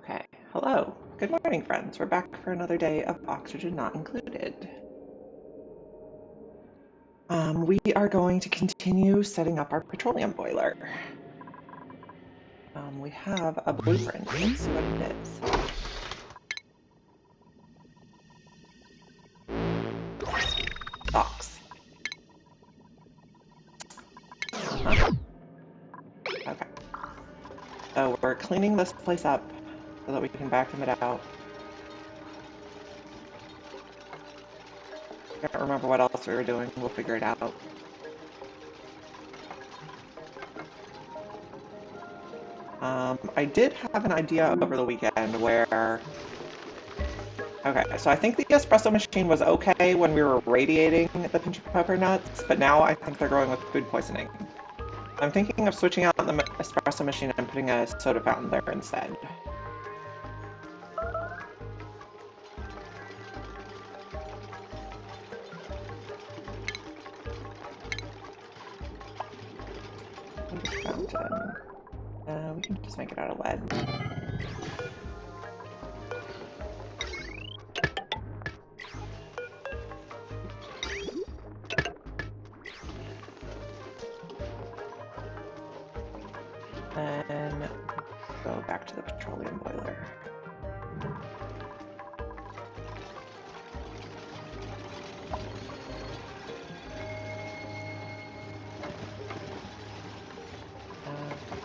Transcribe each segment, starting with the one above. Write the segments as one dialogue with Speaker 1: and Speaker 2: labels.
Speaker 1: Okay, hello. Good morning, friends. We're back for another day of Oxygen Not Included. We are going to continue setting up our petroleum boiler. We have a blueprint. Let's see what it is. Box. Huh? Okay. So we're cleaning this place up so that we can vacuum it out. Can't remember what else we were doing. We'll figure it out. I did have an idea over the weekend where... Okay, so I think the espresso machine was okay when we were radiating the pinch of pepper nuts, but now I think they're growing with food poisoning. I'm thinking of switching out the espresso machine and putting a soda fountain there instead. Fountain. We can just make it out of lead. Then go back to the petroleum boiler.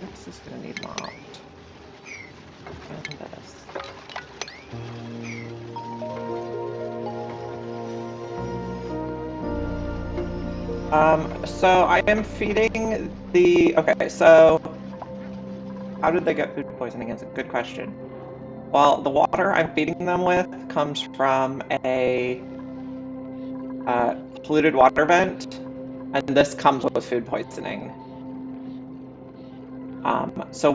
Speaker 1: This is going to need mopped. And this. So I am feeding the... Okay, so how did they get food poisoning is a good question. Well, the water I'm feeding them with comes from a polluted water vent, and this comes with food poisoning. So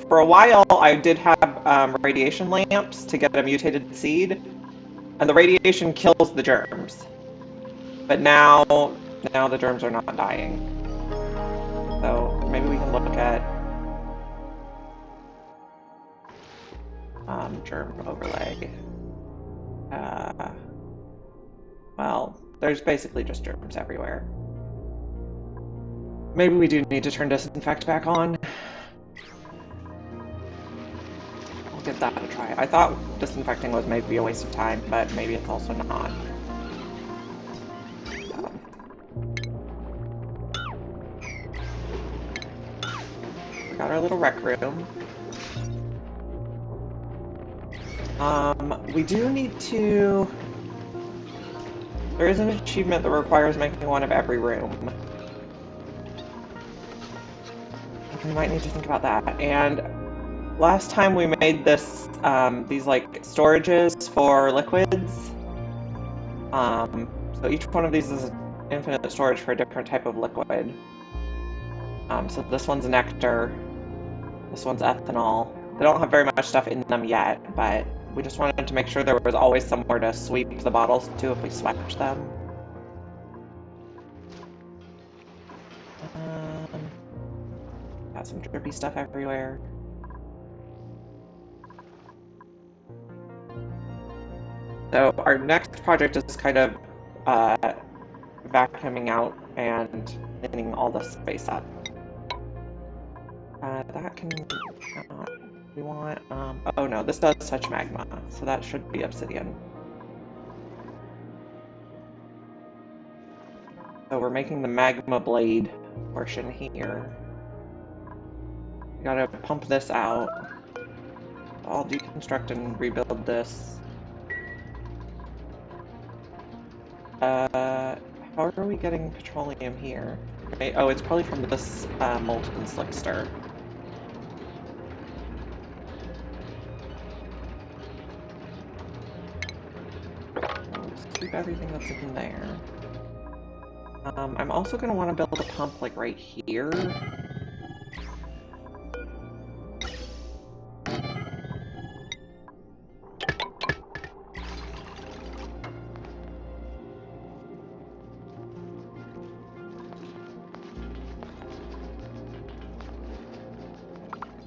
Speaker 1: for a while I did have radiation lamps to get a mutated seed, and the radiation kills the germs. But now the germs are not dying. So maybe we can look at germ overlay. Well, there's basically just germs everywhere. Maybe we do need to turn disinfect back on. I'll give that a try. I thought disinfecting was maybe a waste of time, but maybe it's also not. We got our little rec room. We do need to... There is an achievement that requires making one of every room. We might need to think about that. And last time we made this, these like storages for liquids. So each one of these is infinite storage for a different type of liquid. So this one's nectar, this one's ethanol. They don't have very much stuff in them yet, but we just wanted to make sure there was always somewhere to sweep the bottles to if we swept them. Got some drippy stuff everywhere. So our next project is kind of vacuuming out and cleaning all the space up. That can we want, oh no, this does touch magma, so that should be obsidian. So we're making the magma blade portion here. We gotta pump this out. I'll deconstruct and rebuild this. How are we getting petroleum here? Okay, oh, it's probably from this molten slickster. Keep everything that's in there. I'm also going to want to build a pump like right here.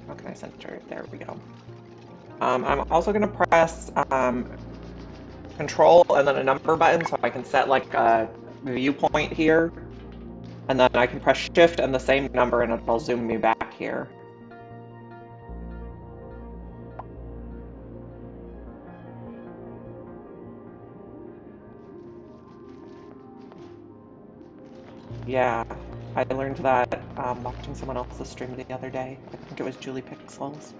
Speaker 1: How can I center it? There we go. I'm also going to press Control and then a number button so I can set like a viewpoint here. And then I can press Shift and the same number and it'll zoom me back here. Yeah, I learned that watching someone else's stream the other day. I think it was Julie Pixels.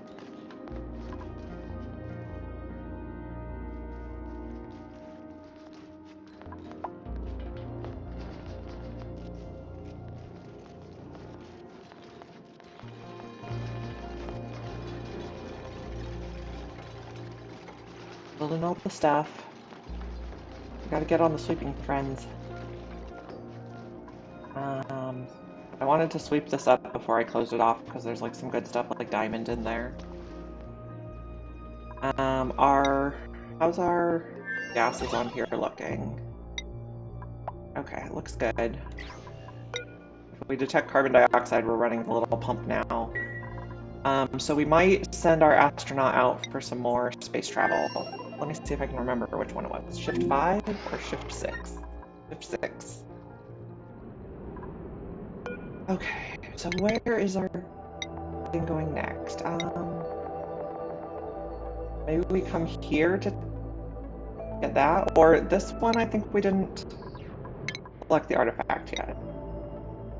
Speaker 1: Building all the stuff. We gotta get on the sweeping, friends. I wanted to sweep this up before I closed it off because there's like some good stuff like diamond in there. How's our gases on here looking? Okay, it looks good. If we detect carbon dioxide, we're running the little pump now. So we might send our astronaut out for some more space travel. Let me see if I can remember which one it was. Shift 5 or Shift 6? Shift 6. Okay, so where is our thing going next? Maybe we come here to get that, or this one I think we didn't select the artifact yet.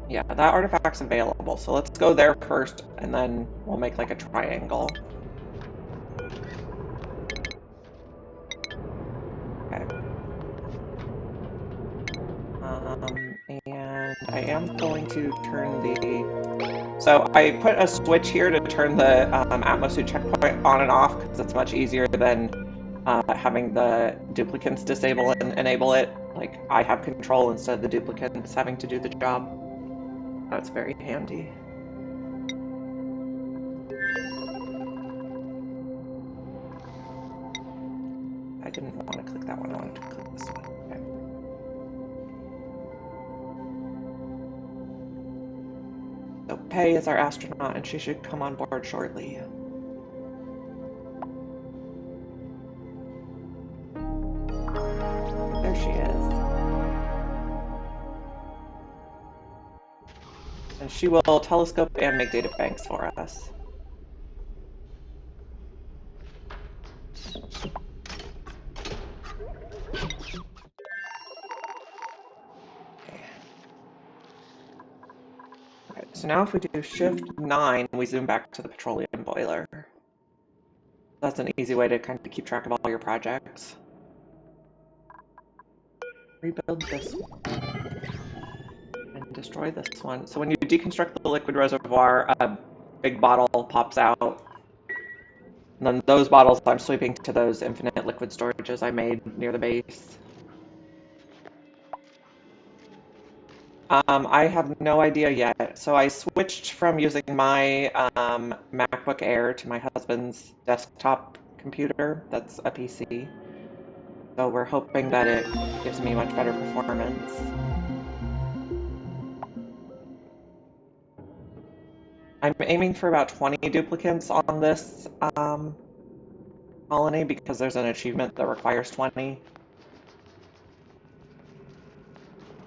Speaker 1: Yeah, that artifact's available, so let's go there first, and then we'll make like a triangle. Okay. And I am going to turn the... So I put a switch here to turn the atmosuit checkpoint on and off, because it's much easier than having the duplicates disable and enable it. Like, I have control instead of the duplicates having to do the job. That's very handy. I didn't want to click that one, I wanted to click this one. Okay. So Pei is our astronaut, and she should come on board shortly. There she is. And she will telescope and make data banks for us. Okay, so now if we do Shift 9, we zoom back to the petroleum boiler. That's an easy way to kind of keep track of all your projects. Rebuild this one. And destroy this one. So when you deconstruct the liquid reservoir, a big bottle pops out. And then those bottles I'm sweeping to those infinite liquid storages I made near the base. I have no idea yet. So I switched from using my MacBook Air to my husband's desktop computer. That's a PC. So we're hoping that it gives me much better performance. I'm aiming for about 20 duplicates on this colony because there's an achievement that requires 20.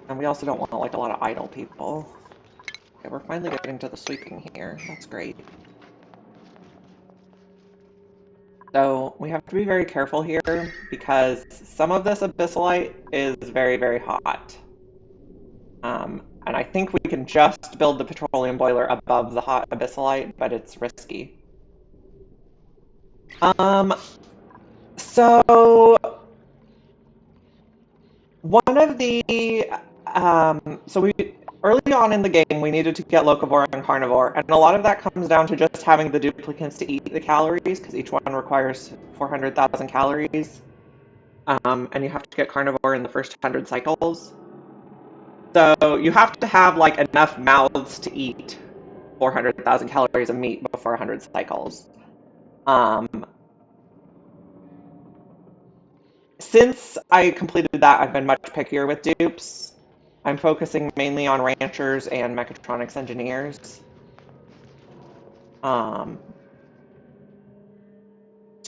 Speaker 1: And we also don't want like a lot of idle people. Okay, we're finally getting to the sweeping here. That's great. So we have to be very careful here because some of this abyssalite is very, very hot. And I think we can just build the petroleum boiler above the hot abyssalite, but it's risky. So one of the so we early on in the game we needed to get locavore and carnivore, and a lot of that comes down to just having the duplicates to eat the calories because each one requires 400,000 calories, and you have to get carnivore in the first 100 cycles. So you have to have like enough mouths to eat 400,000 calories of meat before 100 cycles. Um, since I completed that, I've been much pickier with dupes. I'm focusing mainly on ranchers and mechatronics engineers. Um,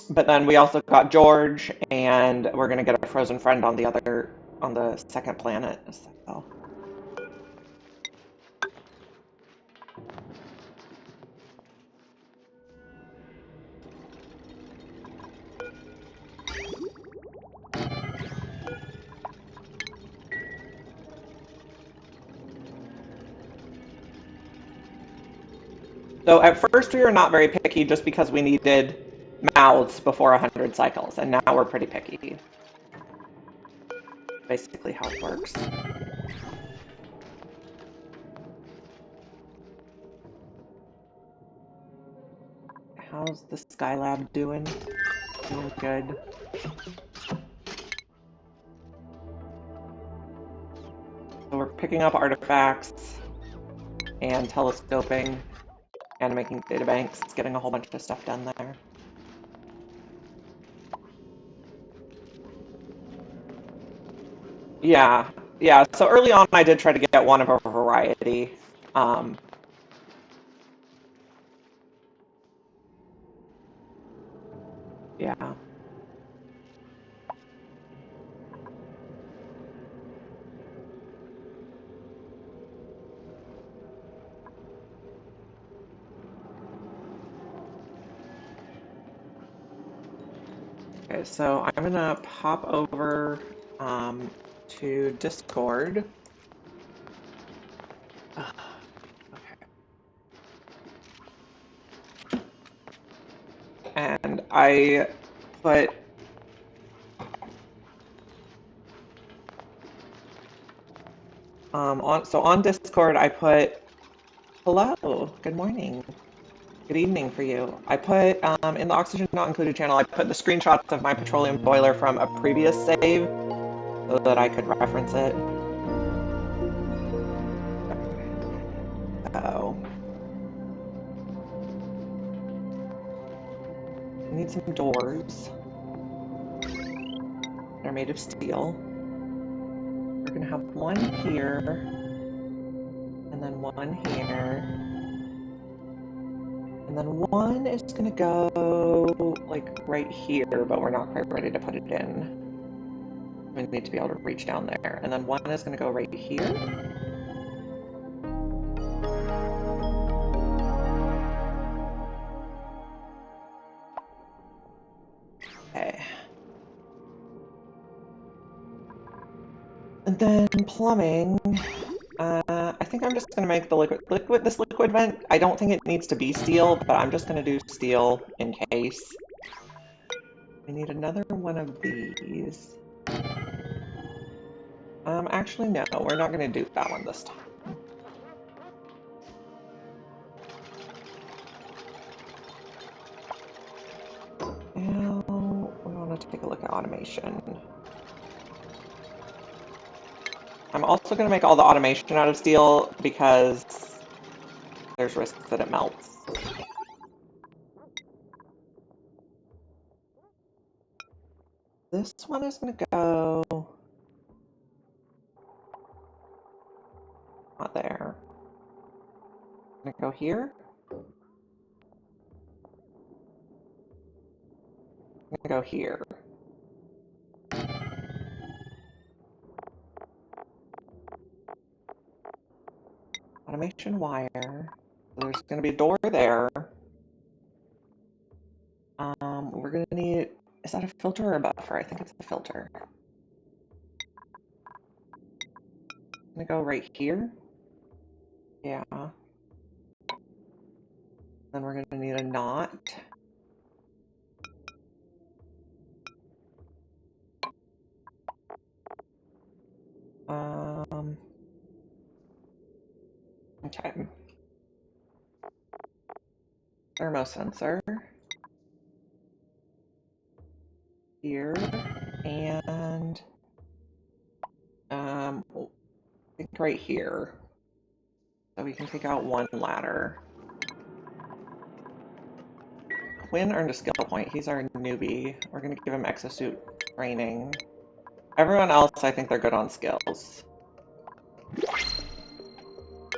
Speaker 1: but then we also got George, and we're gonna get a frozen friend on the second planet. So. So at first we were not very picky just because we needed mouths before 100 cycles, and now we're pretty picky. Basically how it works. How's the Skylab doing? Doing good. So we're picking up artifacts and telescoping and making databanks. It's getting a whole bunch of stuff done there. Yeah, yeah. So early on, I did try to get one of a variety. Um, yeah. Okay, so I'm gonna pop over to Discord. And I put on Discord I put hello, good morning, good evening for you. I put in the oxygen not included channel I put the screenshots of my petroleum boiler from a previous save so that I could reference it. So I need some doors. They're made of steel. We're gonna have one here, and then one here, and then one is gonna go like right here, but we're not quite ready to put it in. We need to be able to reach down there, and then one is gonna go right here. Okay. And then plumbing. I think I'm just gonna make the this liquid vent. I don't think it needs to be steel, but I'm just gonna do steel in case. We need another one of these. Actually no, we're not gonna do that one this time. Now we want to take a look at automation. I'm also going to make all the automation out of steel because there's risk that it melts. This one is going to go not there. I'm going to go here. I'm going to go here. Automation wire. So there's going to be a door there. We're going to need, is that a filter or a buffer? I think it's a filter. I'm going to go right here. Yeah. Then we're going to need a knot. Okay. Thermosensor. Here. And I think right here. So we can take out one ladder. Quinn earned a skill point. He's our newbie. We're going to give him exosuit training. Everyone else, I think they're good on skills.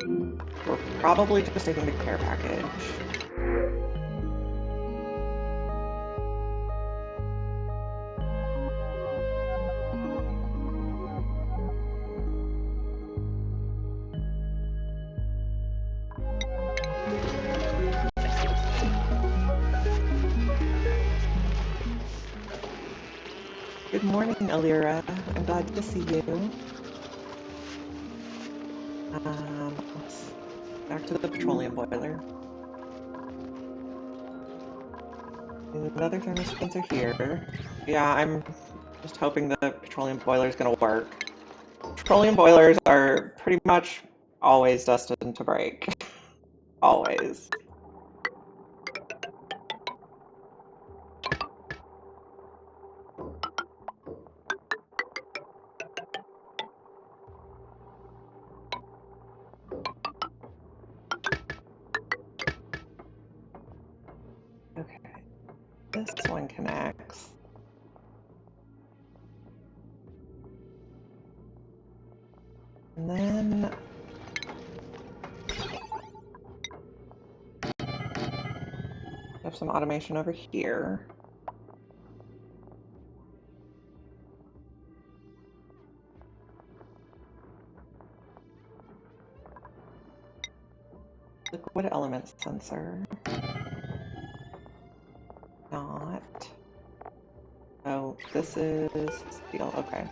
Speaker 1: We're probably just taking the care package. Good morning, Alira. I'm glad to see you. Back to the petroleum boiler. Another thermosensor here. Yeah, I'm just hoping the petroleum boiler is going to work. Petroleum boilers are pretty much always destined to break. Always. Okay, this one connects. And then have some automation over here. Liquid element sensor. Not. Oh, this is steel. Okay.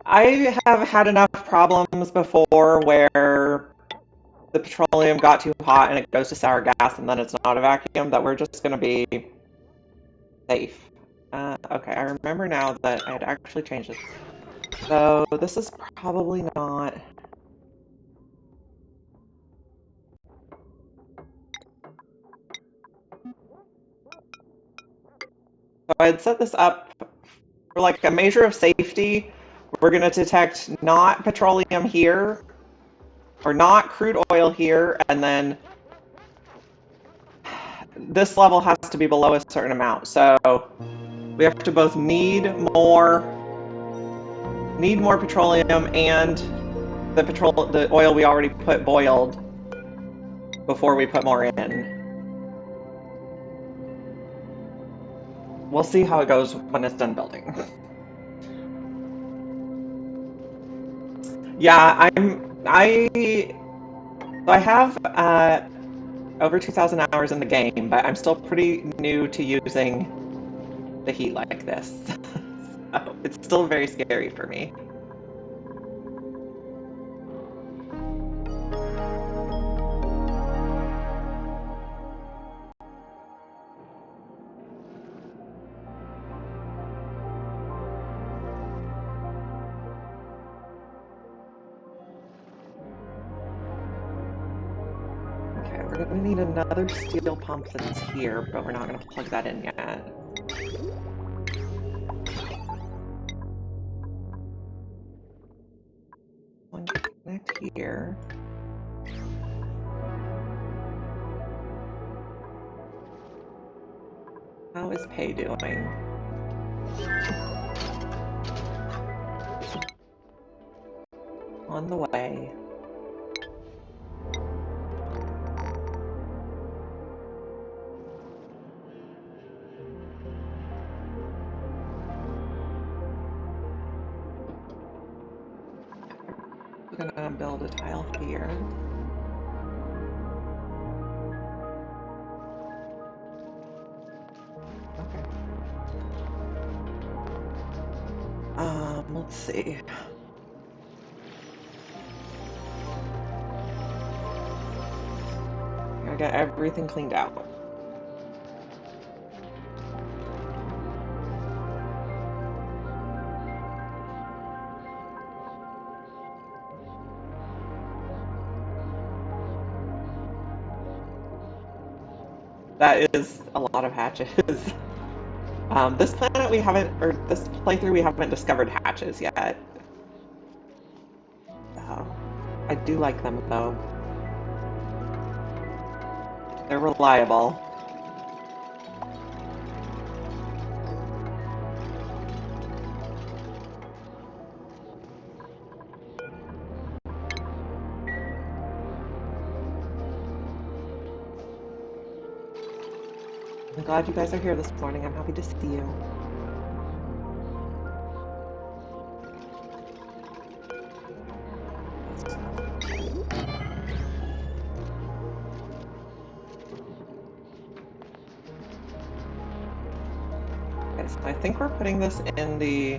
Speaker 1: I have had enough problems before where the petroleum got too hot and it goes to sour gas and then it's not a vacuum that we're just going to be safe. Okay, I remember now that I had actually changed this. So this is probably not... So I had set this up for like a measure of safety. We're going to detect not petroleum here, or not crude oil here, and then this level has to be below a certain amount. So we have to both need more petroleum and the oil we already put boiled before we put more in. We'll see how it goes when it's done building. Yeah, I have over 2,000 hours in the game, but I'm still pretty new to using the heat like this. So it's still very scary for me. We're gonna need another steel pump that's here, but we're not gonna plug that in yet. One connect here. How is pay doing? On the way. We're gonna build a tile here. Okay. Let's see. I got everything cleaned out. That is a lot of hatches. This planet we haven't, or this playthrough we haven't discovered hatches yet. I do like them though. They're reliable. I'm glad you guys are here this morning. I'm happy to see you. Okay, so I think we're putting this in the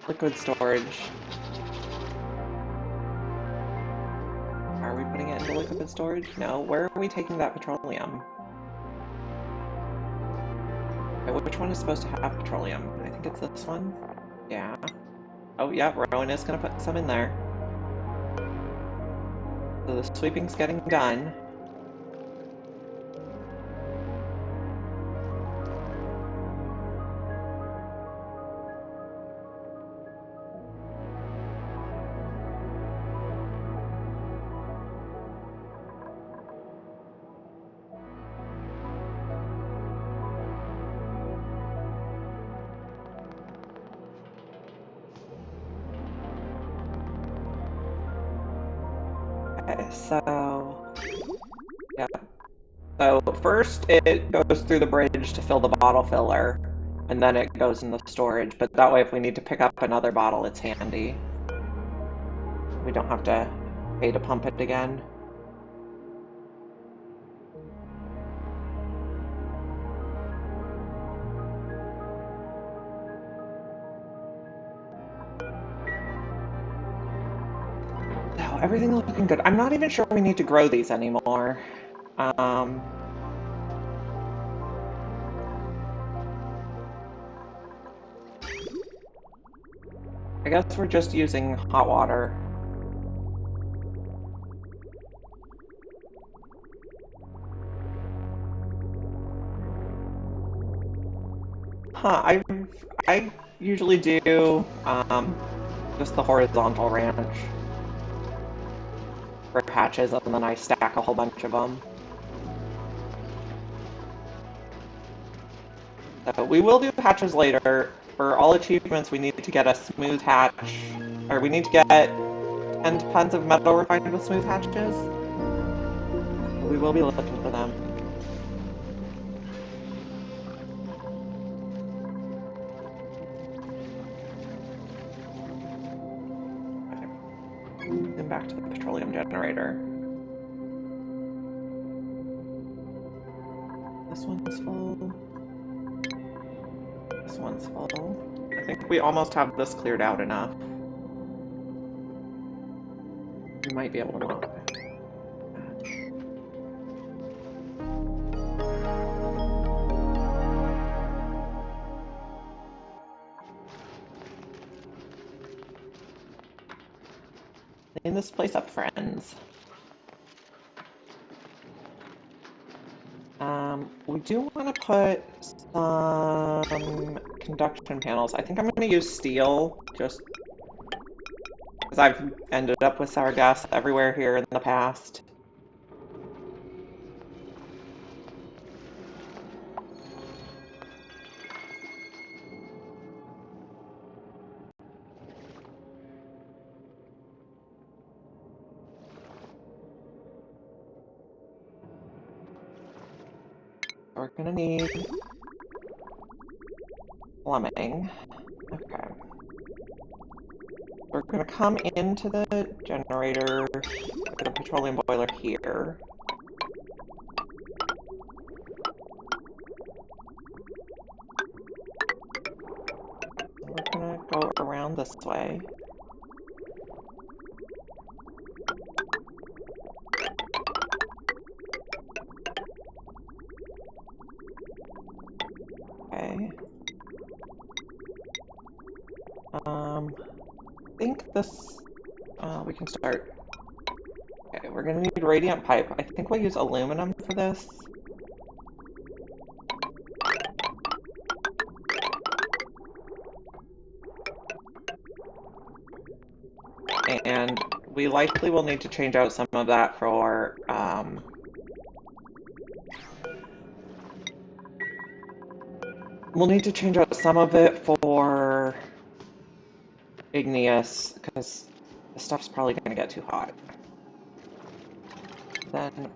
Speaker 1: liquid storage. Are we putting it into liquid storage? No. Where are we taking that petroleum? Okay, which one is supposed to have petroleum? I think it's this one. Yeah. Oh, yeah, Rowan is going to put some in there. So the sweeping's getting done. Okay, so... yeah. So first it goes through the bridge to fill the bottle filler, and then it goes in the storage, but that way if we need to pick up another bottle, it's handy. We don't have to pay to pump it again. So everything looking good. I'm not even sure we need to grow these anymore. I guess we're just using hot water. Huh, I usually do just the horizontal ranch for hatches, and then I stack a whole bunch of them. So we will do hatches later. For all achievements, we need to get a smooth hatch, or we need to get 10 tons of metal refined with smooth hatches. We will be looking for them. Okay. Then back to the petroleum generator. This one's full. This one's full. I think we almost have this cleared out enough. We might be able to modify. Clean this place up, friends. We do want to put some conduction panels. I think I'm going to use steel, just because I've ended up with sour gas everywhere here in the past. We're going to need plumbing. Okay. We're going to come into the generator, for the petroleum boiler here. We're going to go around this way. Okay. I think this, we can start. Okay, we're gonna need radiant pipe. I think we'll use aluminum for this. And we likely will need to change out some of that for, we'll need to change out some of it for igneous, because the stuff's probably gonna get too hot. Then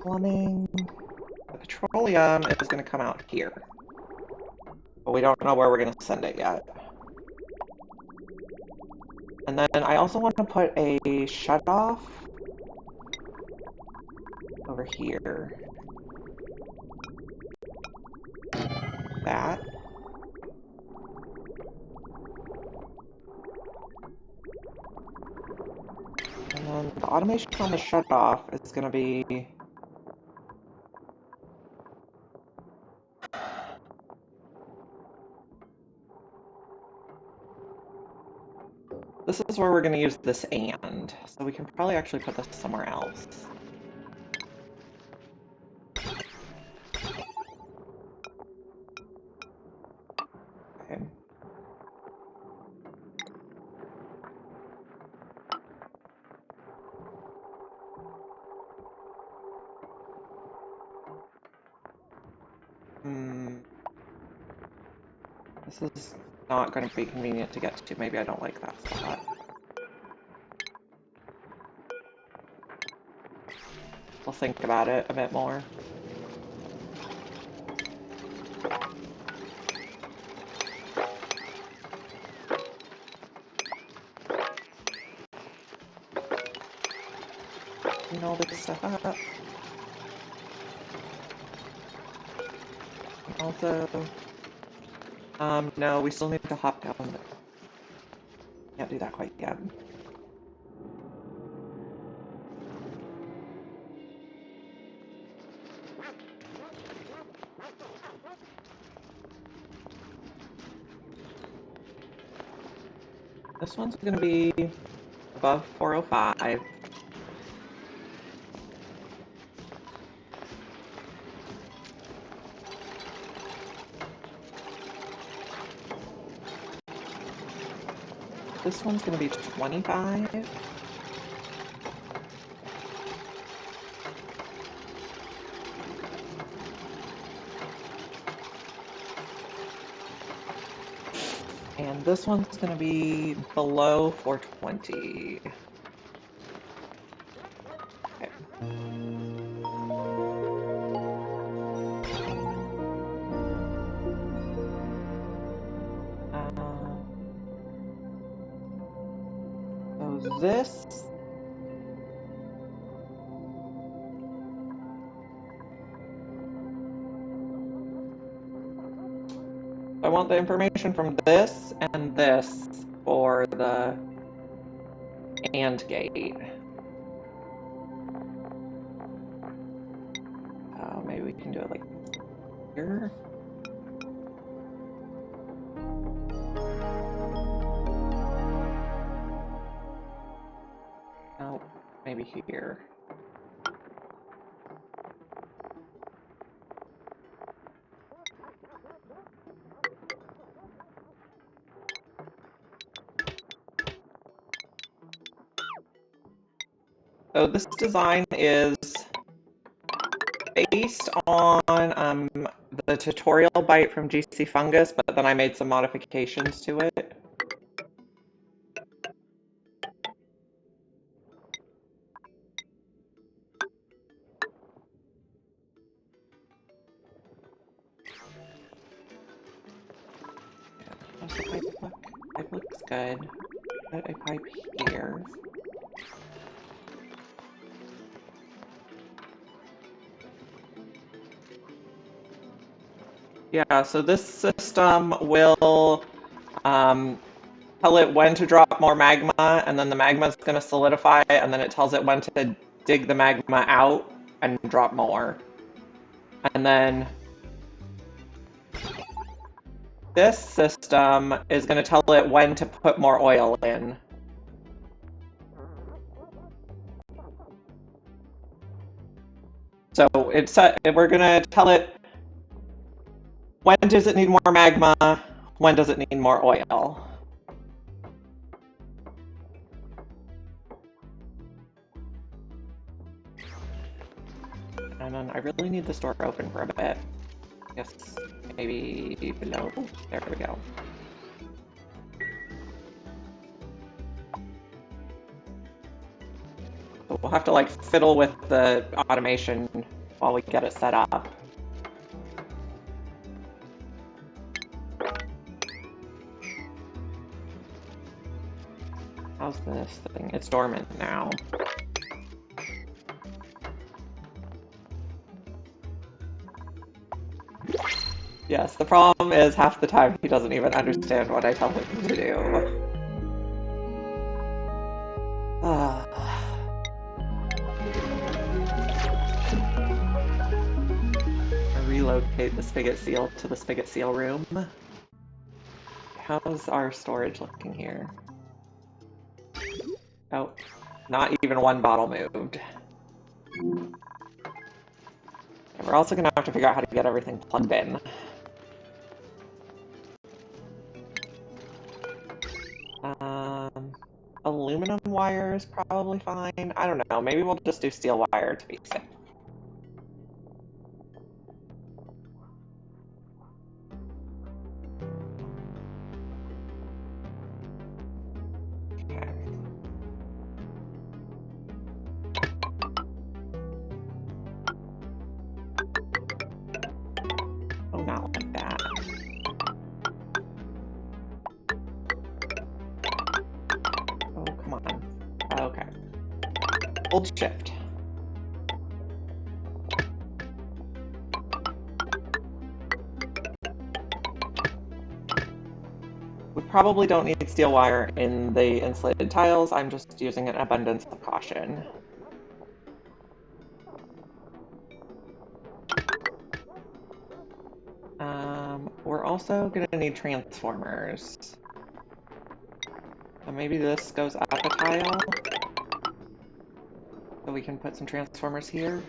Speaker 1: plumbing, the petroleum is gonna come out here. But we don't know where we're gonna send it yet. And then I also want to put a shutoff over here. That. And then the automation on the shutoff is going to be... This is where we're going to use this and, so we can probably actually put this somewhere else. Okay. This is not going to be convenient to get to. Maybe I don't like that spot. We'll think about it a bit more. Clean all this stuff up. And also, no, we still need to hop down, but can't do that quite yet. This one's going to be above 405. This one's going to be 25. And this one's going to be below 420. Okay. So this... I want the information from this and this for the AND gate. Maybe we can do it like here. No, maybe here. So this design is based on the tutorial bite from GC Fungus, but then I made some modifications to it. How's the pipe look? Pipe looks good. Put a pipe here. Yeah, so this system will tell it when to drop more magma, and then the magma is going to solidify, and then it tells it when to dig the magma out and drop more. And then this system is going to tell it when to put more oil in. So we're going to tell it when does it need more magma, when does it need more oil. And then I really need this door open for a bit. I guess maybe below. There we go. So we'll have to like fiddle with the automation while we get it set up. How's this thing? It's dormant now. Yes, the problem is half the time he doesn't even understand what I tell him to do. I relocate the spigot seal to the spigot seal room. How's our storage looking here? Oh, not even one bottle moved. And we're also gonna have to figure out how to get everything plugged in. Aluminum wire is probably fine. I don't know, maybe we'll just do steel wire to be safe. Okay. Oh, not like that. Oh, come on. Okay. Hold shift. We probably don't need steel wire in the insulated tiles. I'm just using an abundance of caution. We're also gonna need transformers. So maybe this goes up a tile. So we can put some transformers here.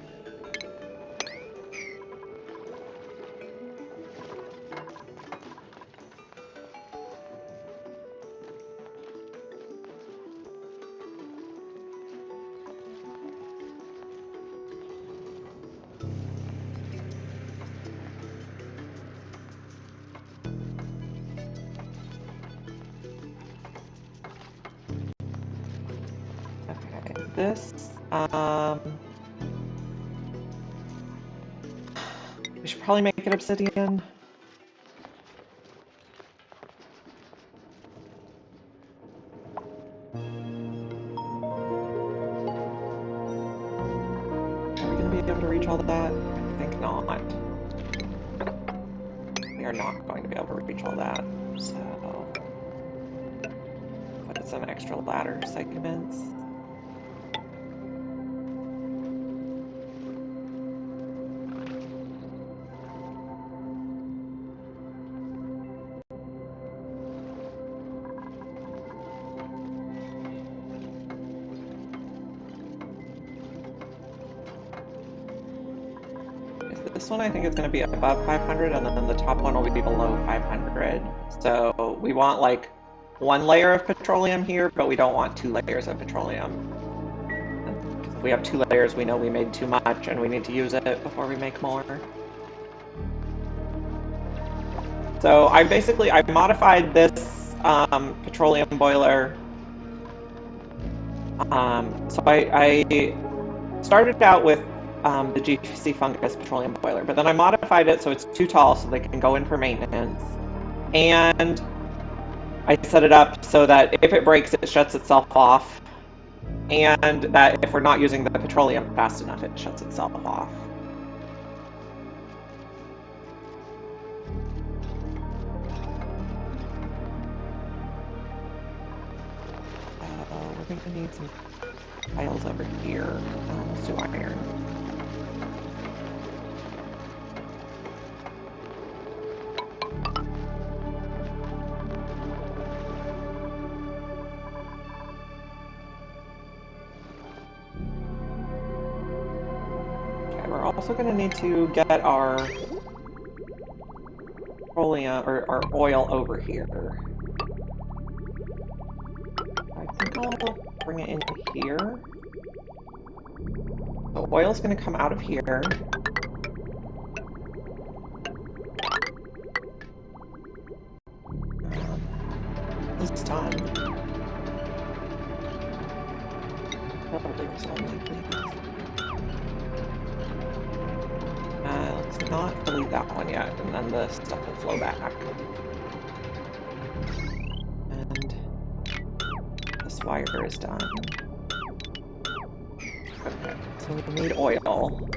Speaker 1: Okay, this, we should probably make it obsidian. Are we gonna be able to reach all of that? I think not. We are not going to be able to reach all that, so put some extra ladder segments. This one I think is going to be above 500, and then the top one will be below 500. So we want like one layer of petroleum here, but we don't want two layers of petroleum. Because we have 2 layers, we know we made too much and we need to use it before we make more. So I modified this petroleum boiler. So I started out with the GC Fungus petroleum boiler, but then I modified it so it's too tall so they can go in for maintenance. And I set it up so that if it breaks, it shuts itself off. And that if we're not using the petroleum fast enough, it shuts itself off. We're going to need some tiles over here. Let's do iron. Okay, we're also going to need to get our petroleum or our oil over here. I think I'll bring it in here. The oil's going to come out of here. This is done. Probably this only, please. Let's not delete that one yet, and then the stuff will flow back. And this wire is done. Okay, so we need oil.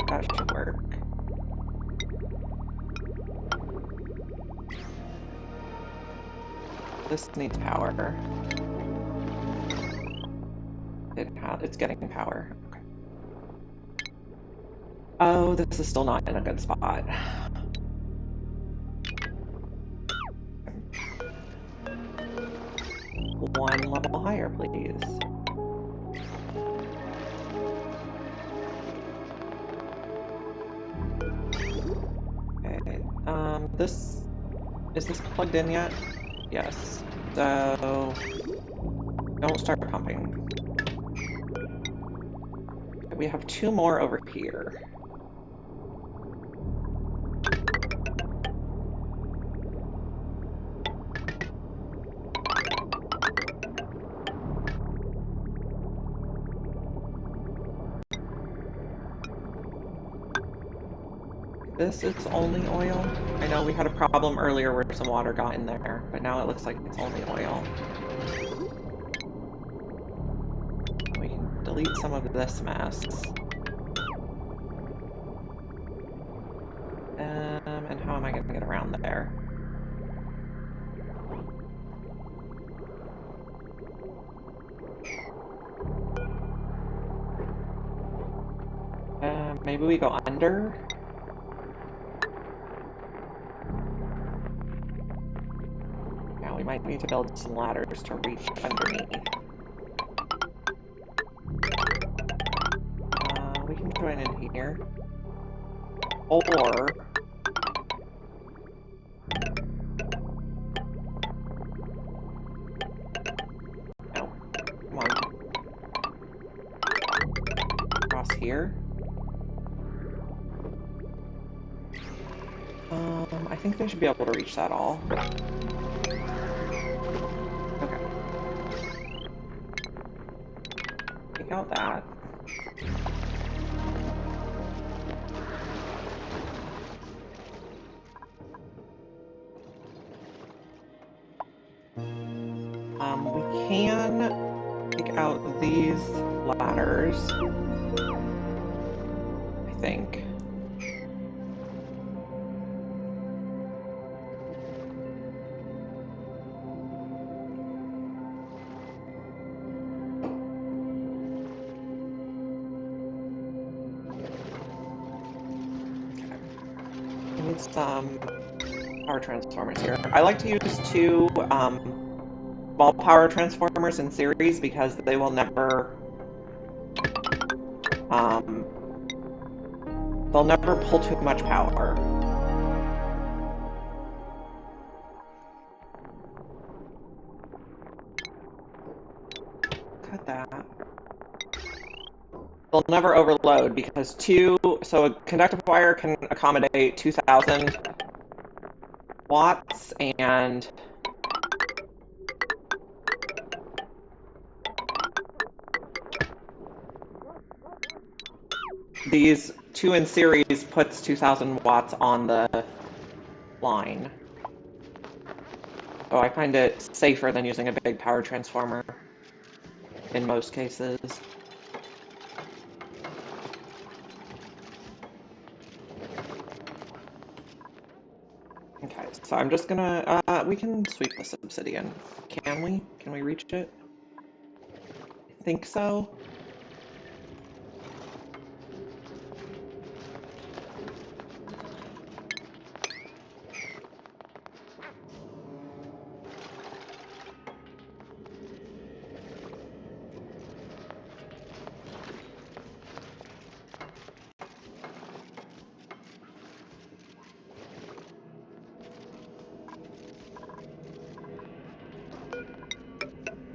Speaker 1: That should work. This needs power. It's getting power. Okay. Oh, this is still not in a good spot. One level higher, please. Okay, is this plugged in yet? Yes. So, don't start pumping. We have 2 more over here. This is only oil. I know we had a problem earlier where some water got in there, but now it looks like it's only oil. We can delete some of this mess. And how am I going to get around there? Maybe we go under? Now we might need to build some ladders to reach underneath. We can join in here. Or... no. Come on. Across here. I think they should be able to reach that all. Okay. Take out that. We can take out these ladders, I think. We need some power transformers here. I like to use 2 small power transformers in series because they will never they'll never pull too much power. that. They'll never overload because so a conductive wire can accommodate 2,000 watts, and these two in series puts 2,000 watts on the line. So I find it safer than using a big power transformer in most cases. Okay, so I'm just gonna, we can sweep this obsidian. Can we? Can we reach it? I think so.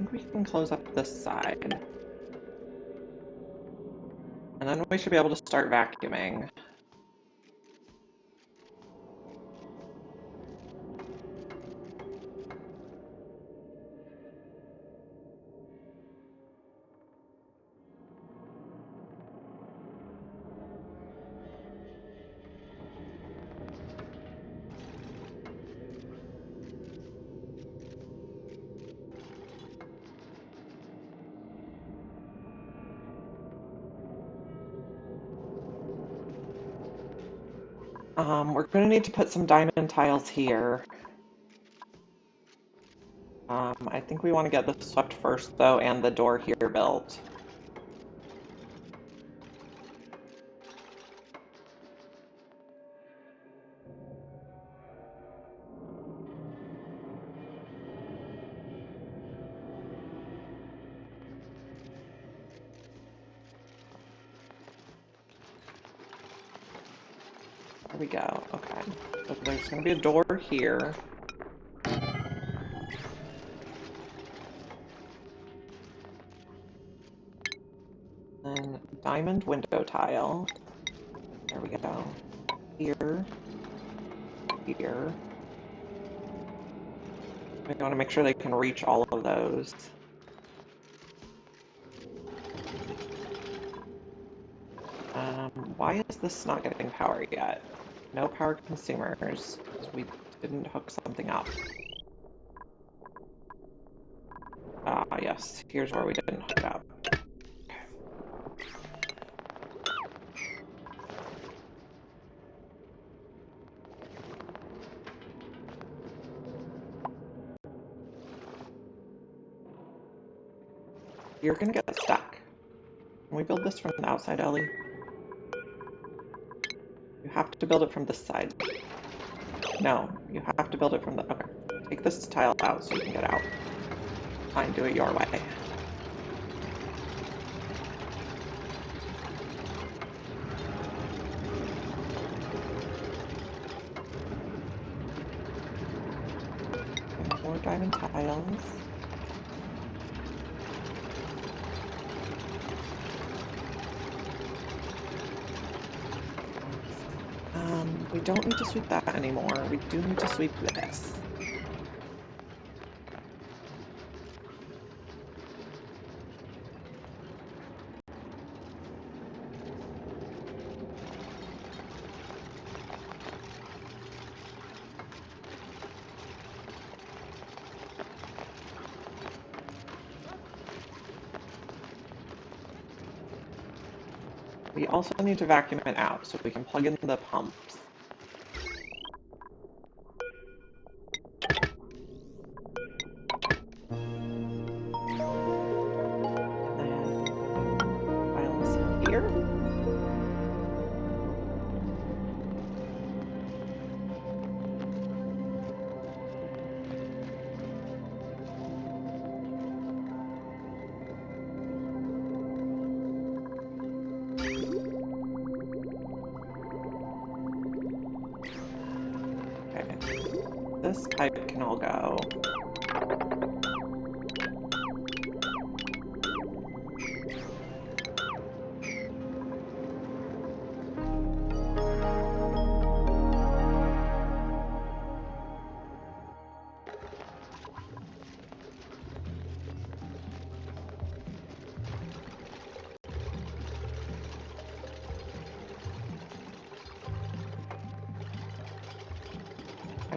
Speaker 1: I think we can close up this side. And then we should be able to start vacuuming. We're going to need to put some diamond tiles here. I think we want to get this swept first, though, and the door here built. There we go. Okay. So there's going to be a door here. And diamond window tile. There we go. Here. Here. We want to make sure they can reach all of those. Why is this not getting power yet? No power consumers. We didn't hook something up. Ah, yes. Here's where we didn't hook up. You're gonna get stuck. Can we build this from the outside, Ellie? You have to build it from this side. No, you have to build it from the... Okay. Take this tile out so you can get out. Fine, do it your way. More diamond tiles. We don't need to sweep that anymore. We do need to sweep this. We also need to vacuum it out so we can plug in the pumps. This pipe can all go.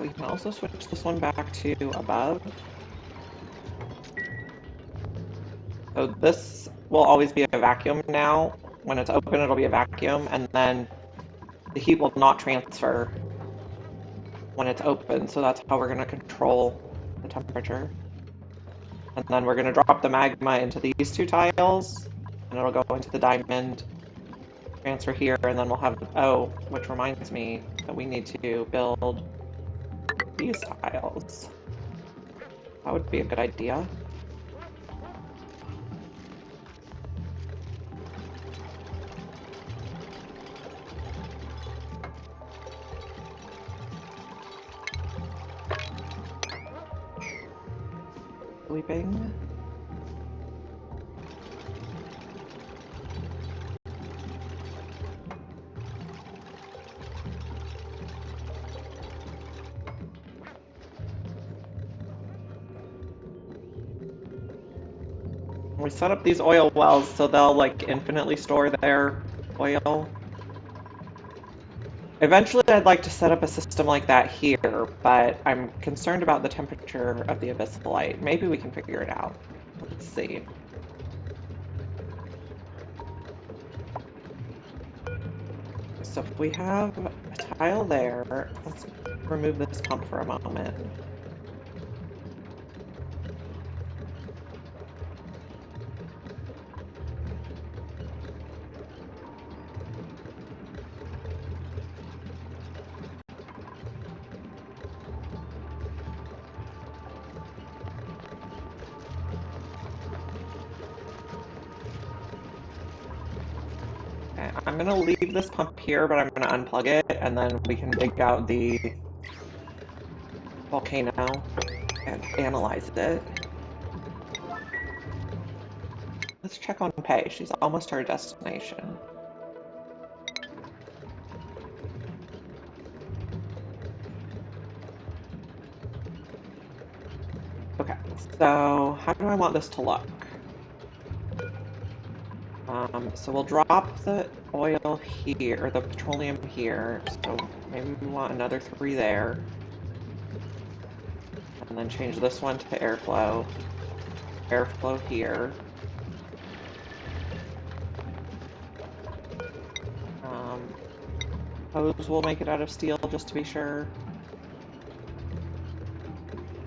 Speaker 1: we can also switch this one back to above. So this will always be a vacuum now. When it's open, it'll be a vacuum, and then the heat will not transfer when it's open, so that's how we're going to control the temperature. And then we're going to drop the magma into these two tiles, and it'll go into the diamond, transfer here, and then we'll have, oh, which reminds me that we need to build these tiles. That would be a good idea. Sleeping. We set up these oil wells so they'll like infinitely store their oil. Eventually I'd like to set up a system like that here, but I'm concerned about the temperature of the abyssalite. Maybe we can figure it out. Let's see. So if we have a tile there, let's remove this pump for a moment. Okay, I'm gonna leave this pump here, but I'm gonna unplug it, and then we can dig out the volcano and analyze it. Let's check on Pei. She's almost to her destination. Okay, so how do I want this to look? So we'll drop the oil here, or the petroleum here, so maybe we want another 3 there. And then change this one to airflow. Airflow here. Hose will make it out of steel just to be sure.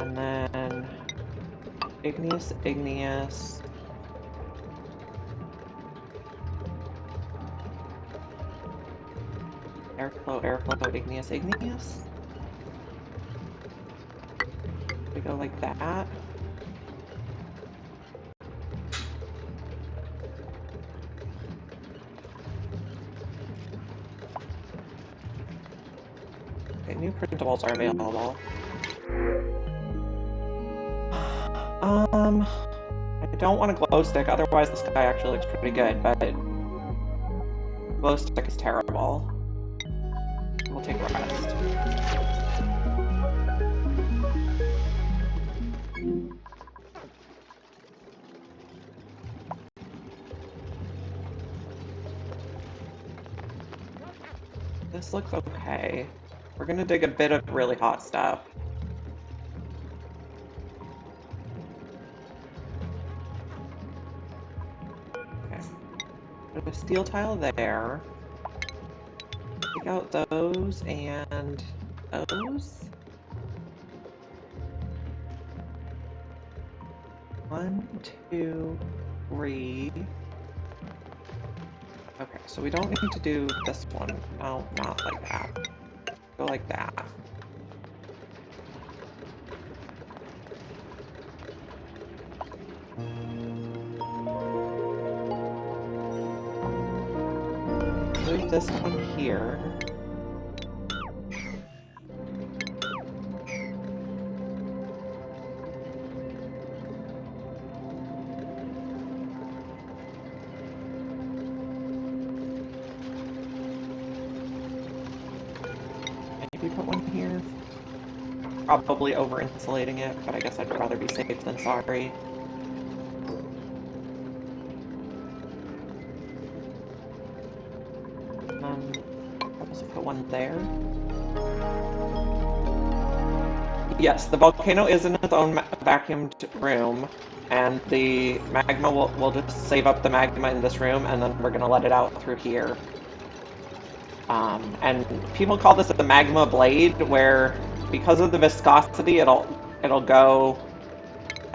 Speaker 1: And then igneous, igneous. Airflow, airflow, igneous, igneous. We go like that. Okay, new printables are available. I don't want a glow stick, otherwise this guy actually looks pretty good, but glow stick is terrible. We'll take a rest. This looks okay. We're gonna dig a bit of really hot stuff. Okay. Put a steel tile there. Take out those and those. 1, 2, 3. Okay, so we don't need to do this one. No, not like that. Go like that. Move this one here. Maybe put one here. Probably over-insulating it, but I guess I'd rather be safe than sorry. I'll also put one there. Yes, the volcano is in its own vacuumed room, and the magma will just save up the magma in this room, and then we're gonna let it out through here. And people call this the magma blade, where because of the viscosity, it'll go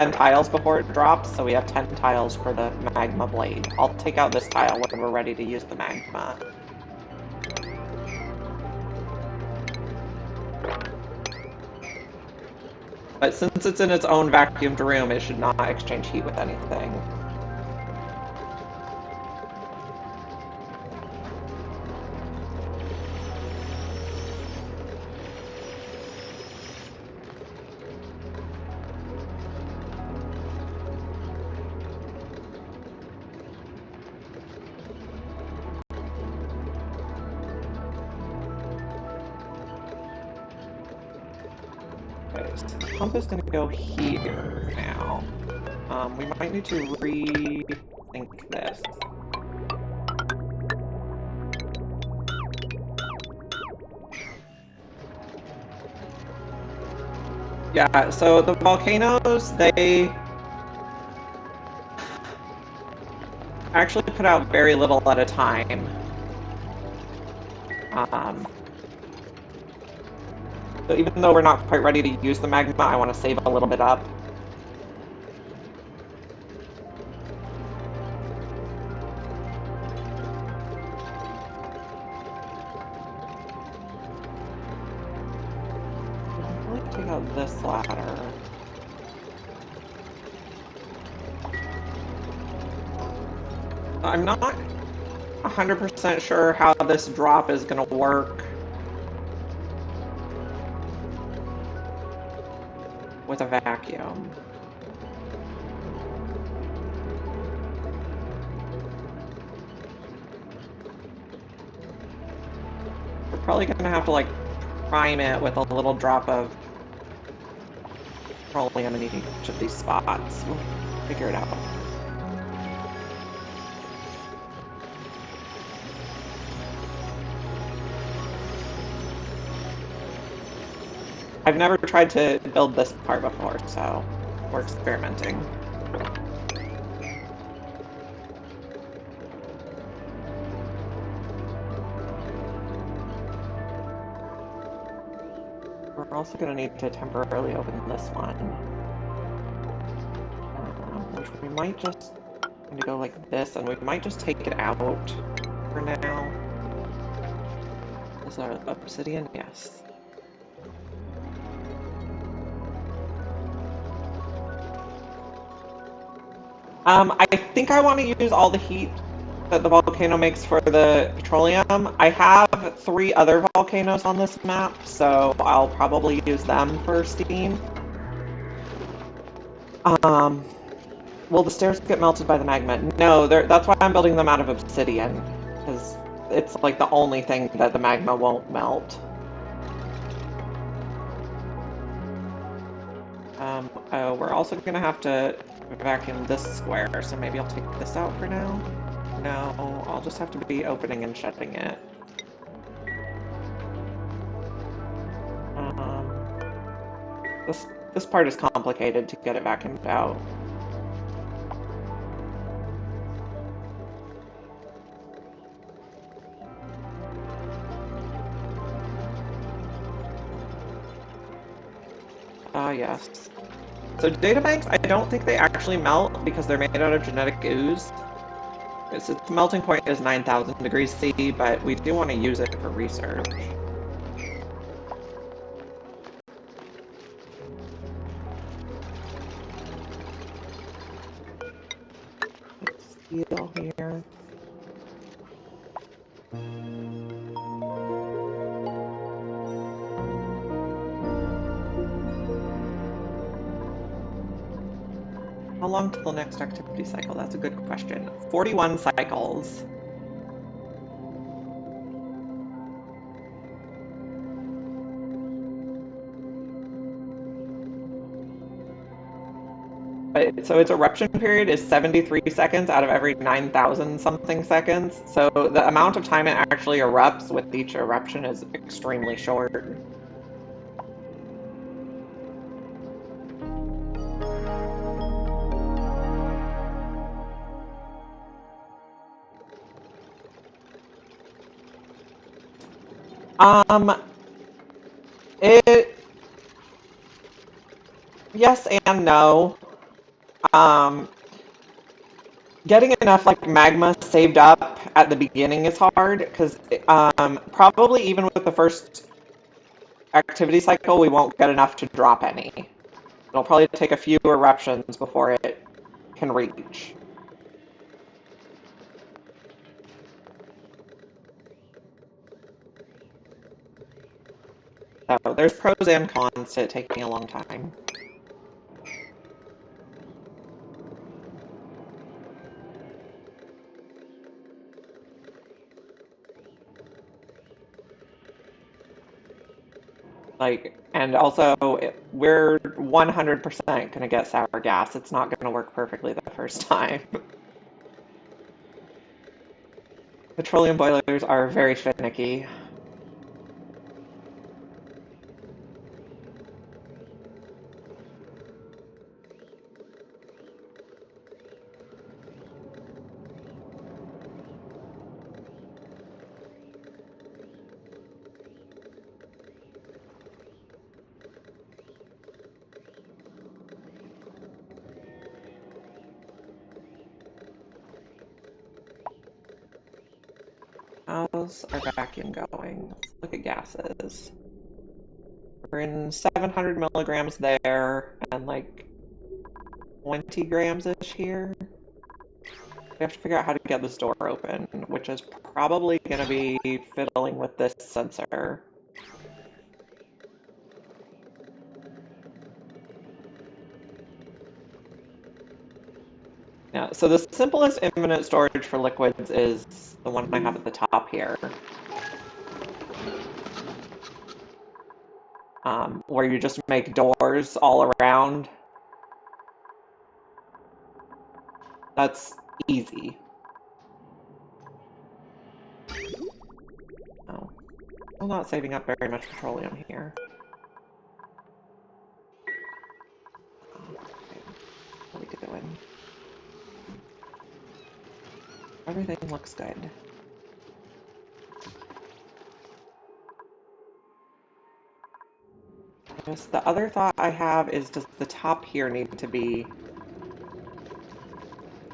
Speaker 1: 10 tiles before it drops, so we have 10 tiles for the magma blade. I'll take out this tile when we're ready to use the magma. But since it's in its own vacuumed room, it should not exchange heat with anything. Okay, so the pump is going to go here now. We might need to rethink this. Yeah, so the volcanoes, they actually put out very little at a time. So even though we're not quite ready to use the magma, I want to save a little bit up. I'll probably take out this ladder. I'm not 100% sure how this drop is going to work with a vacuum. We're probably going to have to like prime it with a little drop of petroleum in each of these spots. We'll figure it out. I've never tried to build this part before, so we're experimenting. We're also going to need to temporarily open this one, which we might just going to go like this, and we might just take it out for now. Is that obsidian? Yes. I think I want to use all the heat that the volcano makes for the petroleum. I have 3 other volcanoes on this map, so I'll probably use them for steam. Will the stairs get melted by the magma? No, that's why I'm building them out of obsidian, because it's like the only thing that the magma won't melt. Oh, we're also going to have to vacuum this square, so maybe I'll take this out for now. No, I'll just have to be opening and shutting it. This part is complicated to get it vacuumed out. Ah, yes. So databanks, I don't think they actually melt because they're made out of genetic ooze. Its melting point is 9,000 degrees C, but we do want to use it for research. Steel here. How long till the next activity cycle? That's a good question. 41 cycles. So its eruption period is 73 seconds out of every 9,000 something seconds. So the amount of time it actually erupts with each eruption is extremely short. Um, it yes and no. Um, Getting enough like magma saved up at the beginning is hard because probably even with the first activity cycle, we won't get enough to drop any. It'll probably take a few eruptions before it can reach. So there's pros and cons to it taking a long time. Like, and also we're 100% gonna get sour gas. It's not gonna work perfectly the first time. Petroleum boilers are very finicky. How's our vacuum going? Let's look at gases. We're in 700 milligrams there and like 20 grams-ish here. We have to figure out how to get this door open, which is probably going to be fiddling with this sensor. Yeah, so the simplest infinite storage for liquids is the one I have at the top here, where you just make doors all around. That's easy. Oh, I'm not saving up very much petroleum here. Okay, what are we doing? Everything looks good. Just the other thought I have is, does the top here need to be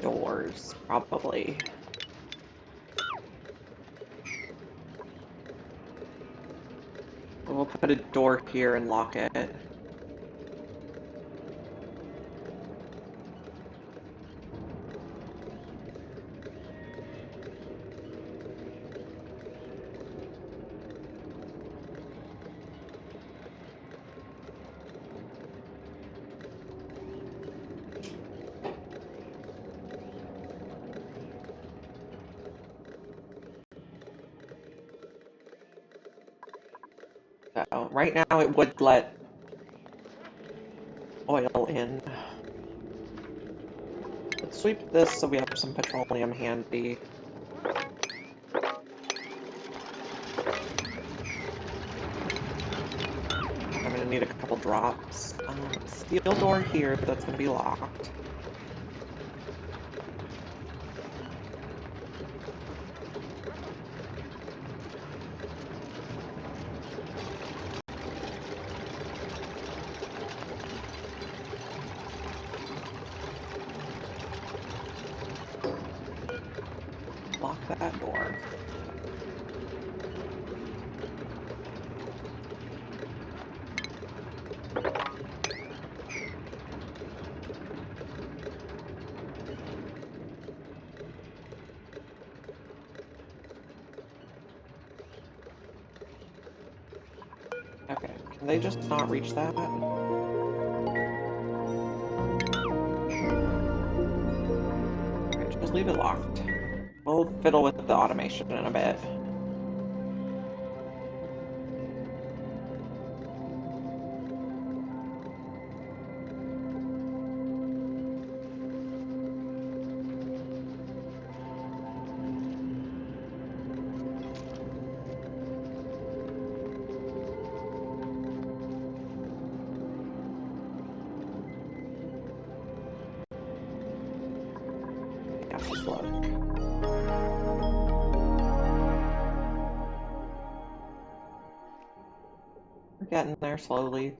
Speaker 1: doors? Probably. We'll put a door here and lock it. So right now it would let oil in. Let's sweep this so we have some petroleum handy. I'm gonna need a couple drops. Steel door here that's gonna be locked. Lock that door. Okay, can they just not reach that? Okay, just leave it locked. We'll fiddle with the automation in a bit. Gas is low. We're getting there slowly.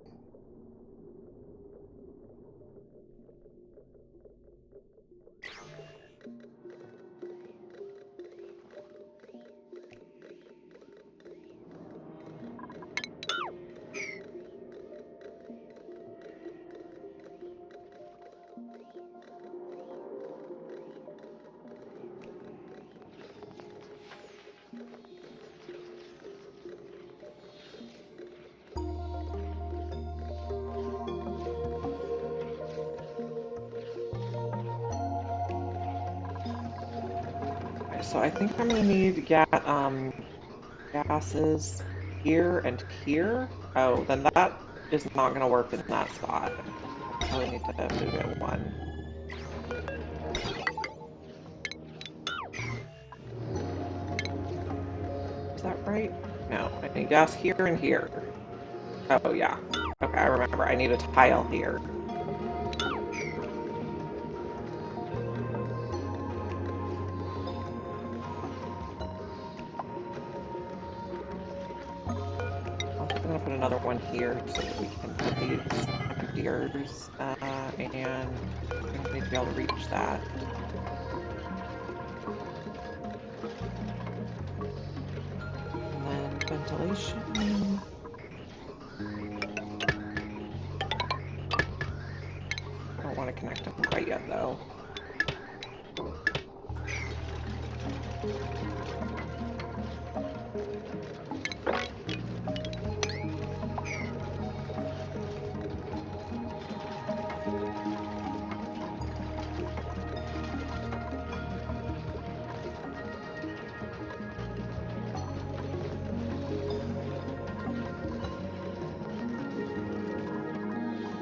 Speaker 1: So I think I'm gonna need to get gases here and here. Oh, then that is not gonna work in that spot. I need to move it one. Is that right? No, I need gas here and here. Oh yeah. Okay, I remember. I need a tile here. I'm gonna put another one here so that we can put these emptiers, and we're gonna need to be able to reach that. And then ventilation. I don't want to connect them quite yet though.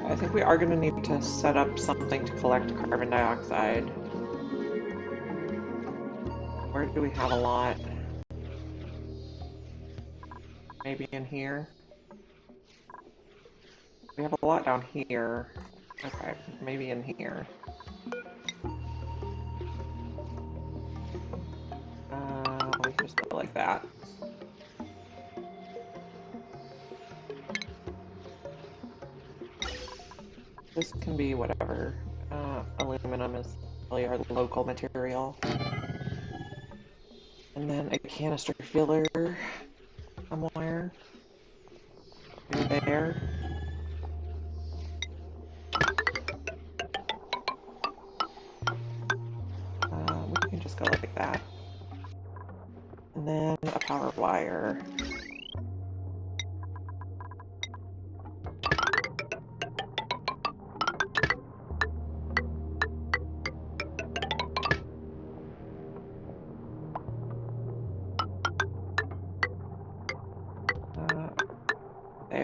Speaker 1: I think we are going to need to set up something to collect carbon dioxide. Where do we have a lot? Maybe in here? We have a lot down here. Okay, maybe in here. We just go like that. This can be whatever. Aluminum is really our local material. And then a canister filler somewhere. Maybe there. We can just go like that. And then a power wire.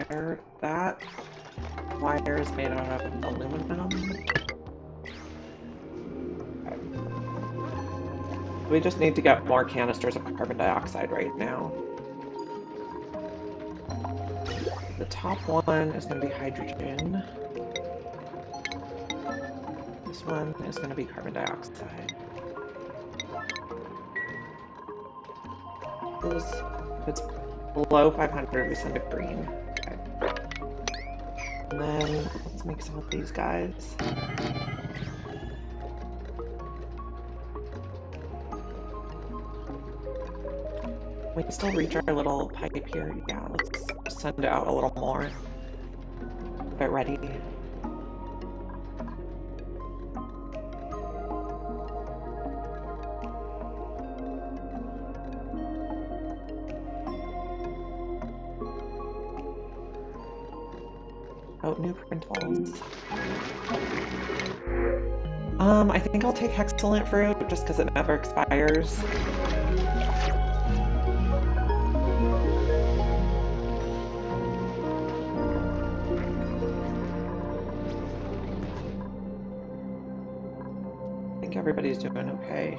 Speaker 1: There, that wire is made out of aluminum. Okay. We just need to get more canisters of carbon dioxide right now. The top one is going to be hydrogen. This one is going to be carbon dioxide. If it's below 500, we send it green. Okay. And then let's make some of these guys. We can still reach our little pipe here. Yeah, let's send it out a little more. Get ready. Oh, new printals. I think I'll take Hexcellent fruit just because it never expires. I think everybody's doing okay.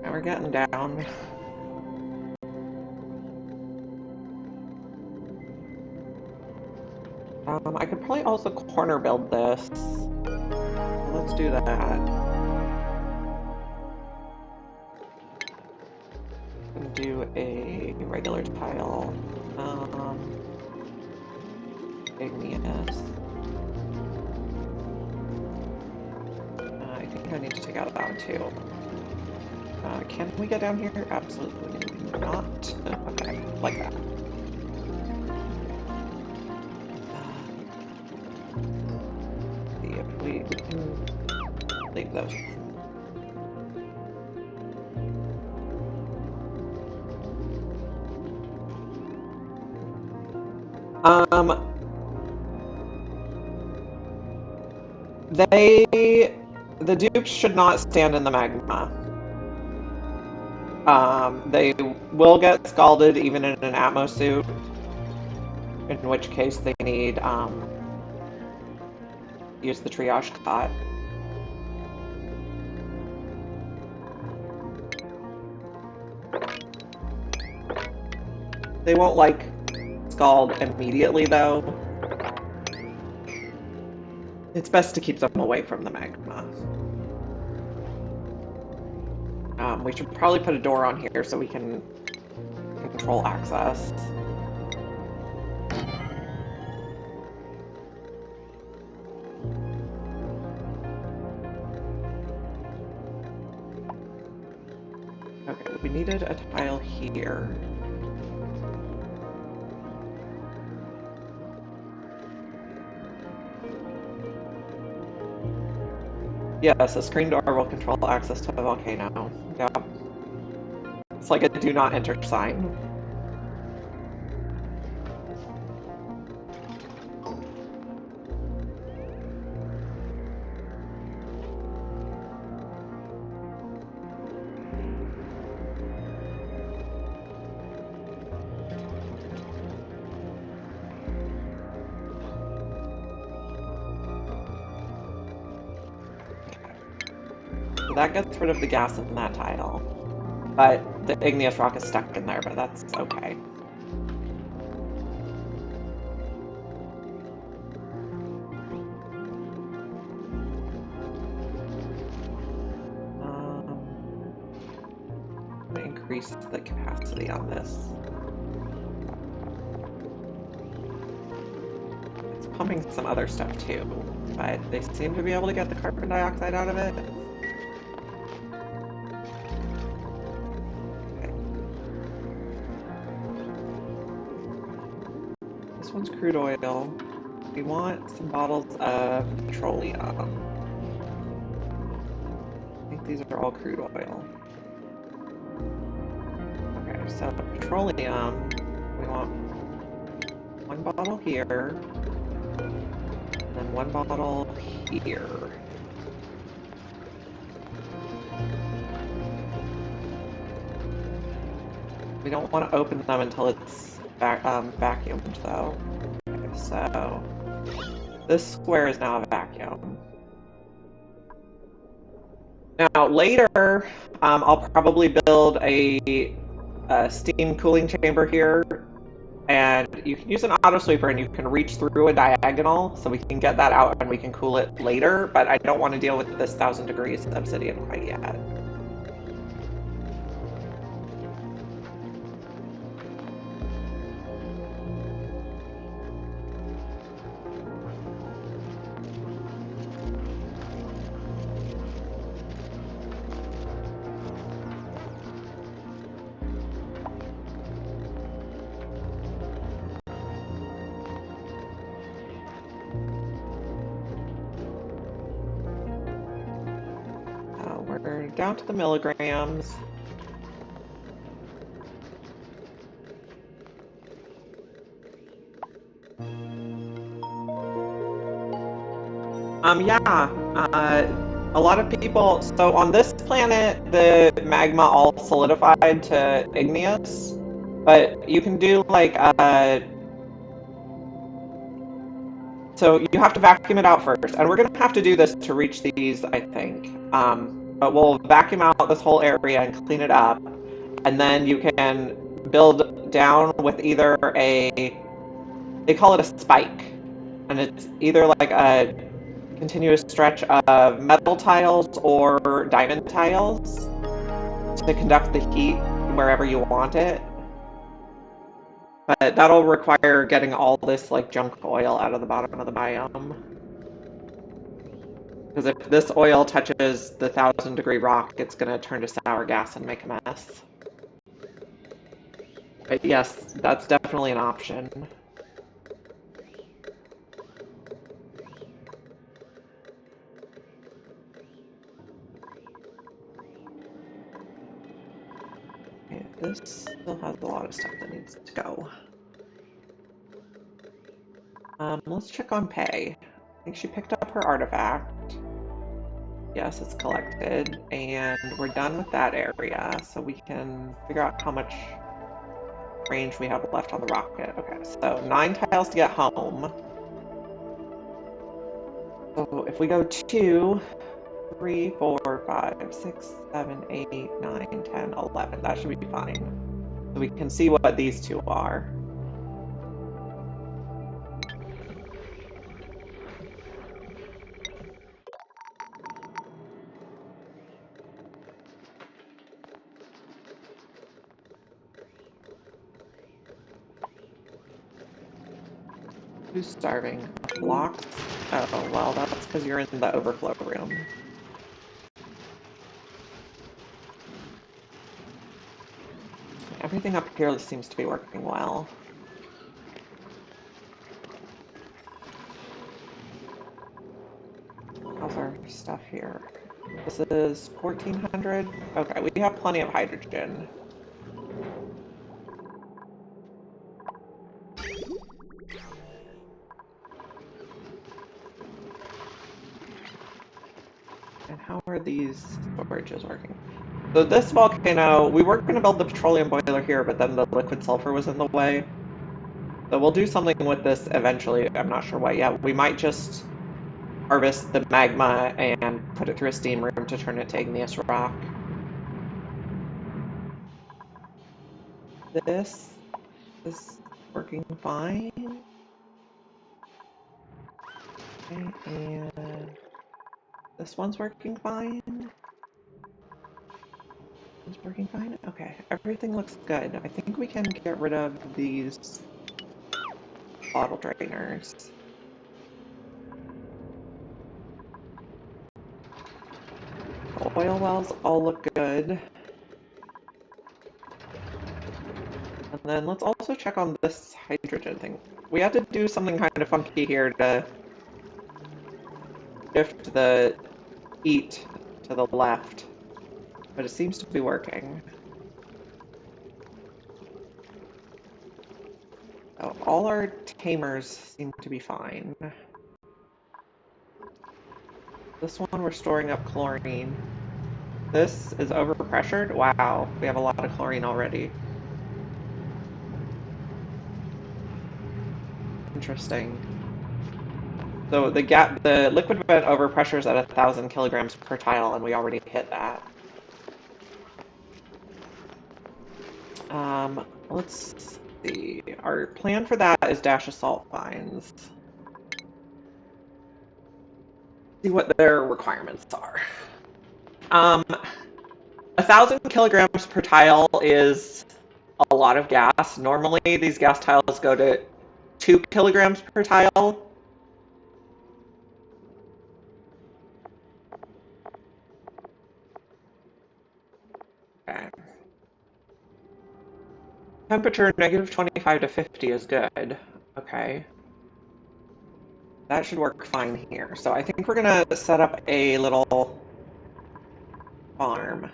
Speaker 1: We're getting down. I could probably also corner build this. Let's do that. And do a regular tile. Igneous. I think I need to take out that one too. Can we get down here? Absolutely not. Okay, like that. See if we can leave those. The dupes should not stand in the magma. They will get scalded even in an Atmo suit, in which case they need, use the triage cot. They won't, like, scald immediately, though. It's best to keep them away from the magma. We should probably put a door on here so we can control access. Okay, we needed a tile here. Yes, a screen door will control access to a volcano. Yep. It's like a do not enter sign. So that gets rid of the gas in that tile. But the igneous rock is stuck in there, but that's okay. I'm gonna increase the capacity on this. It's pumping some other stuff too, but they seem to be able to get the carbon dioxide out of it. This one's crude oil. We want some bottles of petroleum. I think these are all crude oil. Okay, so petroleum, we want one bottle here, and then one bottle here. We don't want to open them until it's vacuumed, though. Okay, so this square is now a vacuum. Now later, I'll probably build a steam cooling chamber here, and you can use an auto sweeper and you can reach through a diagonal, so we can get that out and we can cool it later, but I don't want to deal with this 1,000 degrees obsidian quite yet. We're down to the milligrams. A lot of people, so on this planet, the magma all solidified to igneous, but you can do like, so you have to vacuum it out first, and we're gonna have to do this to reach these, I think. But we'll vacuum out this whole area and clean it up, and then you can build down with either they call it a spike. And it's either like a continuous stretch of metal tiles or diamond tiles to conduct the heat wherever you want it. But that'll require getting all this like junk oil out of the bottom of the biome. Because if this oil touches the 1,000-degree rock, it's going to turn to sour gas and make a mess. But yes, that's definitely an option. Okay, this still has a lot of stuff that needs to go. Let's check on pay. I think she picked up her artifact. Yes, it's collected, and we're done with that area, so we can figure out how much range we have left on the rocket. Okay, so 9 tiles to get home. So if we go 2, 3, 4, 5, 6, 7, 8, 9, 10, 11, that should be fine. So we can see what these two are. Who's starving? Blocks? Oh, well, that's because you're in the overflow room. Everything up here seems to be working well. How's our stuff here? This is 1,400. Okay, we have plenty of hydrogen. And how are these storages working? So this volcano, we were going to build the petroleum boiler here, but then the liquid sulfur was in the way. So we'll do something with this eventually. I'm not sure what yet. We might just harvest the magma and put it through a steam room to turn it to igneous rock. This is working fine. Okay, and this one's working fine. It's working fine? Okay, everything looks good. I think we can get rid of these bottle drainers. The oil wells all look good. And then let's also check on this hydrogen thing. We had to do something kind of funky here to shift the heat to the left, but it seems to be working. So all our tamers seem to be fine. This one we're storing up chlorine. This is overpressured? Wow, we have a lot of chlorine already. Interesting. So the liquid vent overpressure is at 1,000 kilograms per tile, and we already hit that. Let's see. Our plan for that is dash assault fines. See what their requirements are. 1,000 kilograms per tile is a lot of gas. Normally, these gas tiles go to 2 kilograms per tile. Okay. Temperature -25 to 50 is good. Okay. That should work fine here. So I think we're gonna set up a little farm.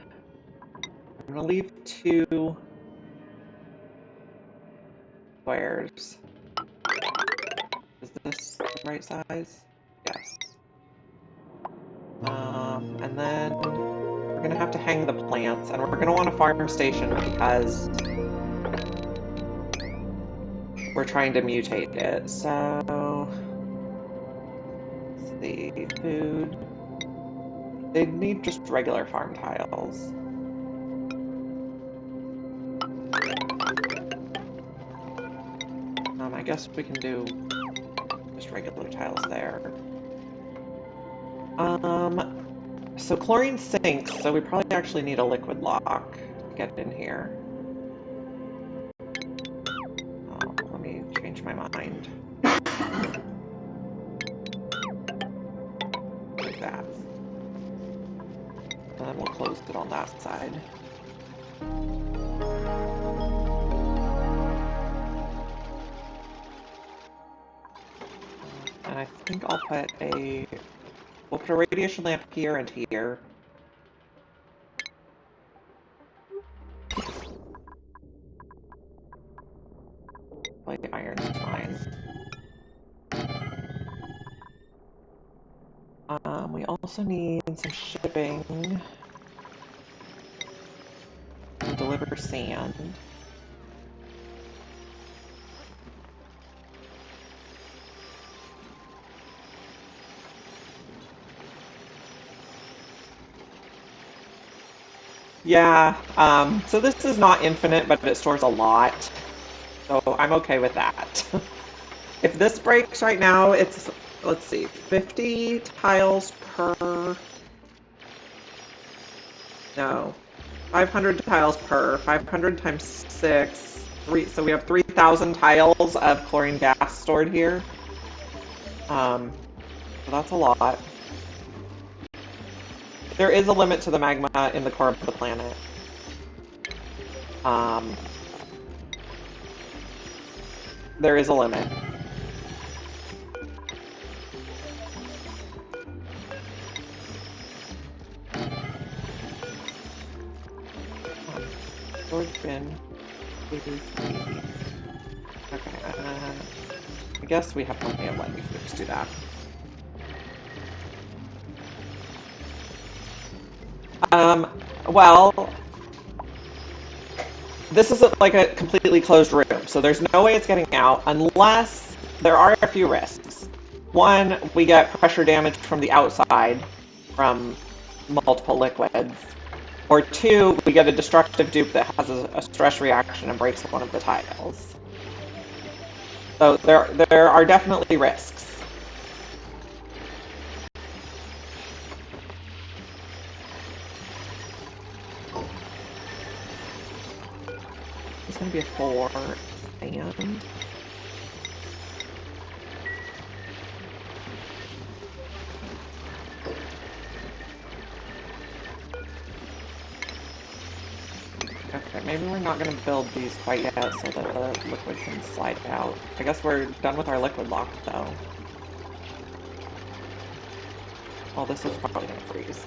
Speaker 1: I'm gonna leave 2 squares. Is this the right size? Yes. And then we're gonna have to hang the plants, and we're gonna want a farm station because we're trying to mutate it. So let's see, food. They need just regular farm tiles. I guess we can do just just regular tiles there. So chlorine sinks, so we probably actually need a liquid lock to get in here. Oh, let me change my mind. Like that. And then we'll close it on that side. And I think I'll put we'll put a radiation lamp here and here. Plate iron's fine. We also need some shipping to deliver sand. Yeah, so this is not infinite, but it stores a lot. So I'm okay with that. If this breaks right now, it's, let's see, 50 tiles per... No. 500 tiles per. 500 times 6. So we have 3,000 tiles of chlorine gas stored here. So that's a lot. There is a limit to the magma in the core of the planet. There is a limit. Storage bin. Okay, I guess we have plenty of light. We can just do that. Well, this isn't like a completely closed room, so there's no way it's getting out unless there are a few risks. One, we get pressure damage from the outside from multiple liquids. Or two, we get a destructive dupe that has a stress reaction and breaks one of the tiles. So there are definitely risks. It's going to be a 4 and... Okay, maybe we're not going to build these quite yet so that the liquid can slide out. I guess we're done with our liquid lock, though. Well, this is probably going to freeze.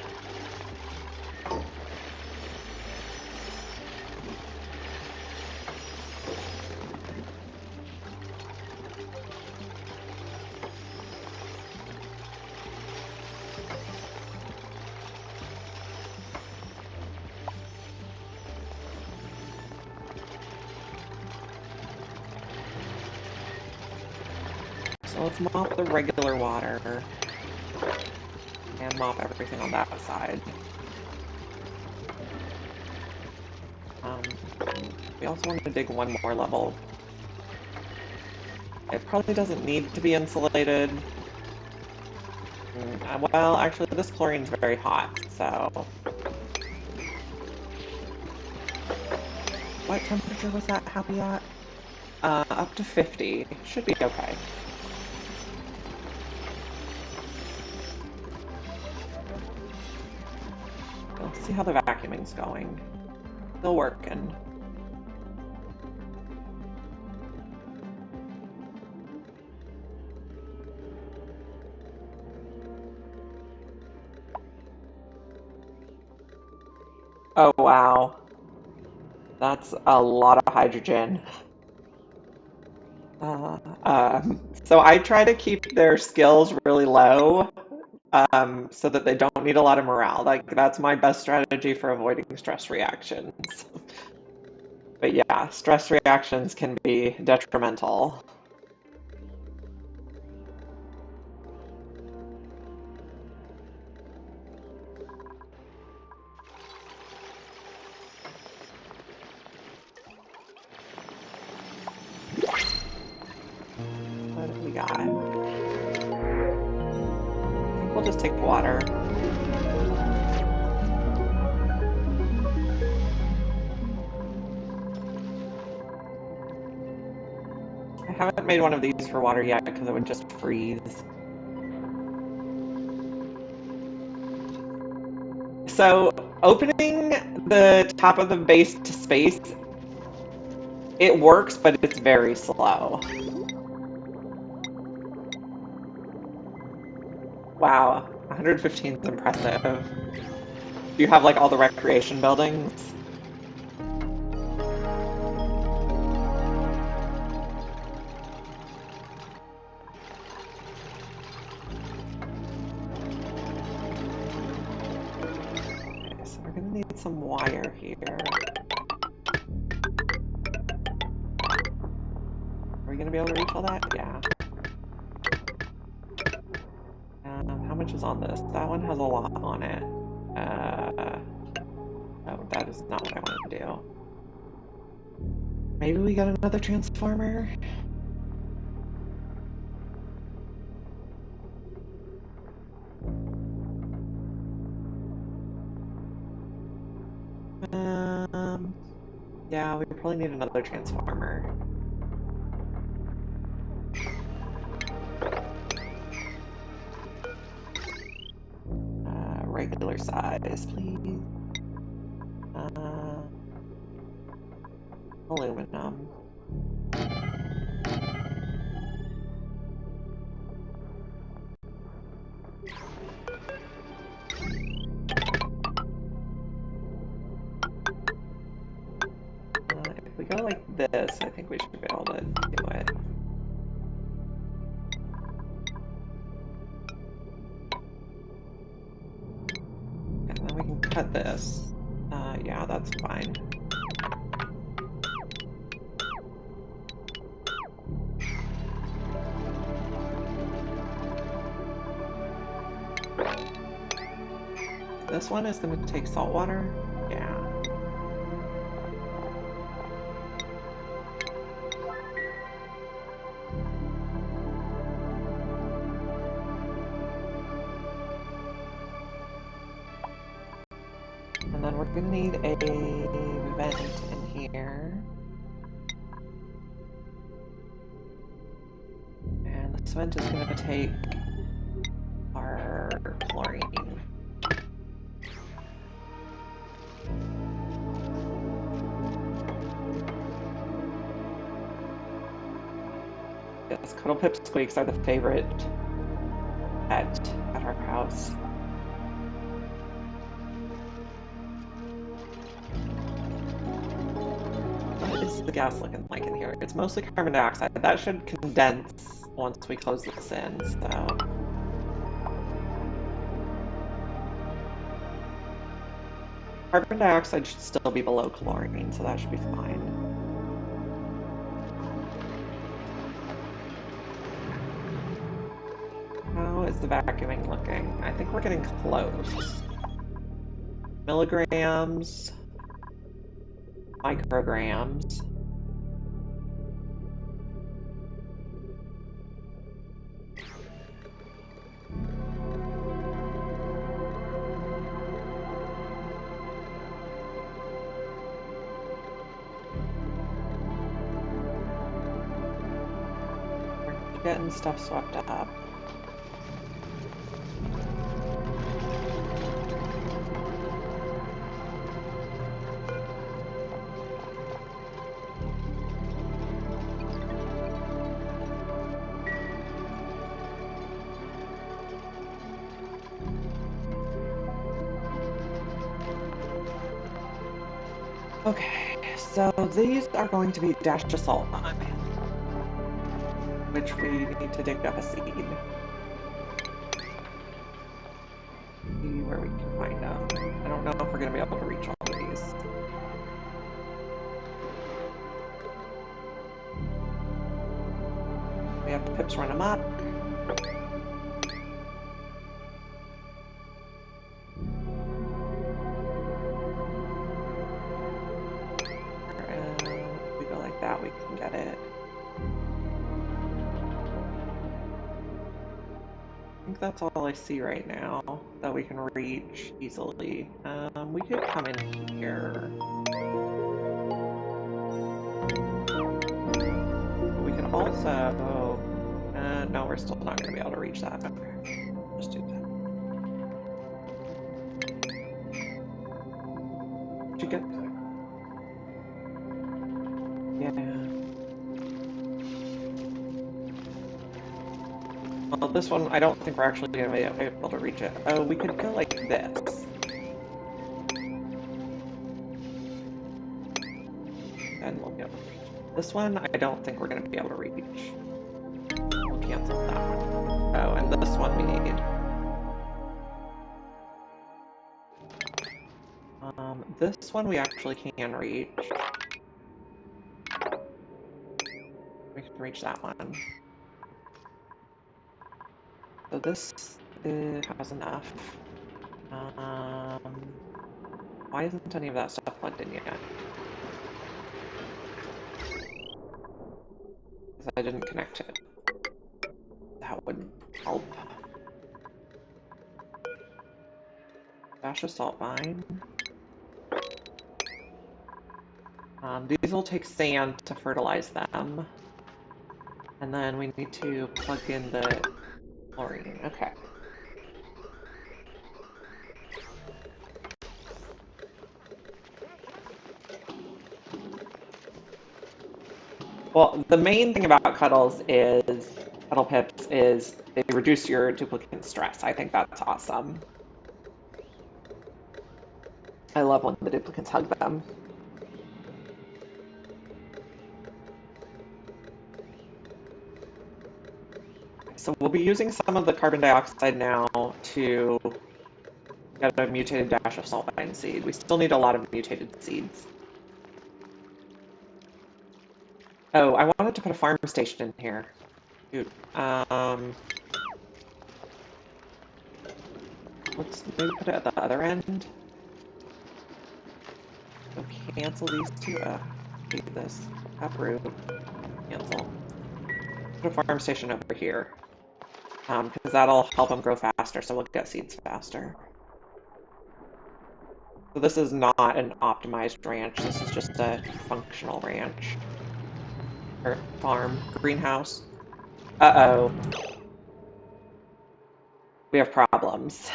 Speaker 1: So let's mop the regular water and mop everything on that side. We also want to dig one more level. It probably doesn't need to be insulated. Well, actually, this chlorine's very hot, so... What temperature was that happy at? Up to 50. Should be okay. Let's see how the vacuuming's going. Still working. Oh, wow. That's a lot of hydrogen. So I try to keep their skills really low, so that they don't need a lot of morale. Like, that's my best strategy for avoiding stress reactions. But yeah, stress reactions can be detrimental. What do we got? take water. I haven't made one of these for water yet because it would just freeze. So opening the top of the base to space, it works, but it's very slow. Wow, 115 is impressive. Do you have like all the recreation buildings? Okay, so we're gonna need some wire here. Are we gonna be able to reach all that? Yeah. How much is on this? That one has a lot on it. Oh, that is not what I want to do. Maybe we got another transformer? Yeah, we probably need another transformer. Regular size, please. Aluminum. If we go like this, I think we should be able to do it. And then we can cut this. Yeah, that's fine. This one is going to take salt water? Yeah. And then we're going to need a vent in here. And this vent is going to take our chlorine. Yes, Cuddle Pip Squeaks are the favorite pet at our house. What is the gas looking like in here? It's mostly carbon dioxide. That should condense once we close this in, so... Carbon dioxide should still be below chlorine, so that should be fine. How is the vacuuming looking? I think we're getting close. Milligrams, micrograms. We're getting stuff swept up. Okay, so these are going to be dashed to salt on, which we need to dig up a seed. See where we can find them. I don't know if we're going to be able to reach all of these. We have the pips run amok. If we go like that, we can get it. I think that's all I see right now that we can reach easily. We could come in here. But we could also... no, we're still not going to be able to reach that. Okay, just do that. Did you get... Yeah. Well, this one, I don't think we're actually going to be able to reach it. Oh, we could go like this. And we'll be able to reach it. This one, I don't think we're going to be able to reach. We'll cancel that one. Oh, and this one we need. This one we actually can reach. We can reach that one. So this has enough. Why isn't any of that stuff plugged in yet? Because I didn't connect it. That would help. Dash of salt mine. These will take sand to fertilize them. And then we need to plug in the chlorine. Okay. Well, the main thing about cuddle pips is they reduce your duplicate stress. I think that's awesome. I love when the duplicates hug them. So we'll be using some of the carbon dioxide now to get a mutated dash of sulfine seed. We still need a lot of mutated seeds. Oh, I wanted to put a farm station in here. Dude, let's maybe put it at the other end. So cancel these two. Hate this. Uproot. Cancel. Put a farm station over here. Because that'll help them grow faster, so we'll get seeds faster. So this is not an optimized ranch. This is just a functional ranch. Or farm. Greenhouse. Uh-oh. We have problems.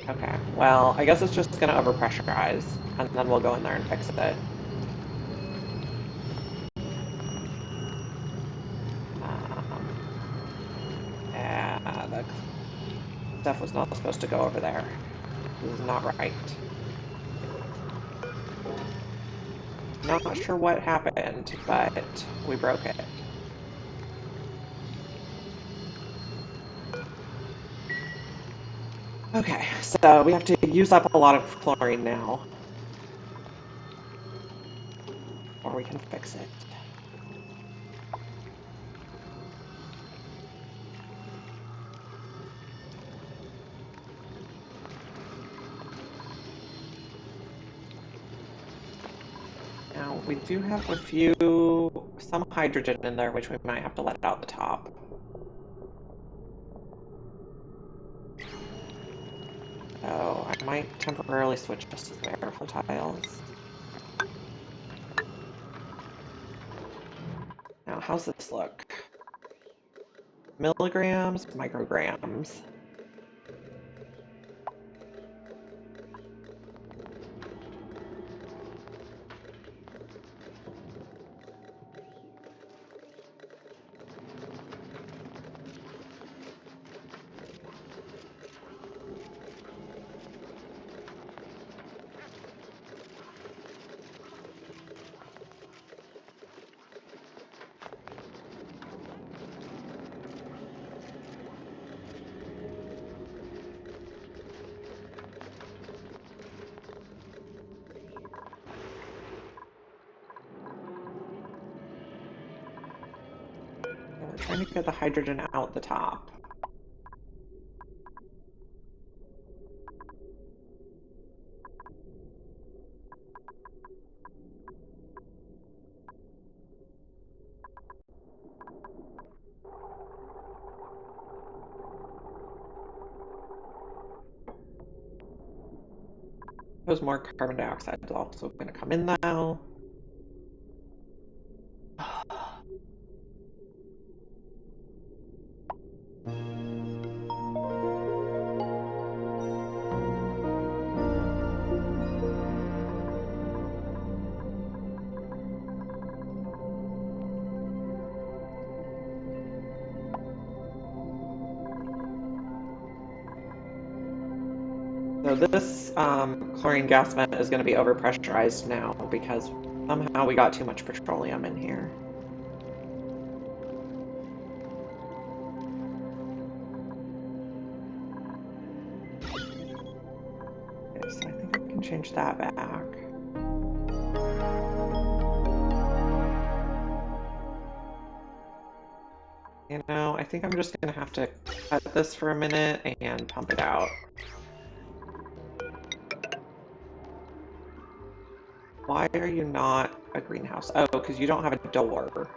Speaker 1: Okay, well, I guess it's just gonna overpressurize, and then we'll go in there and fix it. Yeah, the stuff was not supposed to go over there. This is not right. Not sure what happened, but we broke it. Okay, so we have to use up a lot of chlorine now. Or we can fix it. Now, we do have some hydrogen in there, which we might have to let out the top. So I might temporarily switch this to the airflow tiles. Now, how's this look? Milligrams, micrograms. We're trying to get the hydrogen out the top. Suppose more carbon dioxide is also going to come in now. So this chlorine gas vent is going to be overpressurized now because somehow we got too much petroleum in here. Okay, so I think I can change that back. You know, I think I'm just going to have to cut this for a minute and pump it out. Why are you not a greenhouse? Oh, because you don't have a door.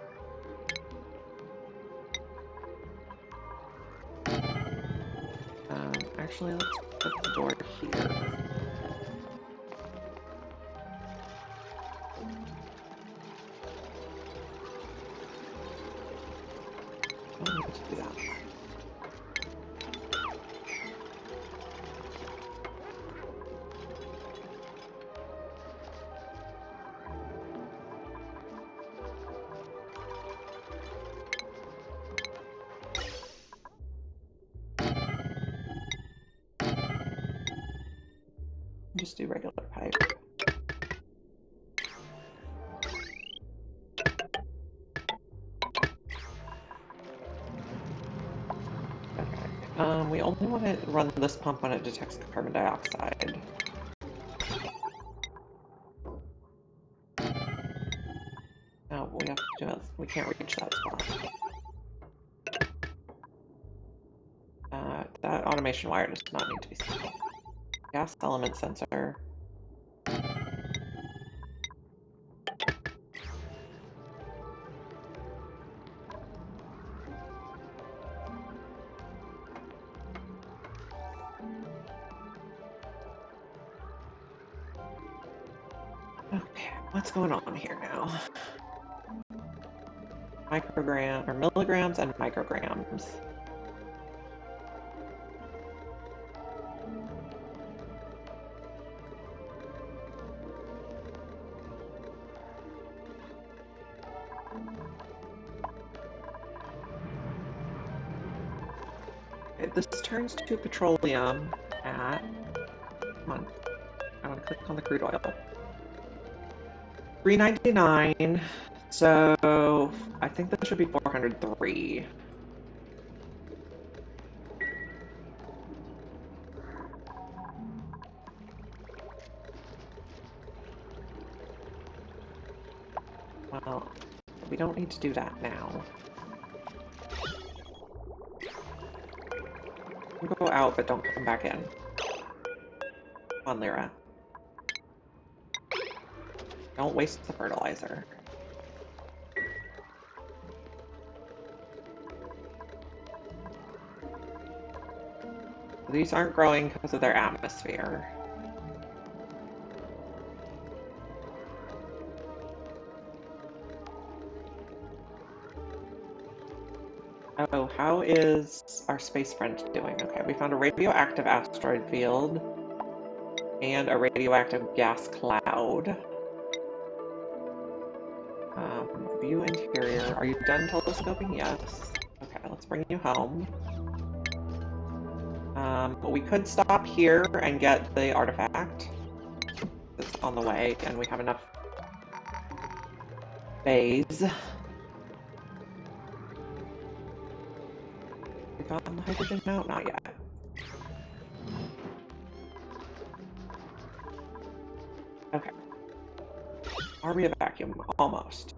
Speaker 1: Actually, let's put the door here. I don't need to do that. Just do regular pipe. Okay. We only want to run this pump when it detects carbon dioxide. No, we have to do it. We can't reach that spot. That automation wire does not need to be set. Gas element sensor. Okay, what's going on here now? Microgram or milligrams and micrograms. Okay, this turns to petroleum at, come on, I want to click on the crude oil. $3.99, so I think that should be 403. Well, we don't need to do that now. You go out, but don't come back in. Come on, Lyra. Don't waste the fertilizer. These aren't growing because of their atmosphere. Oh, how is our space friend doing? Okay, we found a radioactive asteroid field and a radioactive gas cloud. View interior. Are you done telescoping? Yes. Okay, let's bring you home. We could stop here and get the artifact that's on the way, and we have enough bays. We gotten the hydrogen out? Not yet. Okay. Are we a vacuum? Almost.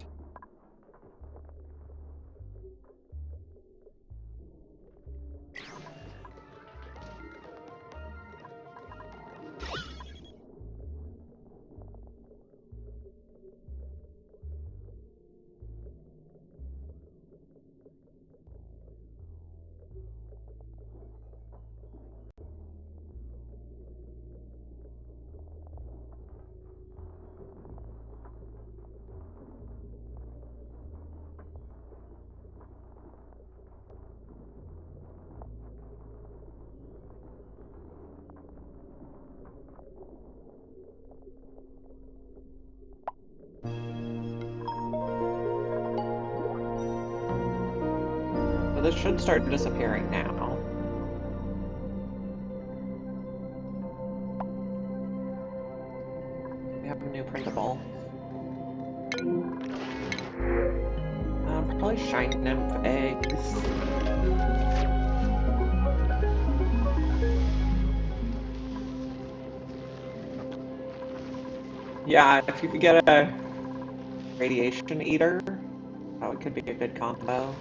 Speaker 1: it should start disappearing now. We have a new printable. Probably shine nymph eggs. Yeah, if you could get a radiation eater, that could be a good combo.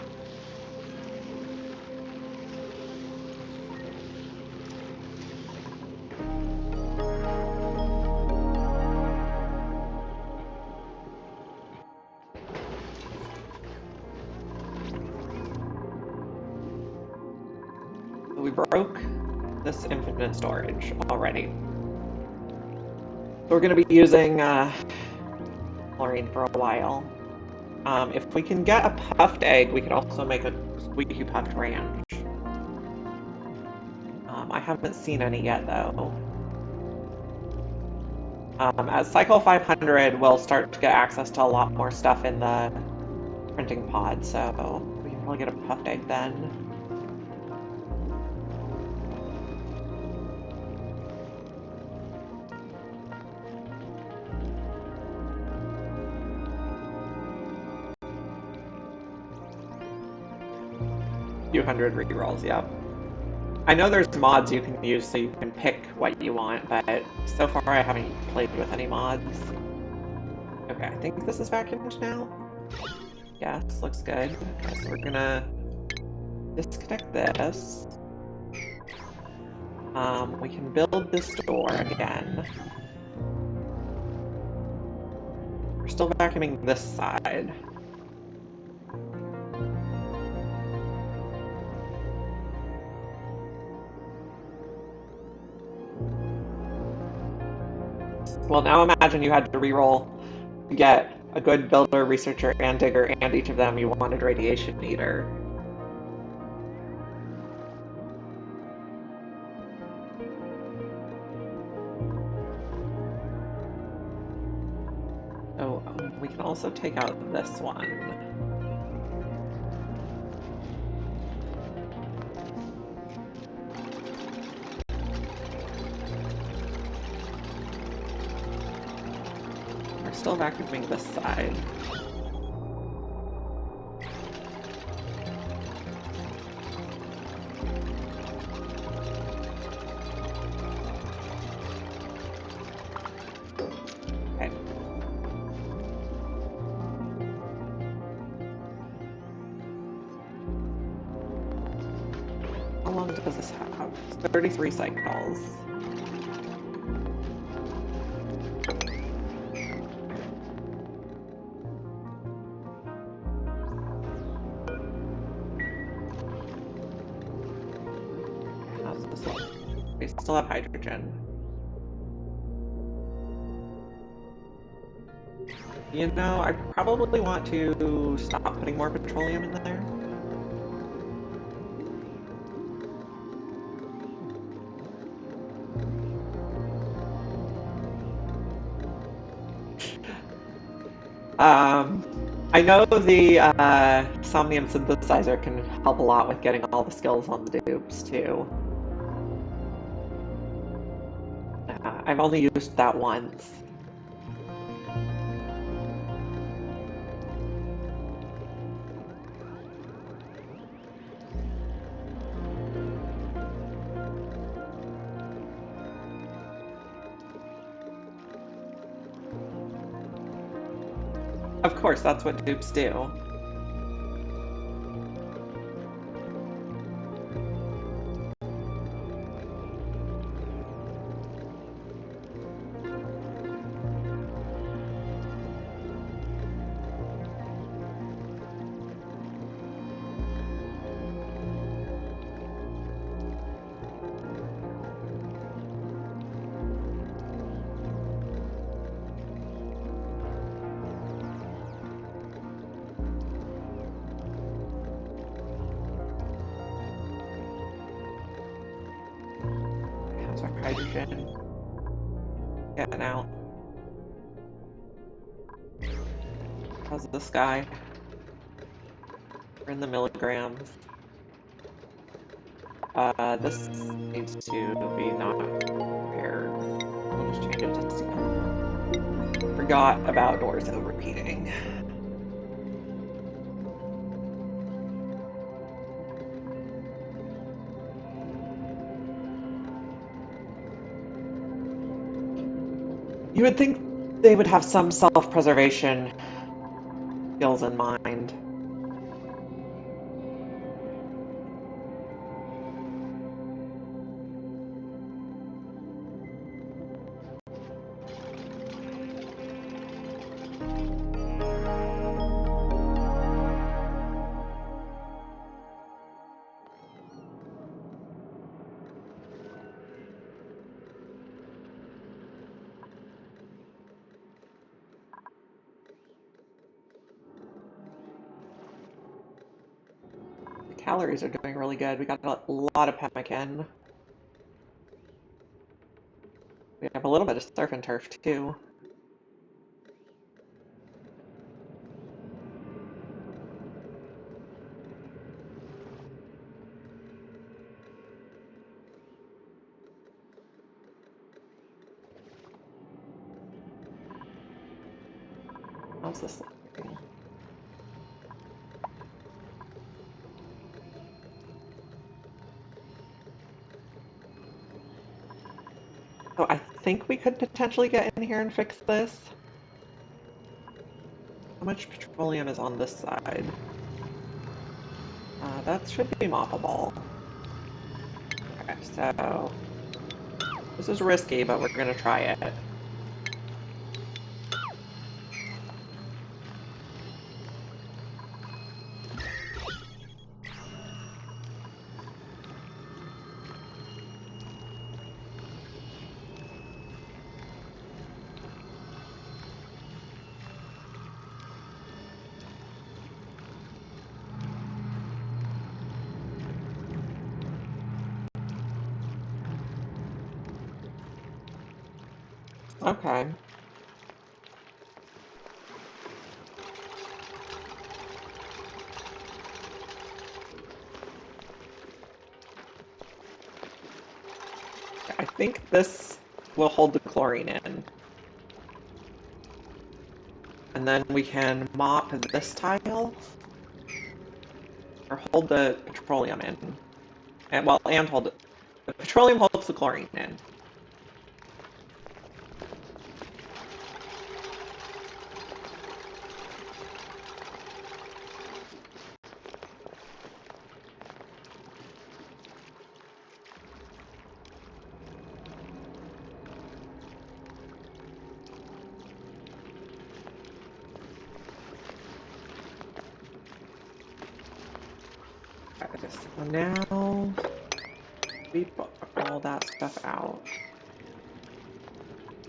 Speaker 1: We broke this infinite storage already. So we're going to be using chlorine for a while. If we can get a puffed egg, we could also make a squeaky puffed ranch. I haven't seen any yet, though. At cycle 500, we'll start to get access to a lot more stuff in the printing pod, so we can probably get a puffed egg then. Few hundred rerolls, yep. I know there's mods you can use so you can pick what you want, but so far I haven't played with any mods. Okay, I think this is vacuumed now. Yes, looks good. Okay, so we're gonna disconnect this. We can build this door again. We're still vacuuming this side. Well, now imagine you had to reroll to get a good builder, researcher, and digger, and each of them you wanted radiation eater. So we can also take out this one. We're still vacuuming this side. Okay. How long does this have? 33 cycles. How's this look? We still have hydrogen. You know, I probably want to stop putting more petroleum in there. I know the Somnium synthesizer can help a lot with getting all the skills on the dupes, too. I've only used that once. Of course, that's what dupes do. How's our hydrogen? Getting out. How's the sky? We're in the milligrams. This needs to be not repaired. I'll just change it to seal. Forgot about doors overheating. You would think they would have some self-preservation skills in mind. The calories are doing really good. We got a lot of pemmican. We have a little bit of surf and turf too. How's this looking? So I think we could potentially get in here and fix this. How much petroleum is on this side? That should be moppable. Okay, so this is risky, but we're gonna try it. Okay. I think this will hold the chlorine in. And then we can mop this tile, or hold the petroleum in. And, well, and hold it. The petroleum holds the chlorine in. Okay, so now we put all that stuff out.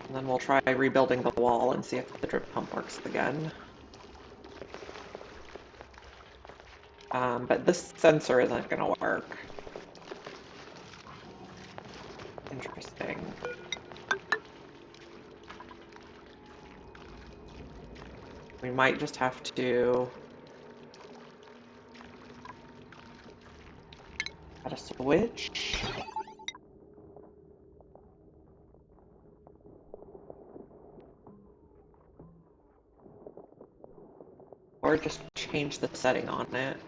Speaker 1: And then we'll try rebuilding the wall and see if the drip pump works again. But this sensor isn't going to work. Interesting. We might just have to add a switch. Or just change the setting on it.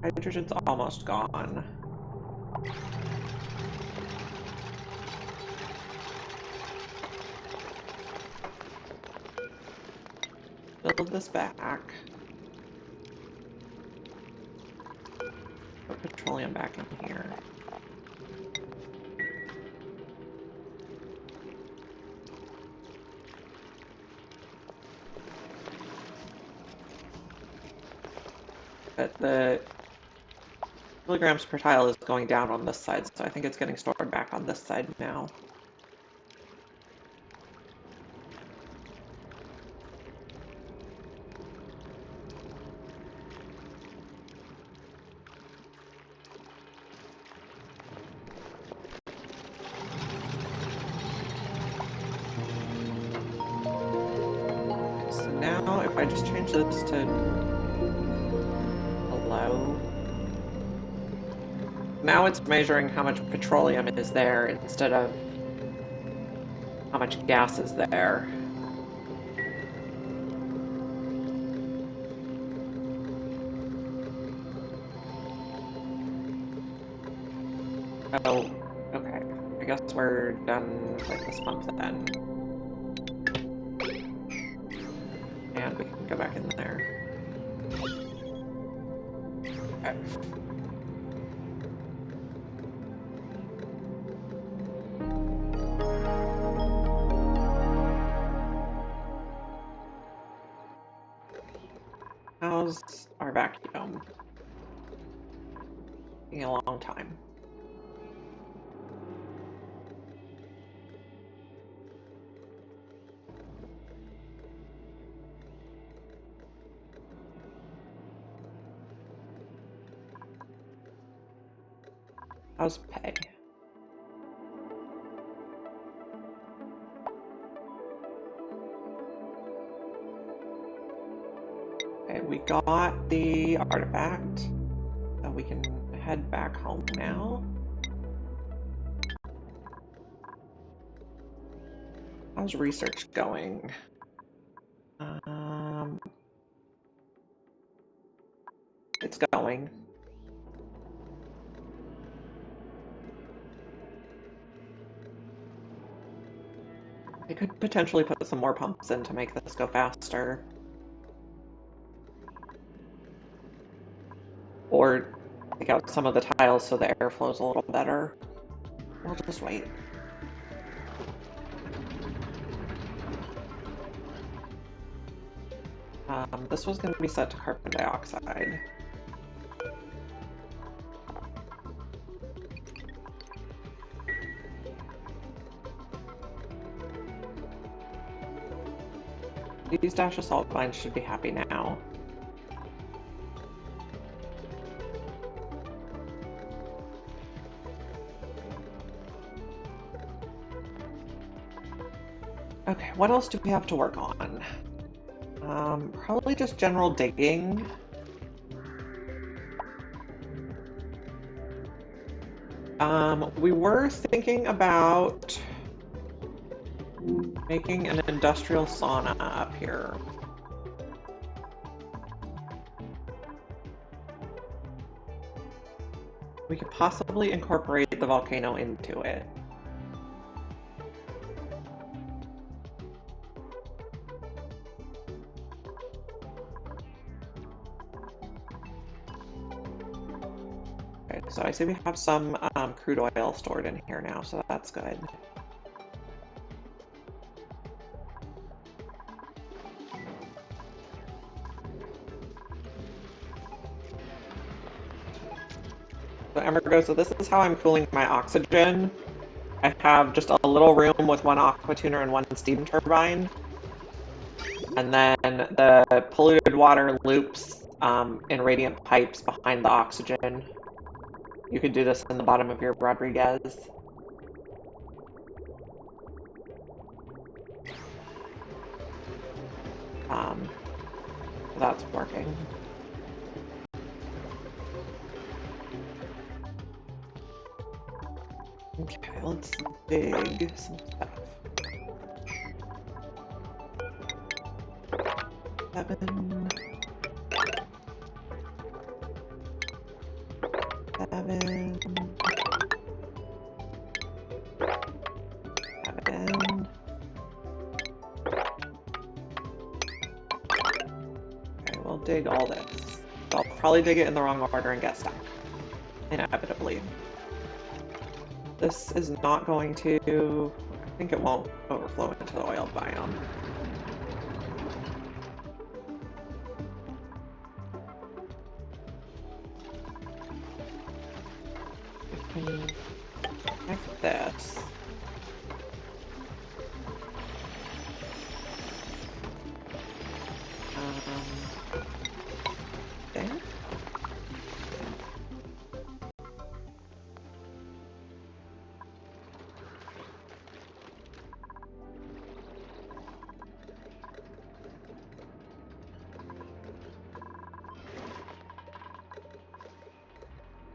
Speaker 1: Hydrogen's almost gone. Build this back. Put petroleum back in here. But the milligrams per tile is going down on this side, so I think it's getting stored back on this side now. if I just change this to hello. Now it's measuring how much petroleum is there instead of how much gas is there. Oh, okay. I guess we're done with this pump then. And we can go back in there. Okay. How's our vacuum? Taking a long time. How's pay? Okay, we got the artifact. So we can head back home now. How's research going? It's going. I could potentially put some more pumps in to make this go faster. Or take out some of the tiles so the air flows a little better. We'll just wait. This was going to be set to carbon dioxide. These dash assault mines should be happy now. Okay, what else do we have to work on? Probably just general digging. We were thinking about making an industrial sauna up here. We could possibly incorporate the volcano into it. Okay, so I see we have some crude oil stored in here now, so that's good. So Emergo, so this is how I'm cooling my oxygen. I have just a little room with one aqua tuner and one steam turbine. And then the polluted water loops in radiant pipes behind the oxygen. You could do this in the bottom of your Rodriguez. That's working. Okay, let's dig some stuff. 7. 7. 7. Okay, we'll dig all this. I'll probably dig it in the wrong order and get stuck. Inevitably. This is not going to... I think it won't overflow into the oil biome. We can connect this. There.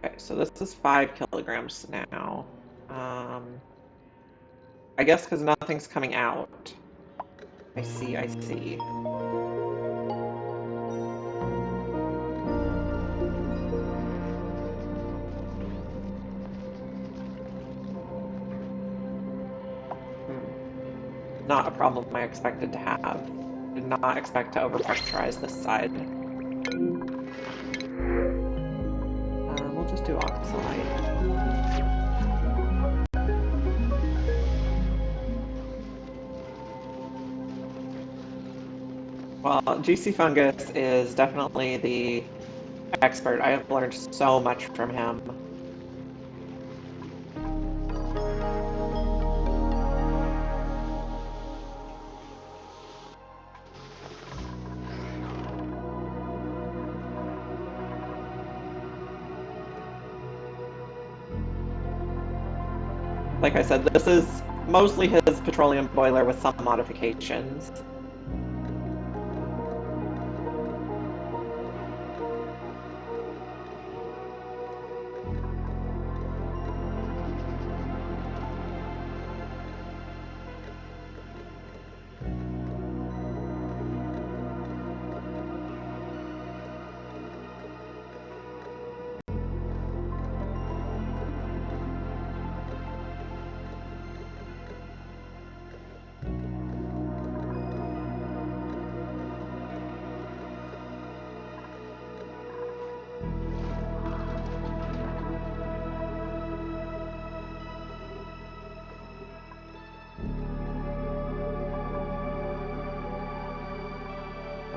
Speaker 1: Okay, so this is 5 kilograms now. Um, I guess because nothing's coming out. I see, I see. Not a problem I expected to have. Did not expect to overpressurize this side. We'll just do oxalite. Well, GC Fungus is definitely the expert. I have learned so much from him. Like I said, this is mostly his petroleum boiler with some modifications.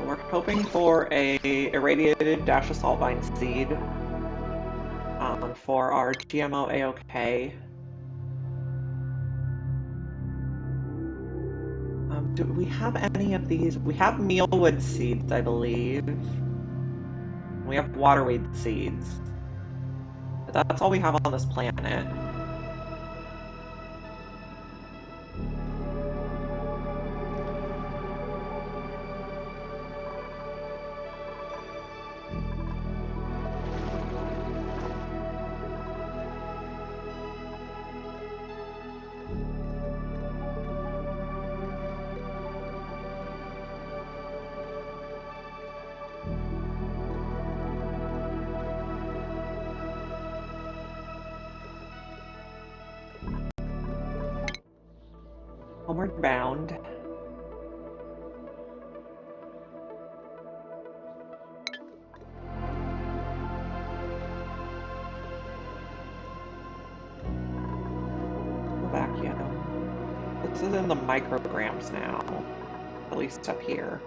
Speaker 1: We're hoping for a irradiated dash of salt vine seed for our GMO AOK. Do we have any of these? We have mealwood seeds, I believe. We have waterweed seeds. But that's all we have on this planet. Homeward bound. Vacuum. This is in the micrograms now, at least up here.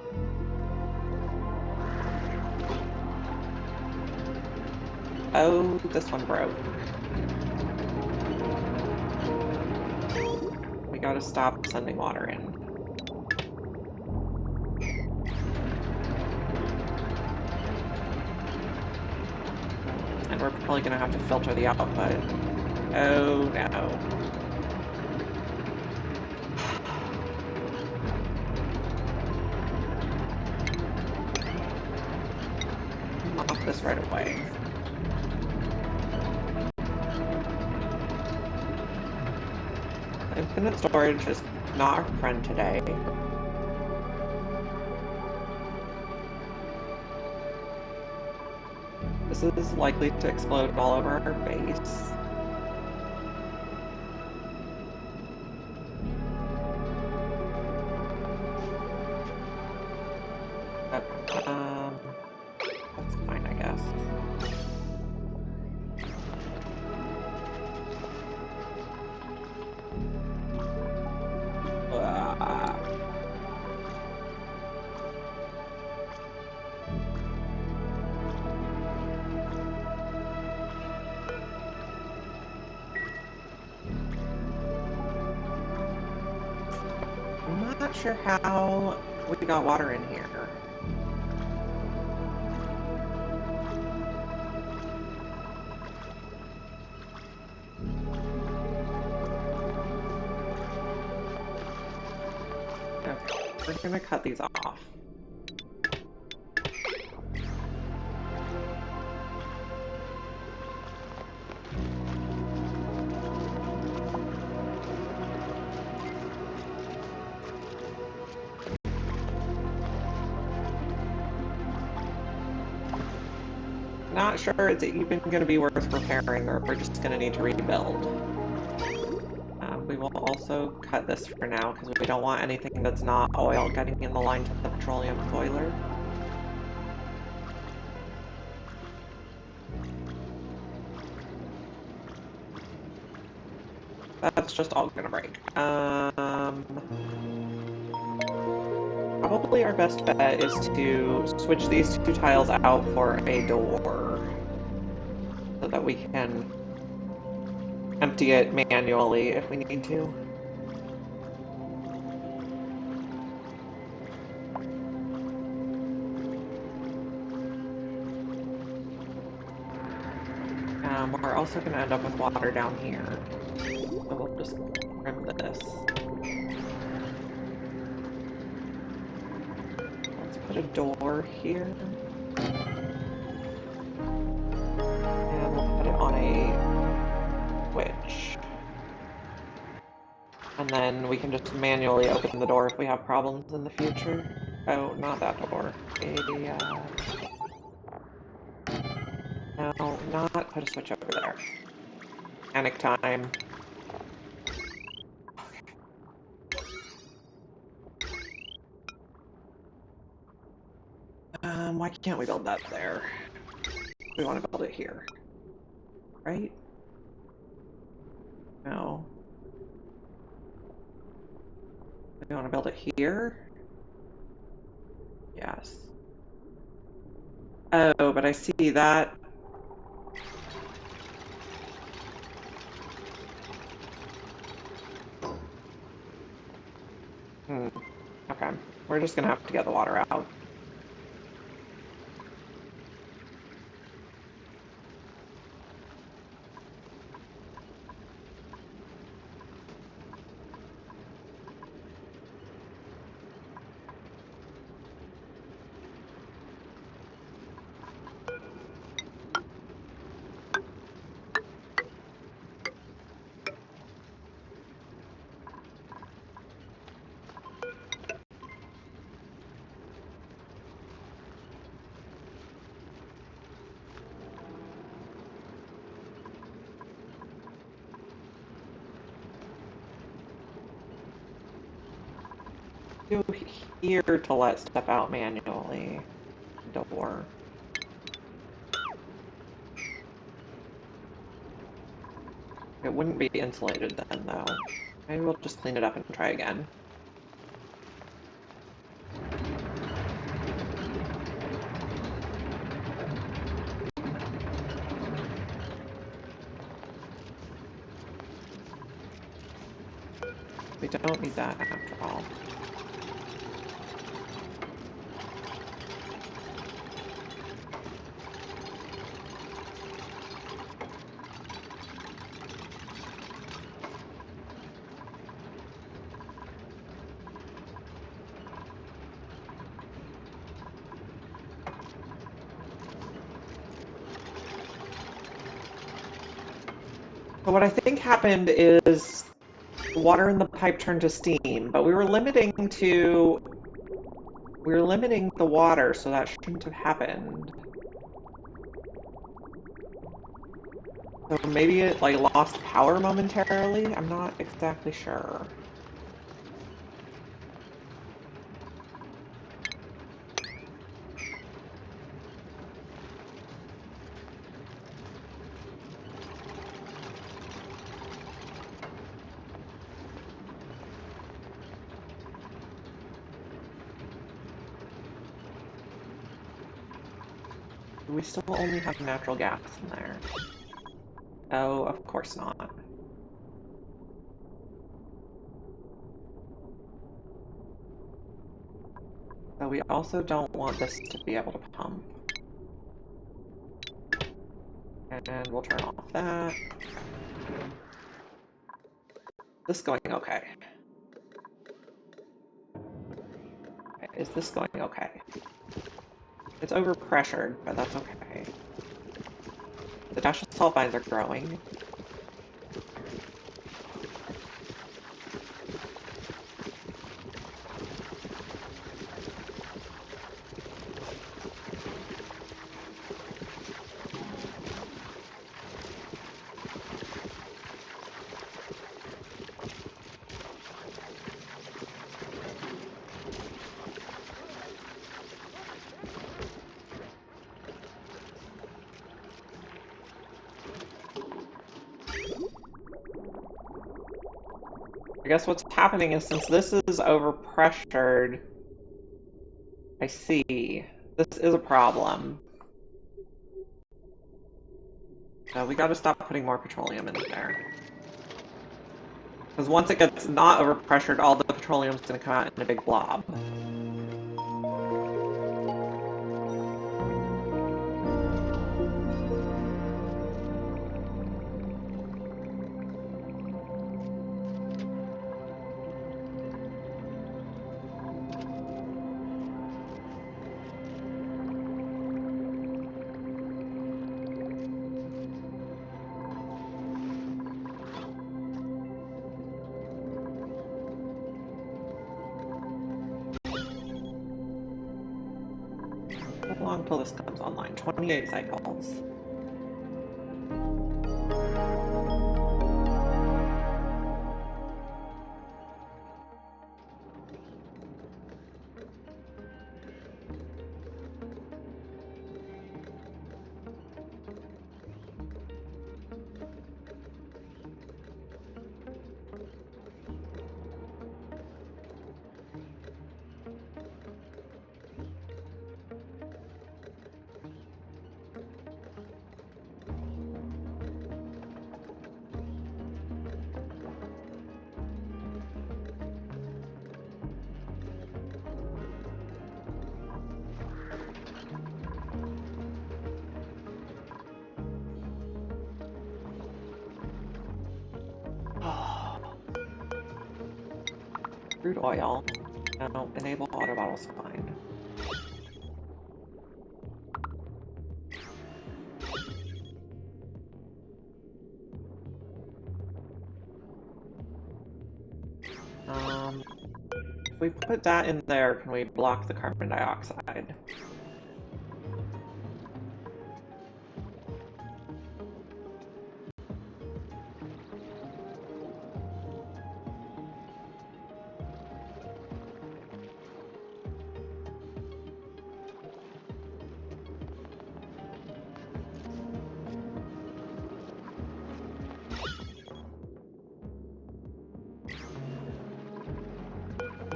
Speaker 1: Oh, this one broke. We gotta stop sending water in. And we're probably gonna have to filter the output. Oh no. Off this right away. Infinite storage is not our friend today. This is likely to explode all over our base. That's fine, I guess. I'm not sure how we got water in here. Okay, we're gonna cut these off. not sure it's even going to be worth repairing or if we're just going to need to rebuild. We will also cut this for now because we don't want anything that's not oil getting in the line to the petroleum boiler. That's just all gonna break. Probably our best bet is to switch these two tiles out for a door so that we can empty it manually if we need to. We're also going to end up with water down here. So we'll just trim this. Let's put a door here. And we'll put it on a switch. And then we can just manually open the door if we have problems in the future. Oh, not that door. No, not put a switch over there. Panic time. Why can't we build that there? We want to build it here. Right? No. We want to build it here? Yes. Oh, but I see that. Okay. We're just gonna have to get the water out. Do here to let stuff out manually. Door. It wouldn't be insulated then, though. Maybe we'll just clean it up and try again. We don't need that after all. So what I think happened is water in the pipe turned to steam, but we were limiting the water, so that shouldn't have happened. So maybe it like lost power momentarily? I'm not exactly sure. We still only have natural gas in there. Oh, of course not. So we also don't want this to be able to pump. And we'll turn off that. Is this going okay? Is this going okay? It's overpressured, but that's okay. The Dasha sulfides are growing. I guess what's happening is since this is overpressured, I see. This is a problem. So we gotta stop putting more petroleum in there. Because once it gets not overpressured, all the petroleum's gonna come out in a big blob. How long till this comes online? 28 cycles. Crude oil. No, enable water bottles find. If we put that in there, can we block the carbon dioxide?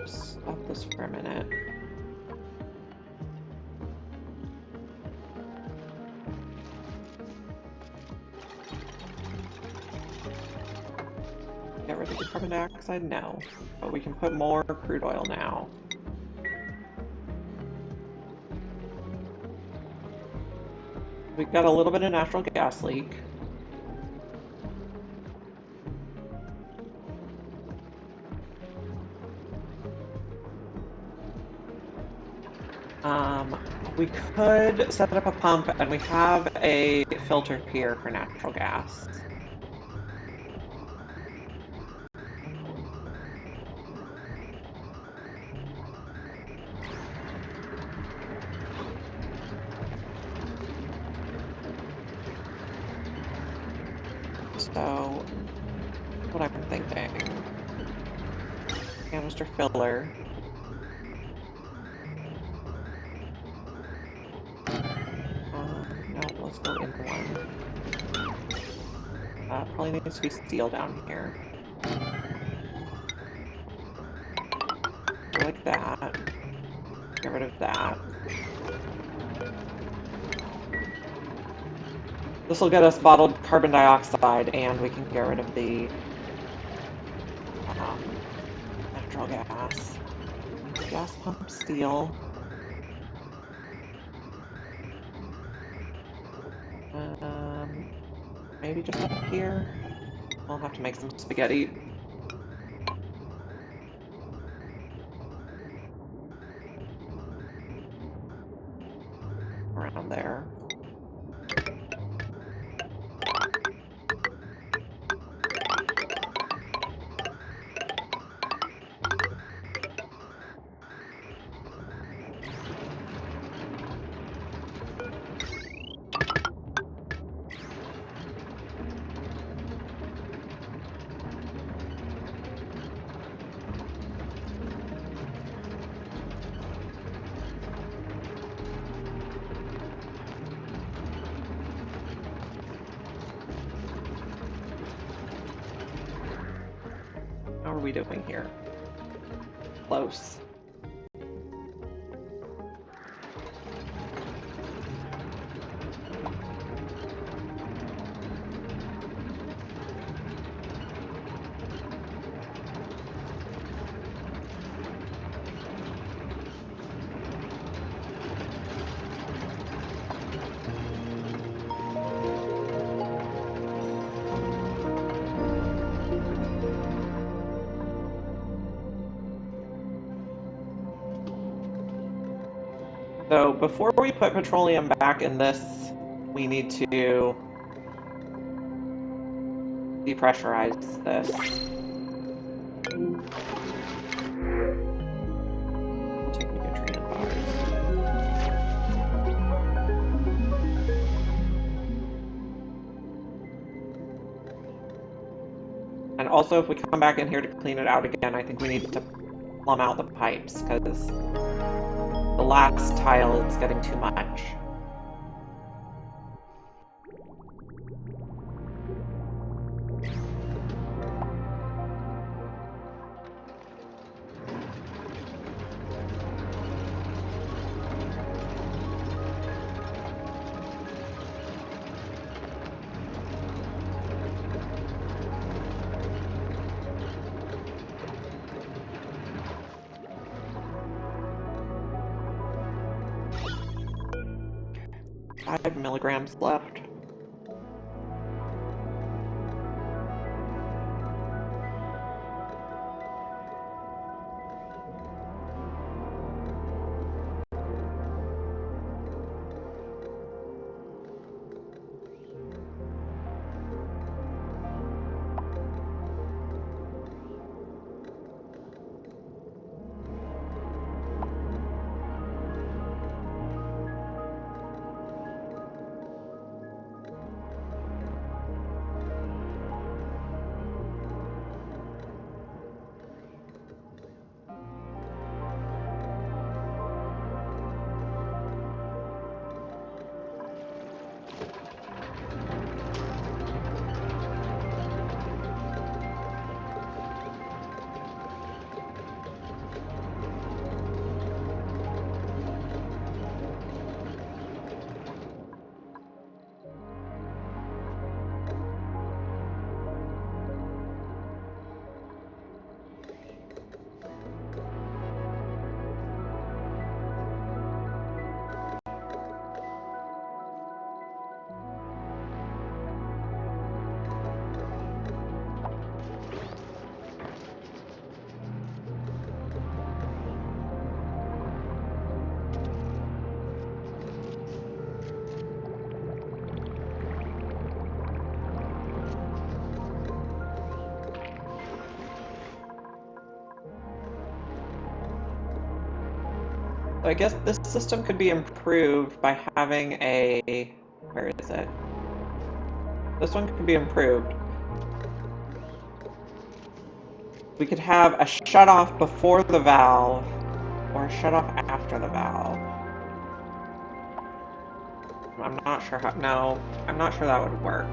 Speaker 1: Stop this for a minute. Get rid of the carbon dioxide? No. But we can put more crude oil now. We've got a little bit of natural gas leak. We could set up a pump, and we have a filter here for natural gas. So, what I'm thinking, canister filler. No, let's go in one. Probably needs to be steel down here. Like that. Get rid of that. This will get us bottled carbon dioxide, and we can get rid of the natural gas. Gas pump steel. Maybe just up here. We'll have to make some spaghetti. Around there. How are we doing here? Close. So before we put petroleum back in this, we need to depressurize this. We'll take nutrient bars. And also, if we come back in here to clean it out again, I think we need to plumb out the pipes, because the last tile is getting too much. Five milligrams left. So I guess this system could be improved by having a... Where is it? This one could be improved. We could have a shutoff before the valve, or a shutoff after the valve. I'm not sure how... No, I'm not sure that would work.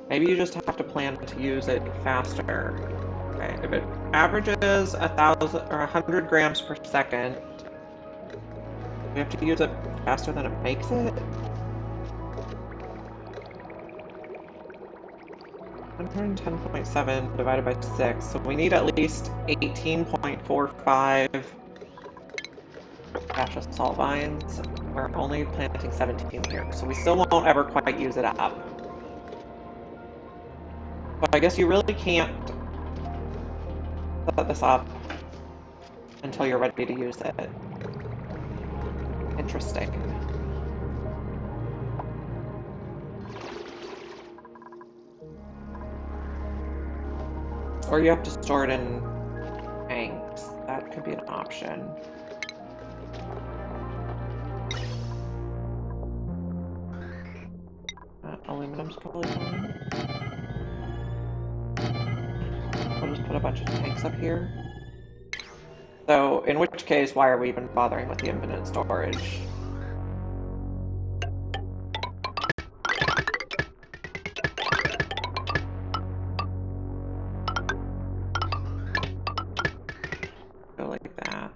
Speaker 1: Maybe you just have to plan to use it faster. Okay, if it averages 1,000 or 100 grams per second, we have to use it faster than it makes it? 110.7 divided by 6, so we need at least 18.45 gaseous salt vines. We're only planting 17 here, so we still won't ever quite use it up. But I guess you really can't set this up until you're ready to use it. Interesting. Or you have to store it in tanks. That could be an option. Aluminum's probably fine. We'll just put a bunch of tanks up here. So, in which case, why are we even bothering with the infinite storage? Go like that.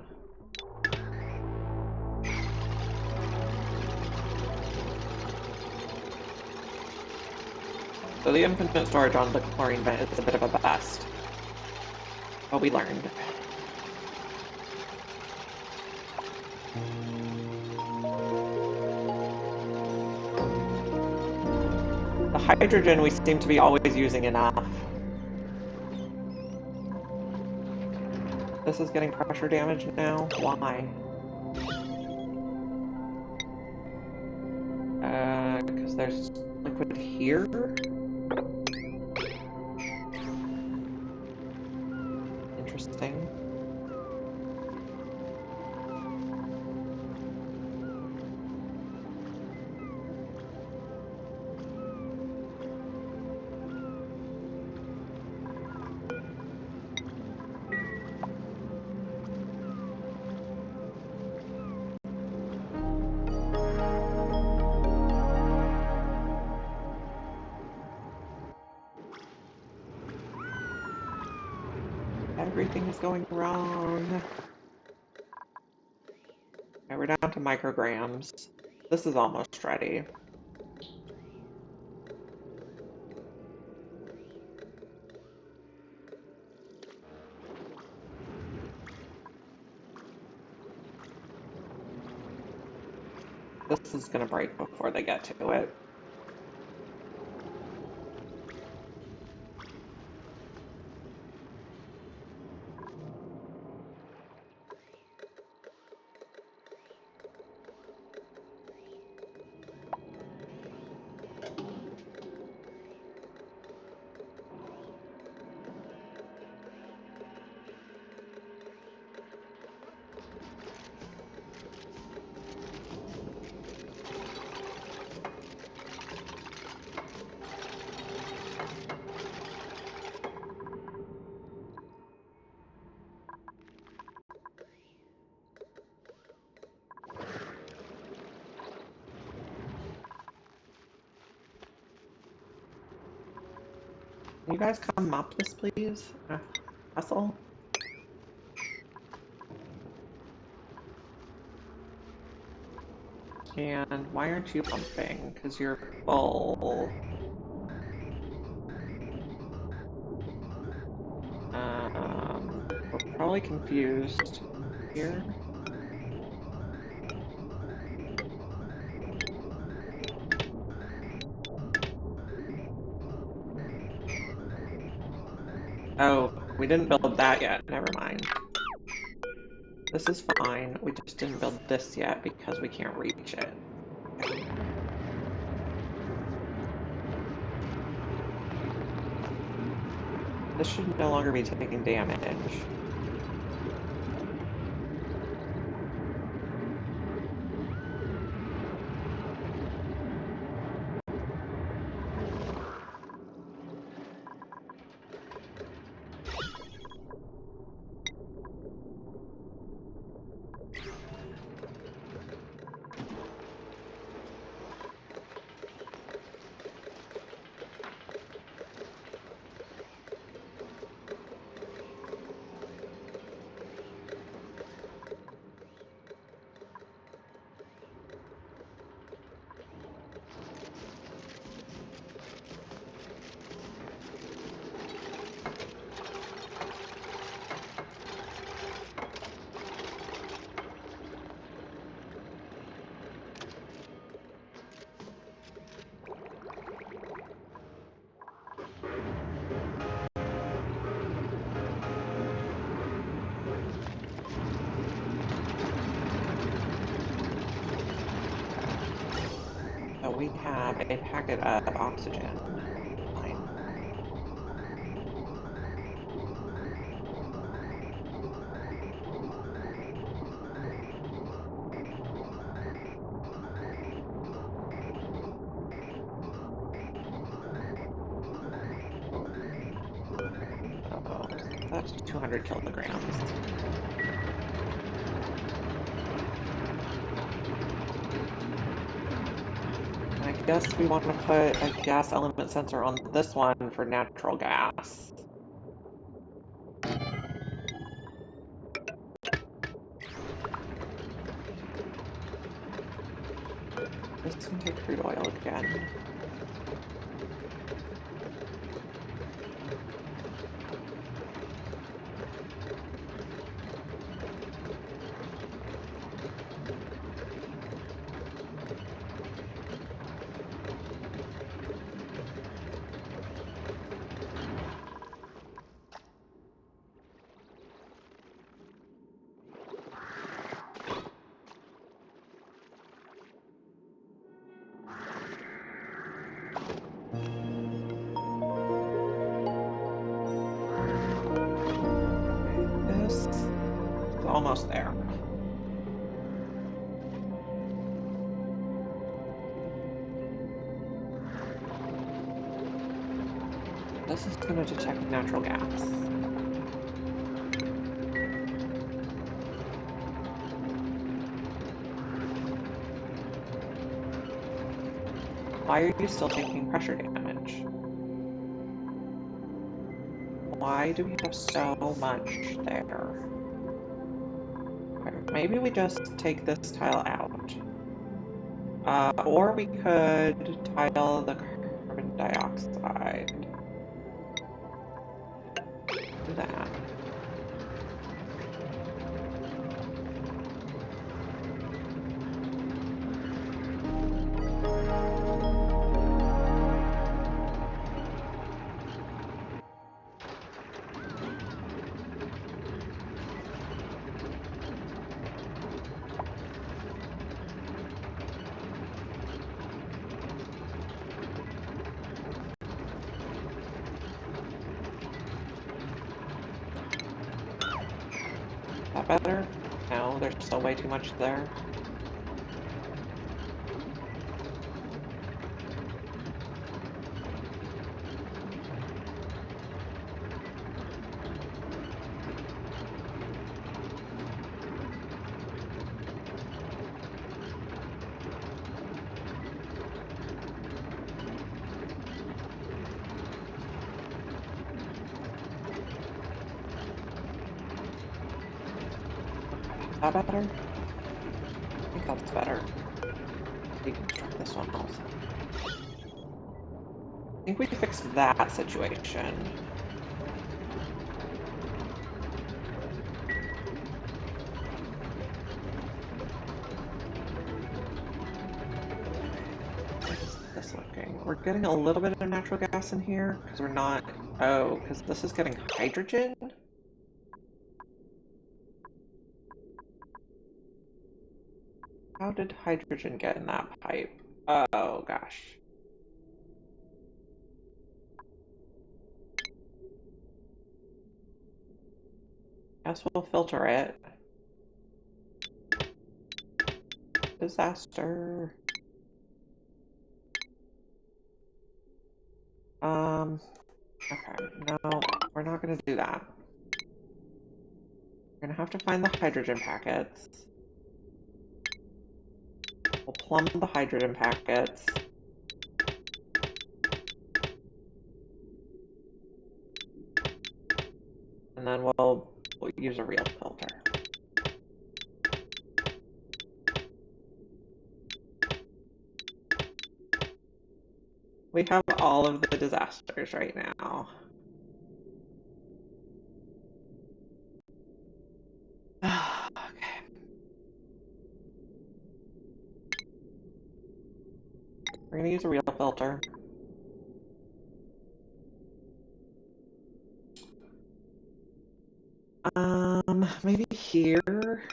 Speaker 1: So the infinite storage on the chlorine vent is a bit of a bust. But we learned. The hydrogen we seem to be always using enough. This is getting pressure damage now? Why? Because there's liquid here? Interesting. Everything is going wrong. Okay, we're down to micrograms. This is almost ready. This is gonna break before they get to it. Can you guys come mop this, please? Hustle. And why aren't you pumping? Because you're full. We're probably confused here. Oh, we didn't build that yet. Never mind. This is fine. We just didn't build this yet because we can't reach it. This should no longer be taking damage. So we have a packet of oxygen. Fine. Oh, that's 200 kilograms. guess we want to put a gas element sensor on this one for natural gas. This can take crude oil again. This is almost there. This is going to detect natural gas. Why are you still taking pressure damage? Why do we have so much there? Okay, maybe we just take this tile out. Or we could tile the carbon dioxide. Do that. That better? No, there's still way too much there. Is that better? I think that's better. Deconstruct this one also. I think we fixed that situation. This looking. We're getting a little bit of natural gas in here because we're not. Oh, because this is getting hydrogen? How did hydrogen get in that pipe? Oh, gosh. Guess we'll filter it. Disaster. Okay, no, we're not gonna do that. We're gonna have to find the hydrogen packets. We'll plumb the hydrogen packets. And then we'll use a real filter. We have all of the disasters right now. Okay. We're gonna use a real filter. Maybe here.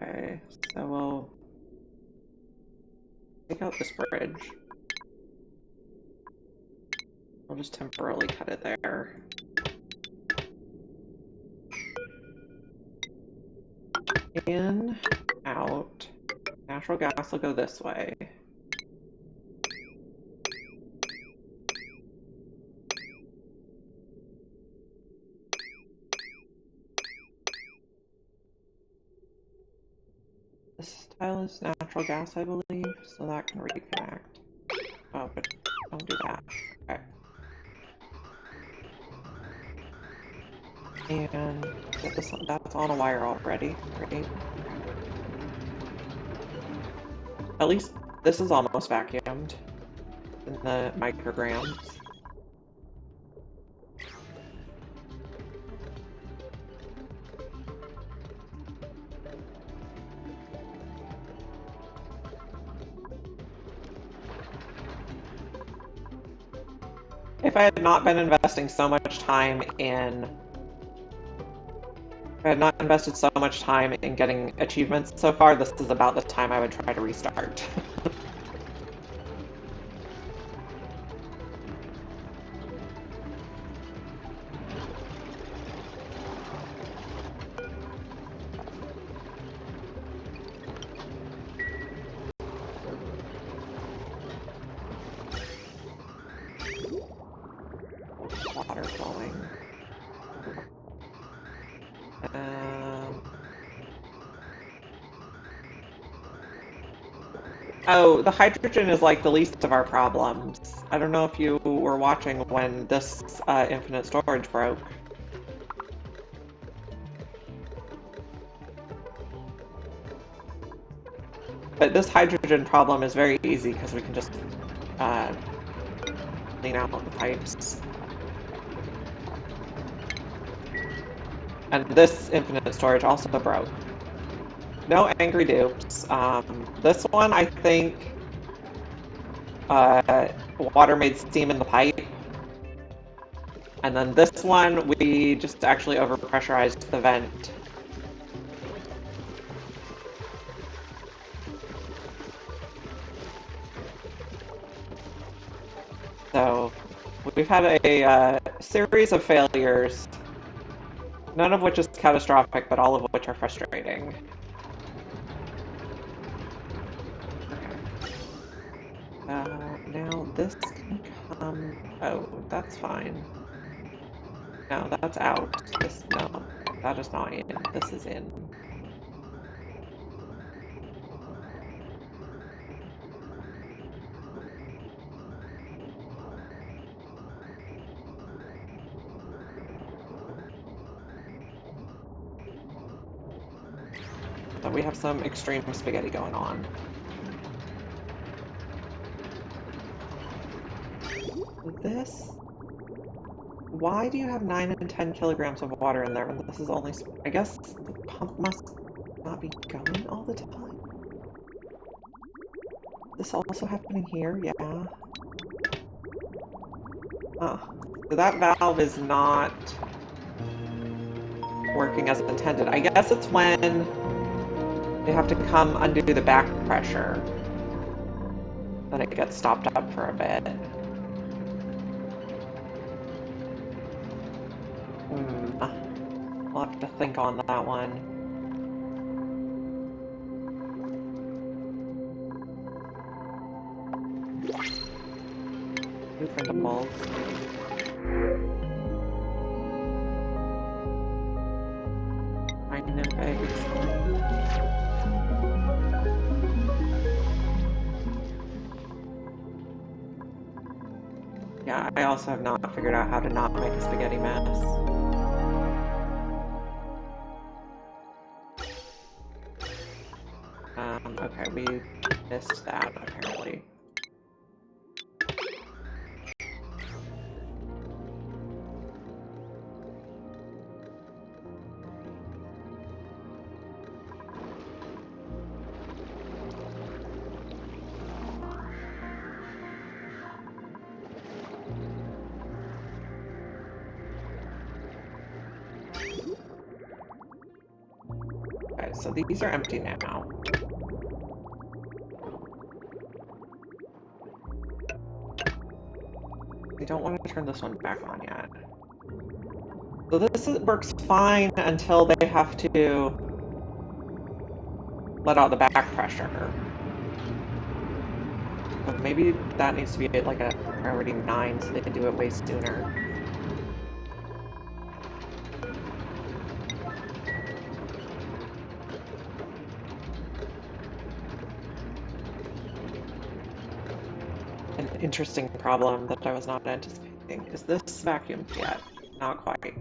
Speaker 1: Okay, so we'll take out this bridge. We'll just temporarily cut it there. In, out. Natural gas will go this way. Pile is natural gas, I believe, so that can reconnect. Oh, but don't do that. Okay. And get this, that's on a wire already, great. At least this is almost vacuumed in the micrograms. If I had not been investing so much time in... If I had not invested so much time in getting achievements so far, this is about the time I would try to restart. Water flowing. Oh, the hydrogen is like the least of our problems. I don't know if you were watching when this infinite storage broke. But this hydrogen problem is very easy because we can just clean out the pipes. And this infinite storage also broke. No angry dupes. This one, I think, water made steam in the pipe. And then this one, we just actually overpressurized the vent. So, we've had a series of failures, none of which is catastrophic, but all of which are frustrating. Now this can come... Oh, that's fine. No, that's out. This, no, that is not in. This is in. So we have some extreme spaghetti going on. This... Why do you have 9 and 10 kilograms of water in there when this is only... I guess the pump must not be going all the time? This also happening here? Yeah. Huh. So that valve is not working as intended. I guess it's when they have to come undo the back pressure. Then it gets stopped up for a bit. I'll have to think on that one. New printables. Fine and eggs. Yeah, I also have not figured out how to not make a spaghetti mess. Okay, we missed that, apparently. Okay, so these are empty now. We don't want to turn this one back on yet. So this works fine until they have to let out the back pressure. But maybe that needs to be like a priority 9 so they can do it way sooner. interesting problem that I was not anticipating. Is this vacuumed yet? Not quite.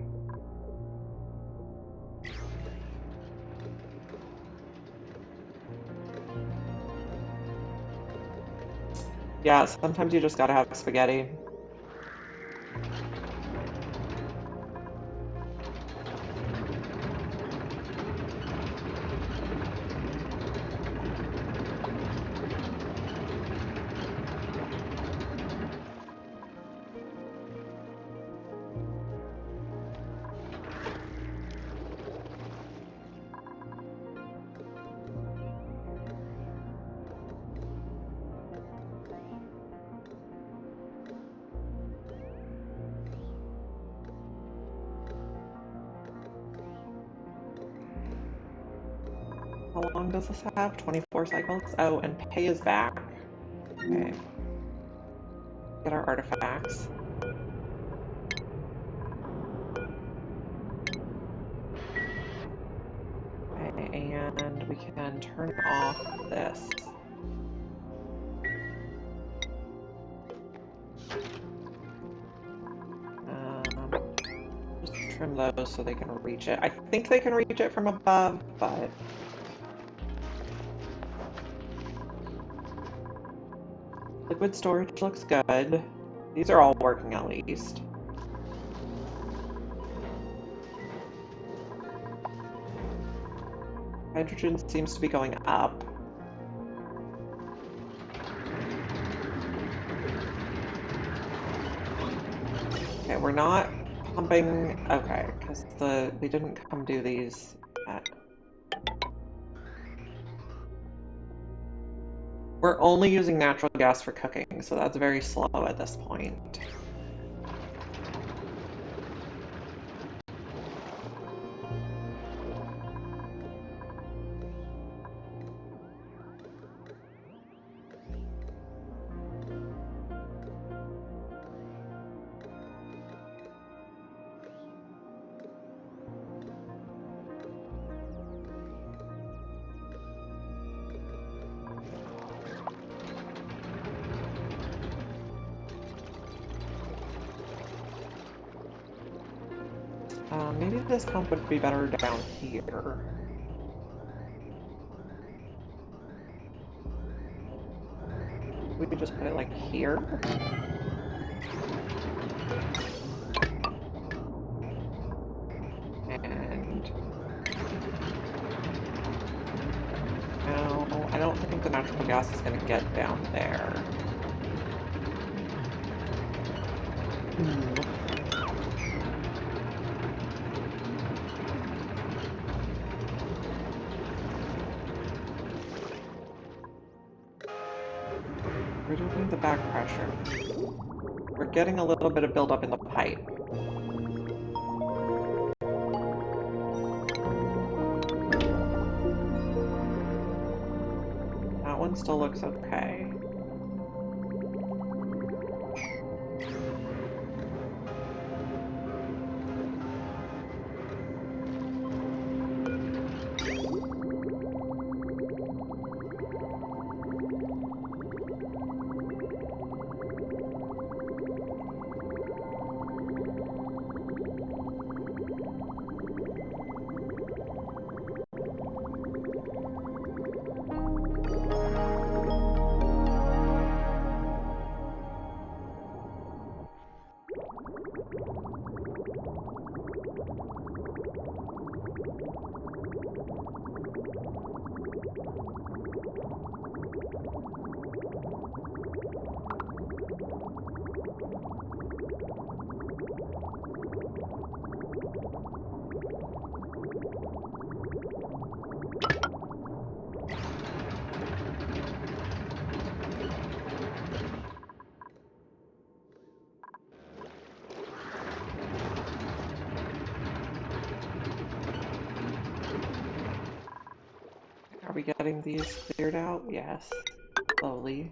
Speaker 1: Yeah, sometimes you just gotta have spaghetti. How long does this have? 24 cycles? Oh, and pay is back. Okay. Get our artifacts. Okay, and we can turn off this. Just trim those so they can reach it. I think they can reach it from above, but... Liquid storage looks good. These are all working at least. Hydrogen seems to be going up. Okay, we're not pumping... Okay, because we didn't come do these yet. We're only using natural gas for cooking, so that's very slow at this point. Maybe this pump would be better down here. We could just put it like here. And... No, I don't think the natural gas is going to get down there. We're doing the back pressure. We're getting a little bit of buildup in the pipe. That one still looks okay. Are we getting these cleared out? Yes. Slowly.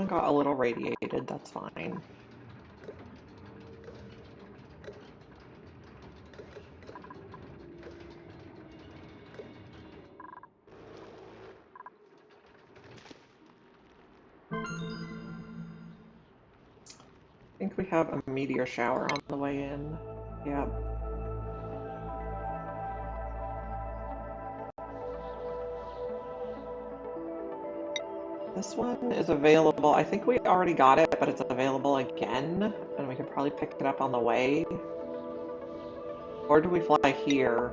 Speaker 1: one got a little radiated, that's fine. I think we have a meteor shower on the way in. Yeah. This one is available. I think we already got it, but it's available again, and we can probably pick it up on the way. Or do we fly here?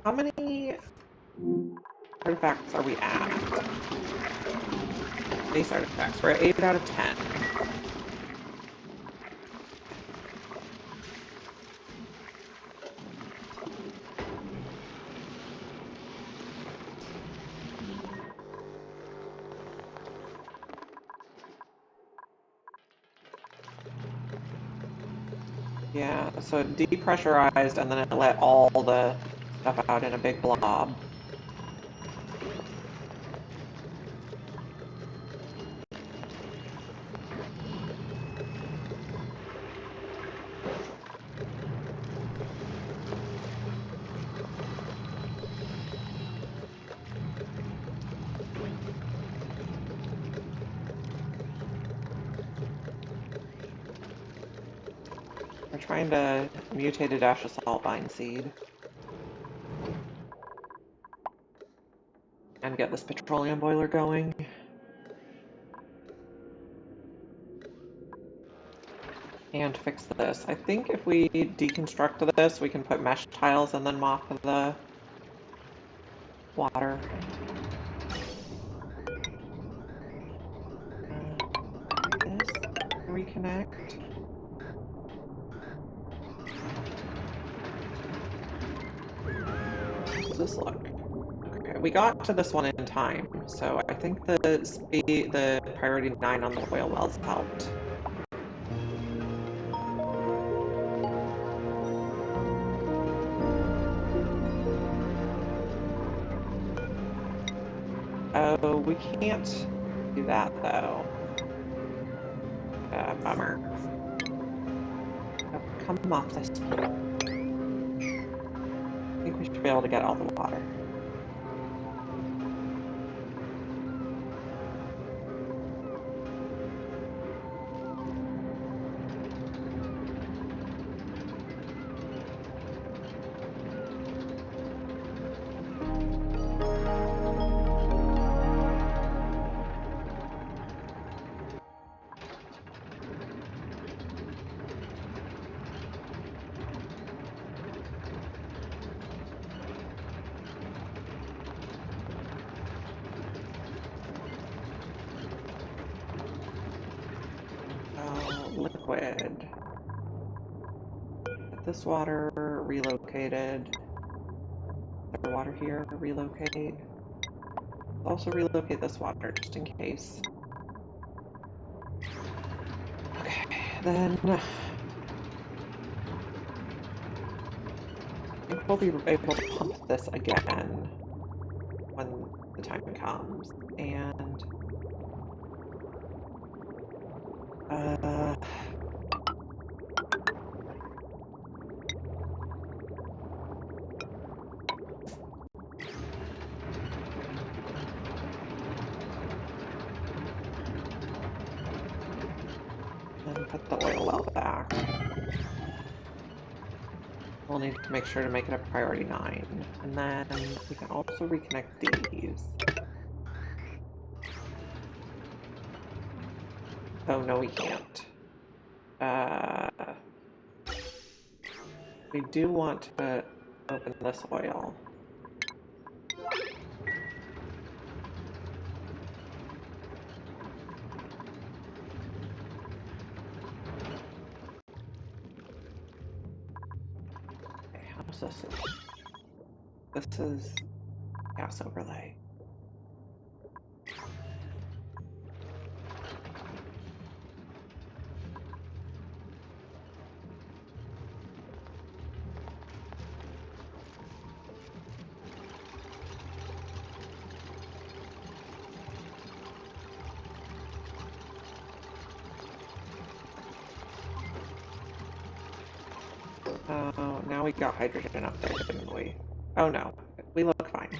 Speaker 1: How many artifacts are we at? Base artifacts. We're at 8 out of 10. Yeah, so it depressurized and then it let all the stuff out in a big blob. We're trying to mutate a dash of salt vine seed and get this petroleum boiler going. And fix this. I think if we deconstruct this, we can put mesh tiles and then mop the water. This, reconnect. How does this look? Okay, we got to this one in time, so I think the priority 9 on the oil wells helped. Oh, we can't do that though. Bummer. Oh, come off this. I think we should be able to get all the water. Liquid. Get this water relocated. The water here, relocate. Also relocate this water just in case. Okay, then I think we'll be able to pump this again when the time comes. And then put the oil well back. We'll need to make sure to make it a priority 9. And then we can also reconnect these. Oh, no, we can't. We do want to open this oil. Okay, how does this look? This is gas overlay. Oh, now we got hydrogen up there, didn't we? Oh no, we look fine.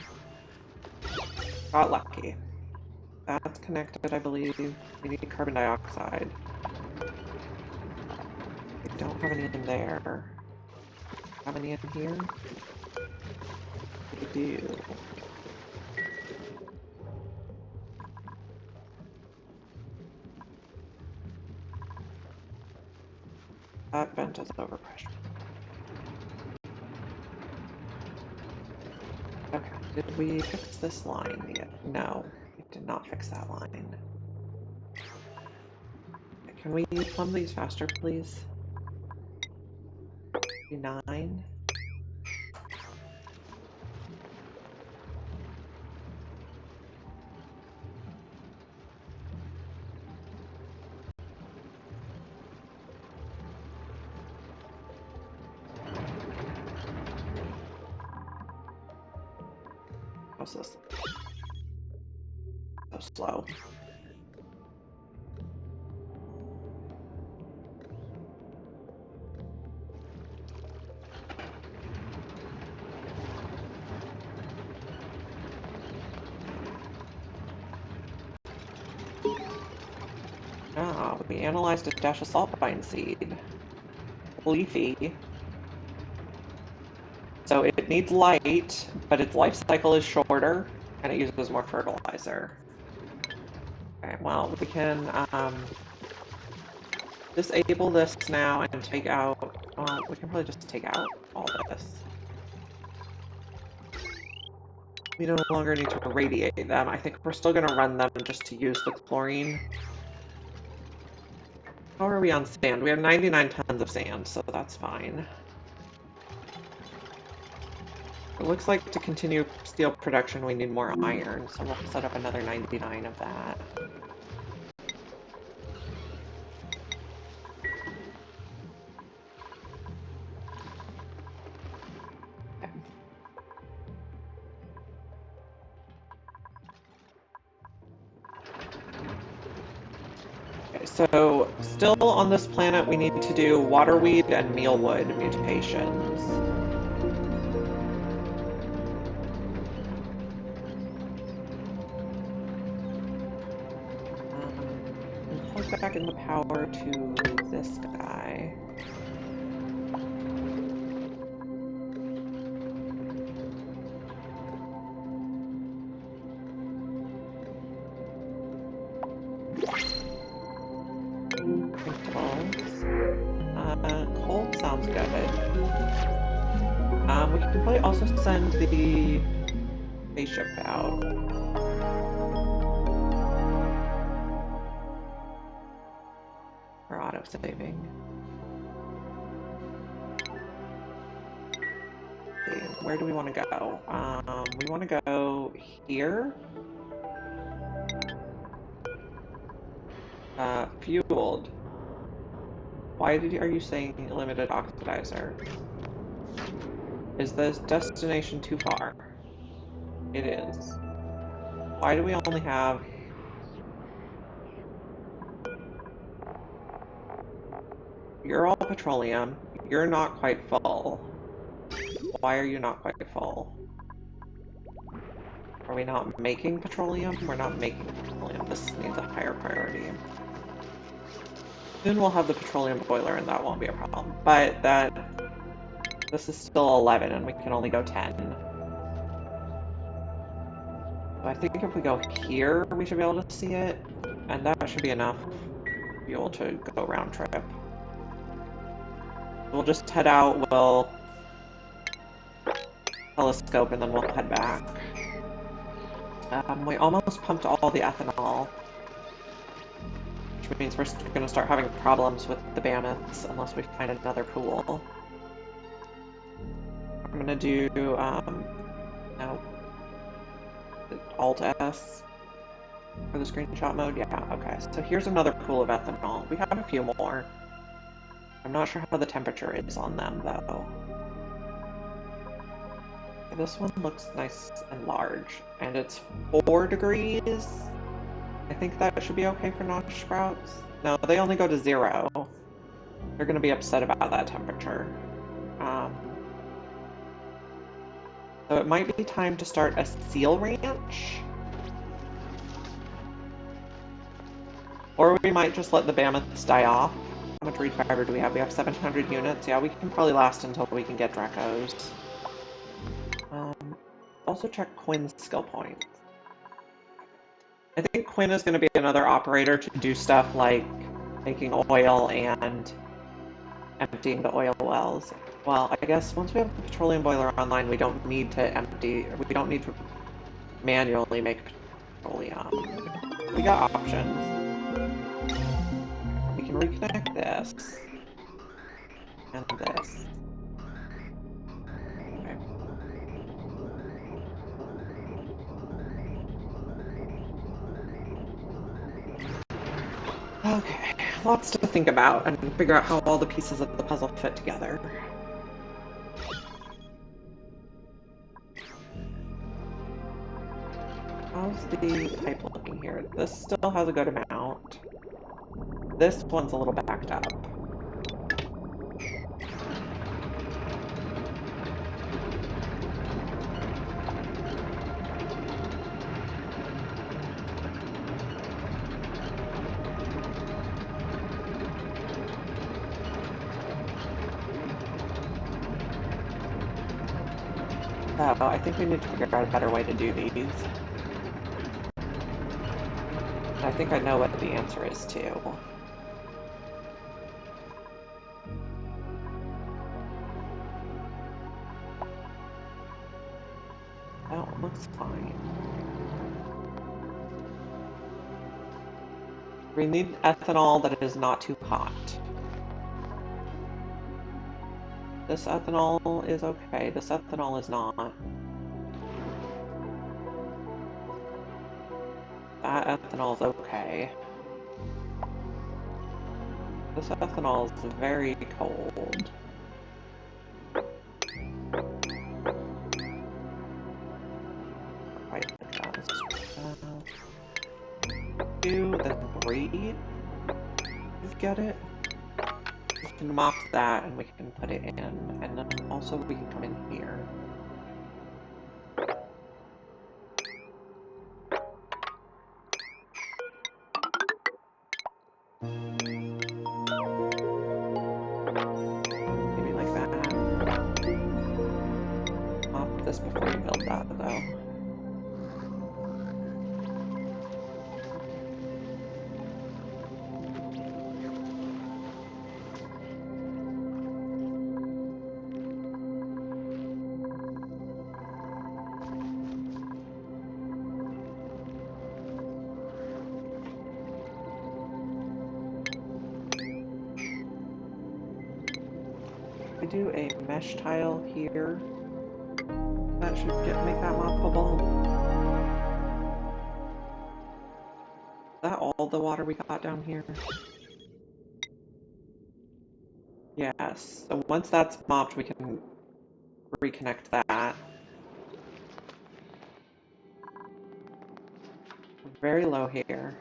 Speaker 1: Got lucky. That's connected, I believe. We need carbon dioxide. We don't have any in there. Have any in here? We do. That vent is overpressure. Okay, did we fix this line yet? No, we did not fix that line. Can we plumb these faster, please? 9. How's this? So slow. Ah, we analyzed a dash of saltine seed. Leafy. So it needs light, but its life cycle is shorter, and it uses more fertilizer. Okay, well, we can disable this now and take out, well, we can probably just take out all this. We no longer need to irradiate them. I think we're still going to run them just to use the chlorine. How are we on sand? We have 99 tons of sand, so that's fine. It looks like to continue steel production we need more iron, so we'll set up another 99 of that. Okay, so still on this planet we need to do waterweed and mealwood mutations. We'll plug back in the power to this guy. Coal sounds good. We can probably also send the spaceship out. For auto-saving. Okay, where do we want to go? We want to go here. Fueled. Why are you saying limited oxidizer? Is this destination too far? It is. Why do we only have... You're all petroleum. You're not quite full. Why are you not quite full? Are we not making petroleum? We're not making petroleum. This needs a higher priority. Soon we'll have the petroleum boiler and that won't be a problem. But this is still 11 and we can only go 10. So I think if we go here, we should be able to see it. And that should be enough fuel to go round trip. We'll just head out, we'll telescope, and then we'll head back. We almost pumped all the ethanol, which means we're going to start having problems with the mammoths unless we find another pool. I'm going to do, no, Alt-S for the screenshot mode. Yeah, okay, so here's another pool of ethanol. We have a few more. I'm not sure how the temperature is on them, though. This one looks nice and large, and it's 4 degrees. I think that should be okay for notch sprouts. No, they only go to 0. They're going to be upset about that temperature. Um, so it might be time to start a seal ranch. Or we might just let the mammoths die off. How much reed fiber do we have? We have 700 units. Yeah, we can probably last until we can get Drakos. Also check Quinn's skill points. I think Quinn is going to be another operator to do stuff like making oil and emptying the oil wells. Well, I guess once we have the petroleum boiler online, we don't need to manually make petroleum. We got options. We can reconnect this. And this. Okay. Okay, lots to think about and figure out how all the pieces of the puzzle fit together. How's the pipe looking here? This still has a good amount. This one's a little backed up. So I think we need to figure out a better way to do these. I think I know what the answer is too. That one looks fine. We need ethanol that is not too hot. This ethanol is okay. This ethanol is not. That ethanol is okay. This ethanol is very cold. Right, like that. 2, then 3. Just get it. We can mop that and we can put it in, and then also we can come in here. Maybe like that. Mop this before you build that, though. We do a mesh tile here. That should make that moppable. Is that all the water we got down here? Yes. So once that's mopped, we can reconnect that. Very low here.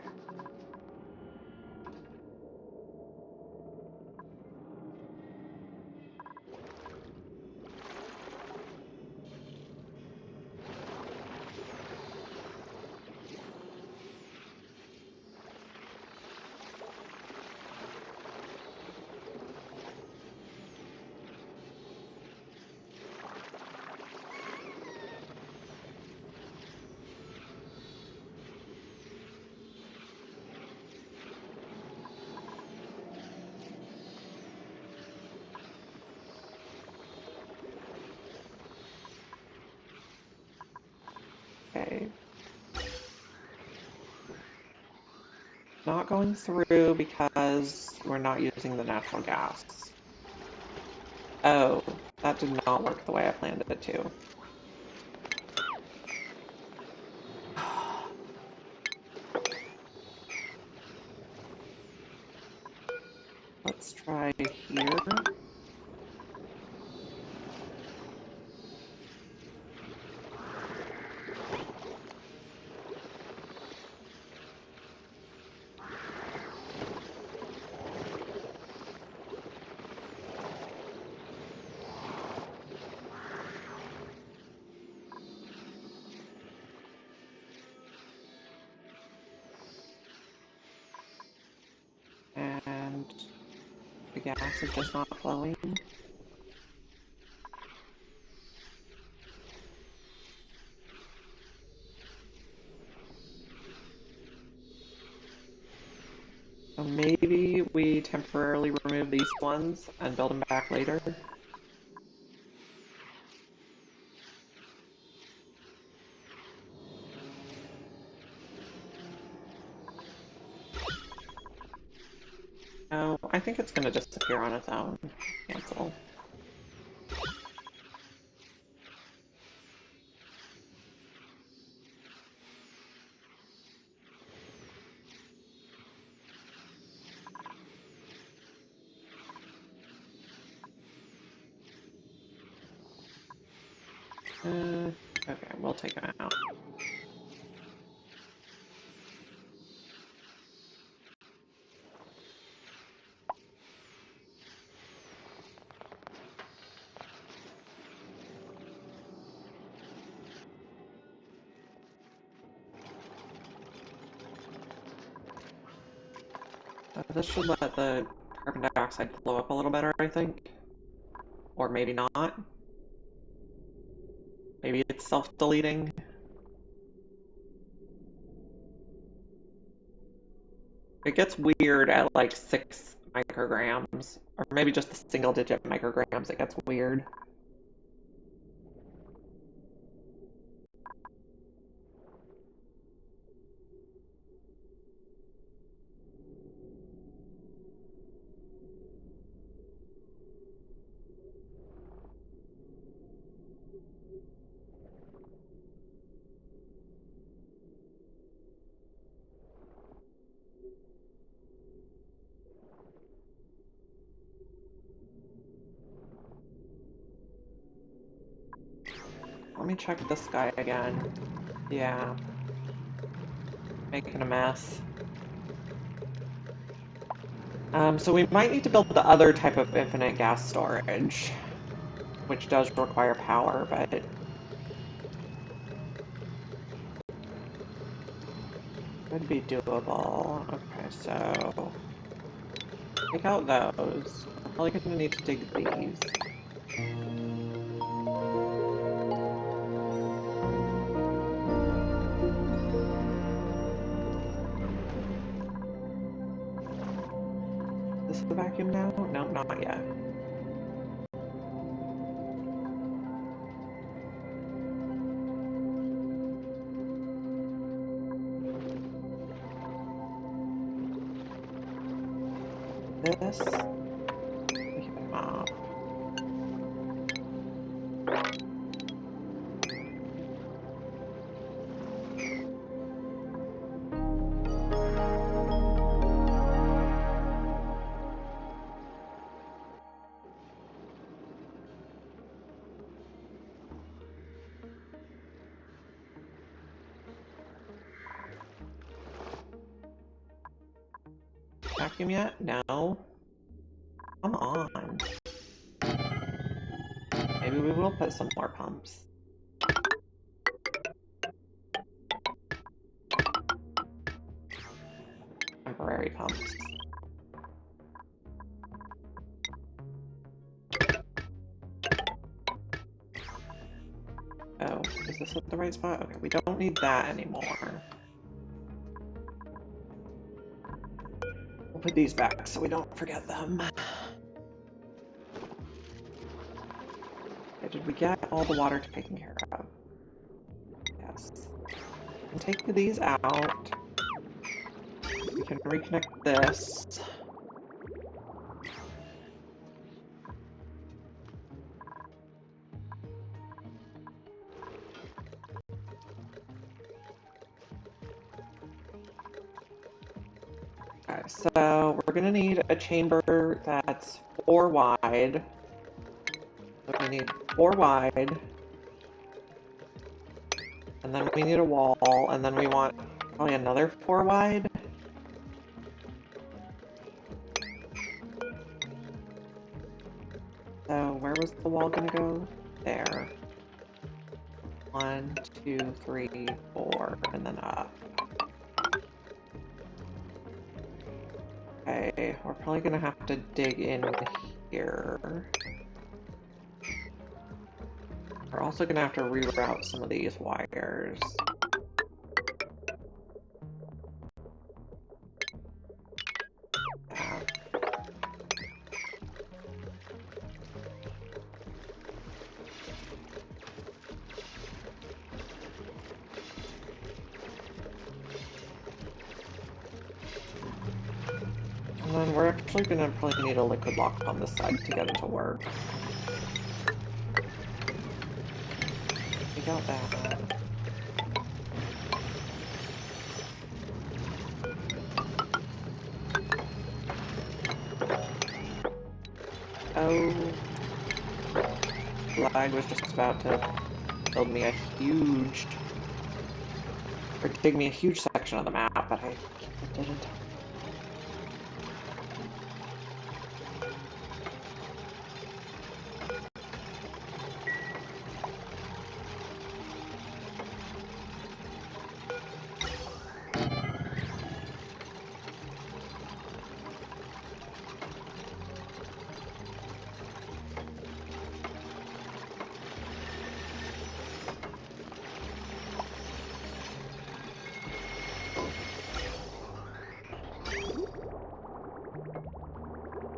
Speaker 1: Okay. Not going through because we're not using the natural gas. Oh, that did not work the way I planned it to. Let's try here. The gas is just not flowing. So maybe we temporarily remove these ones and build them back later. No, I think it's going to disappear on its own. Cancel. Okay, we'll take it out. This should let the carbon dioxide flow up a little better, I think. Or maybe not. Maybe it's self-deleting. It gets weird at like 6 micrograms, or maybe just the single-digit micrograms, it gets weird. Let me check this guy again. Yeah. Making a mess. So we might need to build the other type of infinite gas storage, which does require power, but could be doable. Okay, so take out those. We're probably gonna need to dig these. Is this the vacuum now? No, not yet. This we can mop. Vacuum yet? No. Come on. Maybe we will put some more pumps. Temporary pumps. Oh, is this at the right spot? Okay, we don't need that anymore. We'll put these back so we don't forget them. Okay, did we get all the water taken care of? Yes. And take these out. We can reconnect this. Okay, so we're gonna need a chamber that's 4 wide. So we need 4 wide. And then we need a wall, and then we want probably another 4 wide. So where was the wall gonna go? There. 1, 2, 3, 4, and then up. Okay, we're probably gonna have to dig in here. We're also gonna have to reroute some of these wires. Yeah. And then we're actually gonna probably need a liquid lock on this side to get it to work. We got that. Oh, Flag was just about to build me a huge, or dig me a huge section of the map, but I didn't.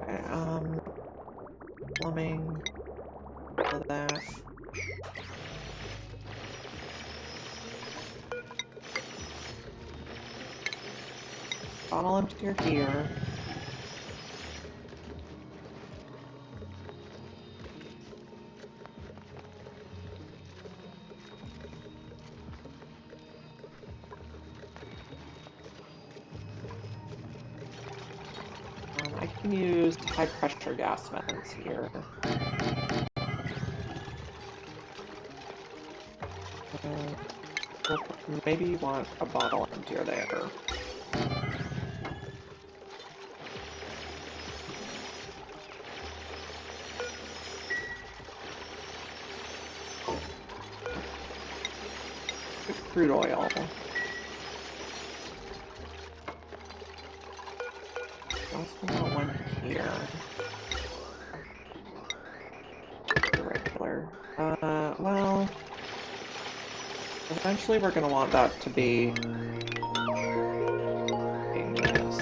Speaker 1: Okay, plumbing, all of that. Bottle emptier here. I can use high pressure gas vents here. We'll maybe want a bottle emptier there. Crude oil. Also want one here. Regular. Well, eventually we're gonna want that to be this.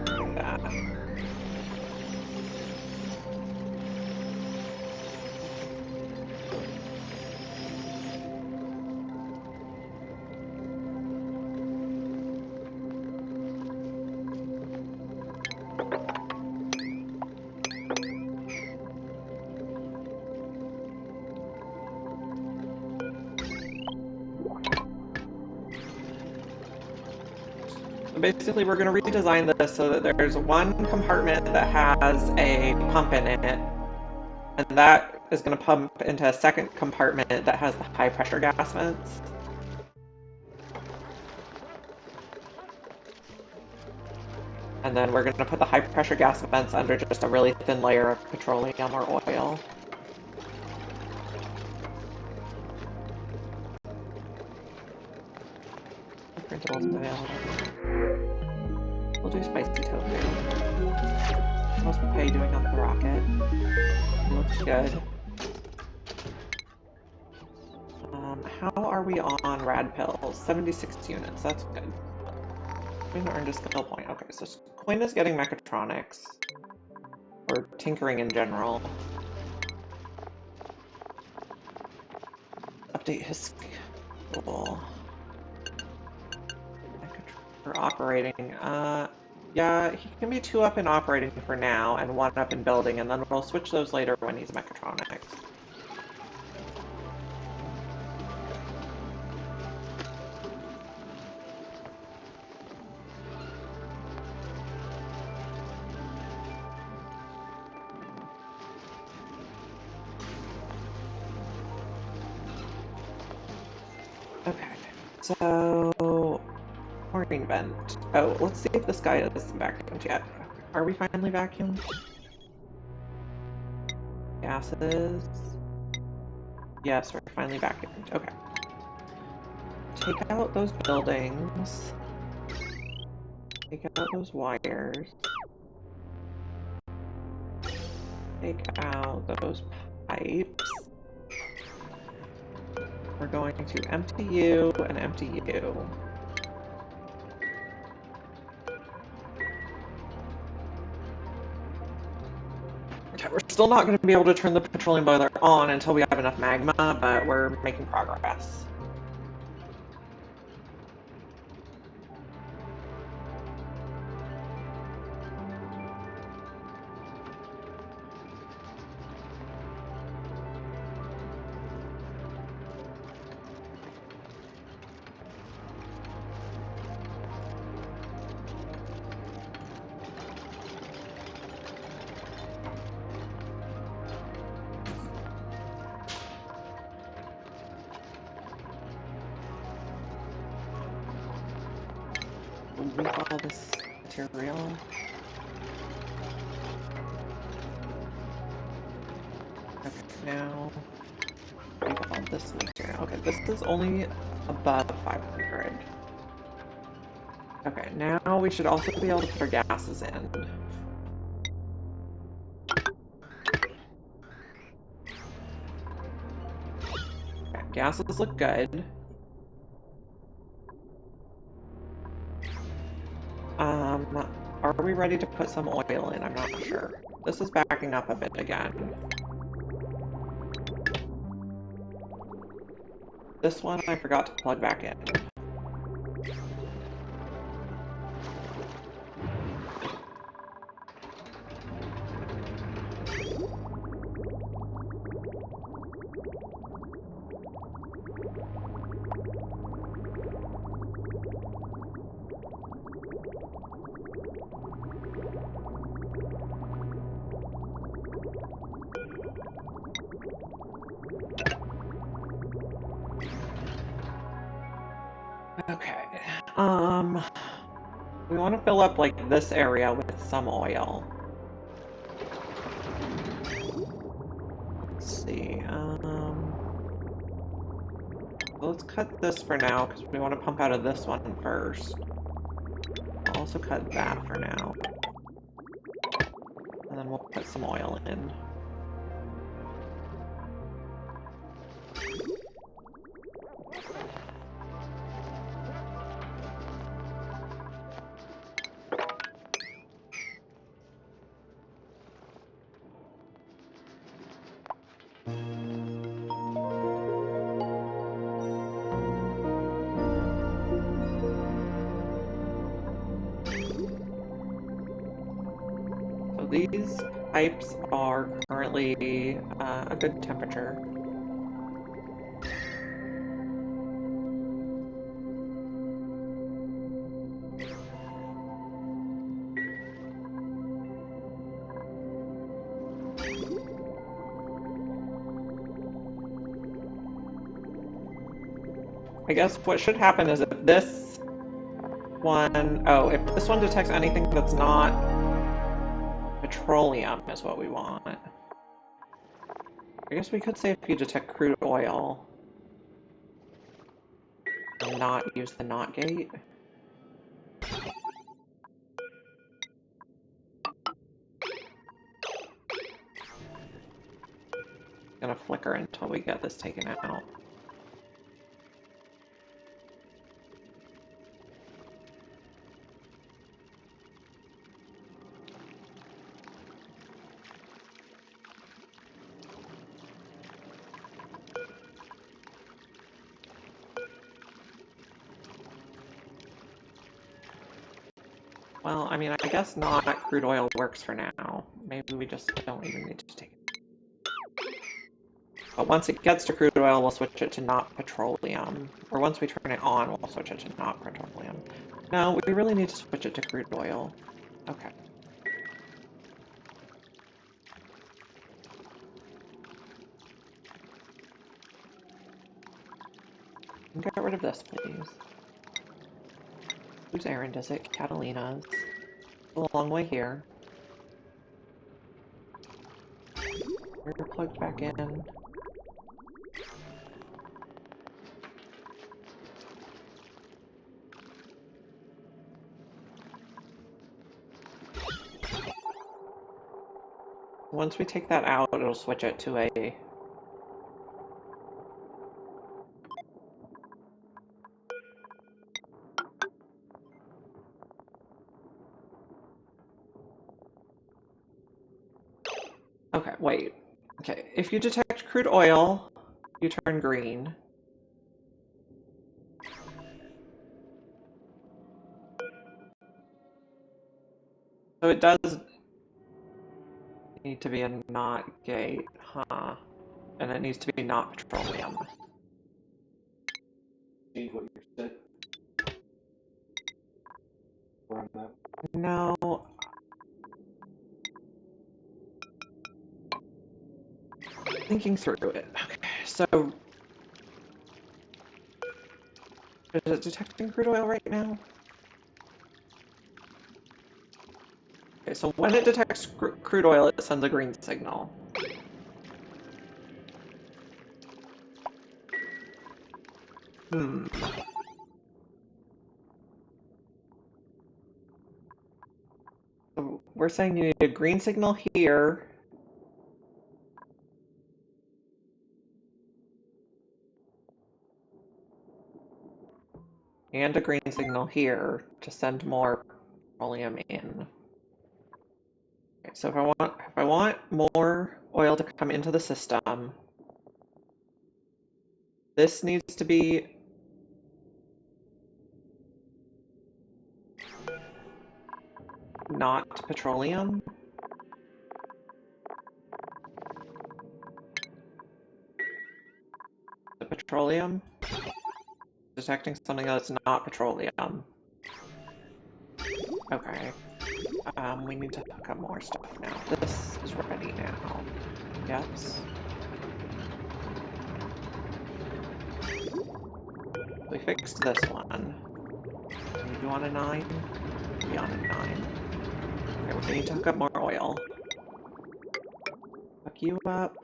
Speaker 1: Like that. Basically, we're going to redesign this so that there's one compartment that has a pump in it, and that is going to pump into a second compartment that has the high pressure gas vents. And then we're going to put the high pressure gas vents under just a really thin layer of petroleum or oil. Printables available. We'll do spicy tofu. How's Pei doing on the rocket? Looks good. How are we on rad pills? 76 units, that's good. Quinn earned a skill point. Okay, so Quinn is getting mechatronics. Or tinkering in general. Update his skill. For operating. Yeah, he can be 2 up in operating for now and 1 up in building, and then we'll switch those later when he's mechatronics. Okay, so chlorine vent. Oh, let's see if this guy isn't vacuumed yet. Are we finally vacuumed? Gases. Yes, we're finally vacuumed. Okay. Take out those buildings. Take out those wires. Take out those pipes. We're going to empty you and empty you. Okay, we're still not going to be able to turn the petroleum boiler on until we have enough magma, but we're making progress. Remove all this material. Okay, now remove all this material. Okay, this is only above 500. Okay, now we should also be able to put our gases in. Okay, gases look good. Are we ready to put some oil in? I'm not sure. This is backing up a bit again. This one I forgot to plug back in. Okay. We want to fill up like this area with some oil. Let's see. Let's cut this for now because we want to pump out of this one first. I'll also cut that for now. And then we'll put some oil in. So these pipes are currently a good temperature. I guess what should happen is if this one, oh, if this one detects anything that's not petroleum is what we want. I guess we could say if you detect crude oil and not use the not gate. Gonna flicker until we get this taken out. Well, I mean, I guess not crude oil works for now. Maybe we just don't even need to take it. But once it gets to crude oil, we'll switch it to not petroleum. Or once we turn it on, we'll switch it to not petroleum. No, we really need to switch it to crude oil. Okay. Get rid of this, please. Whose errand is it? Catalina's. A long way here. We're plugged back in. Once we take that out, it'll switch it to a... Okay, wait. Okay, if you detect crude oil, you turn green. So it does need to be a not gate, huh? And it needs to be not petroleum.
Speaker 2: Change what you said.
Speaker 1: No. Thinking through it. Okay, so is it detecting crude oil right now? Okay, so when it detects crude oil, it sends a green signal. Hmm. So we're saying you need a green signal here. And a green signal here to send more petroleum in. Okay, so if I want more oil to come into the system, this needs to be not petroleum. The petroleum detecting something that's not petroleum. Okay. We need to hook up more stuff now. This is ready now. Yes. We fixed this one. You on a 9? Be on a 9. Okay, we need to hook up more oil. Hook you up.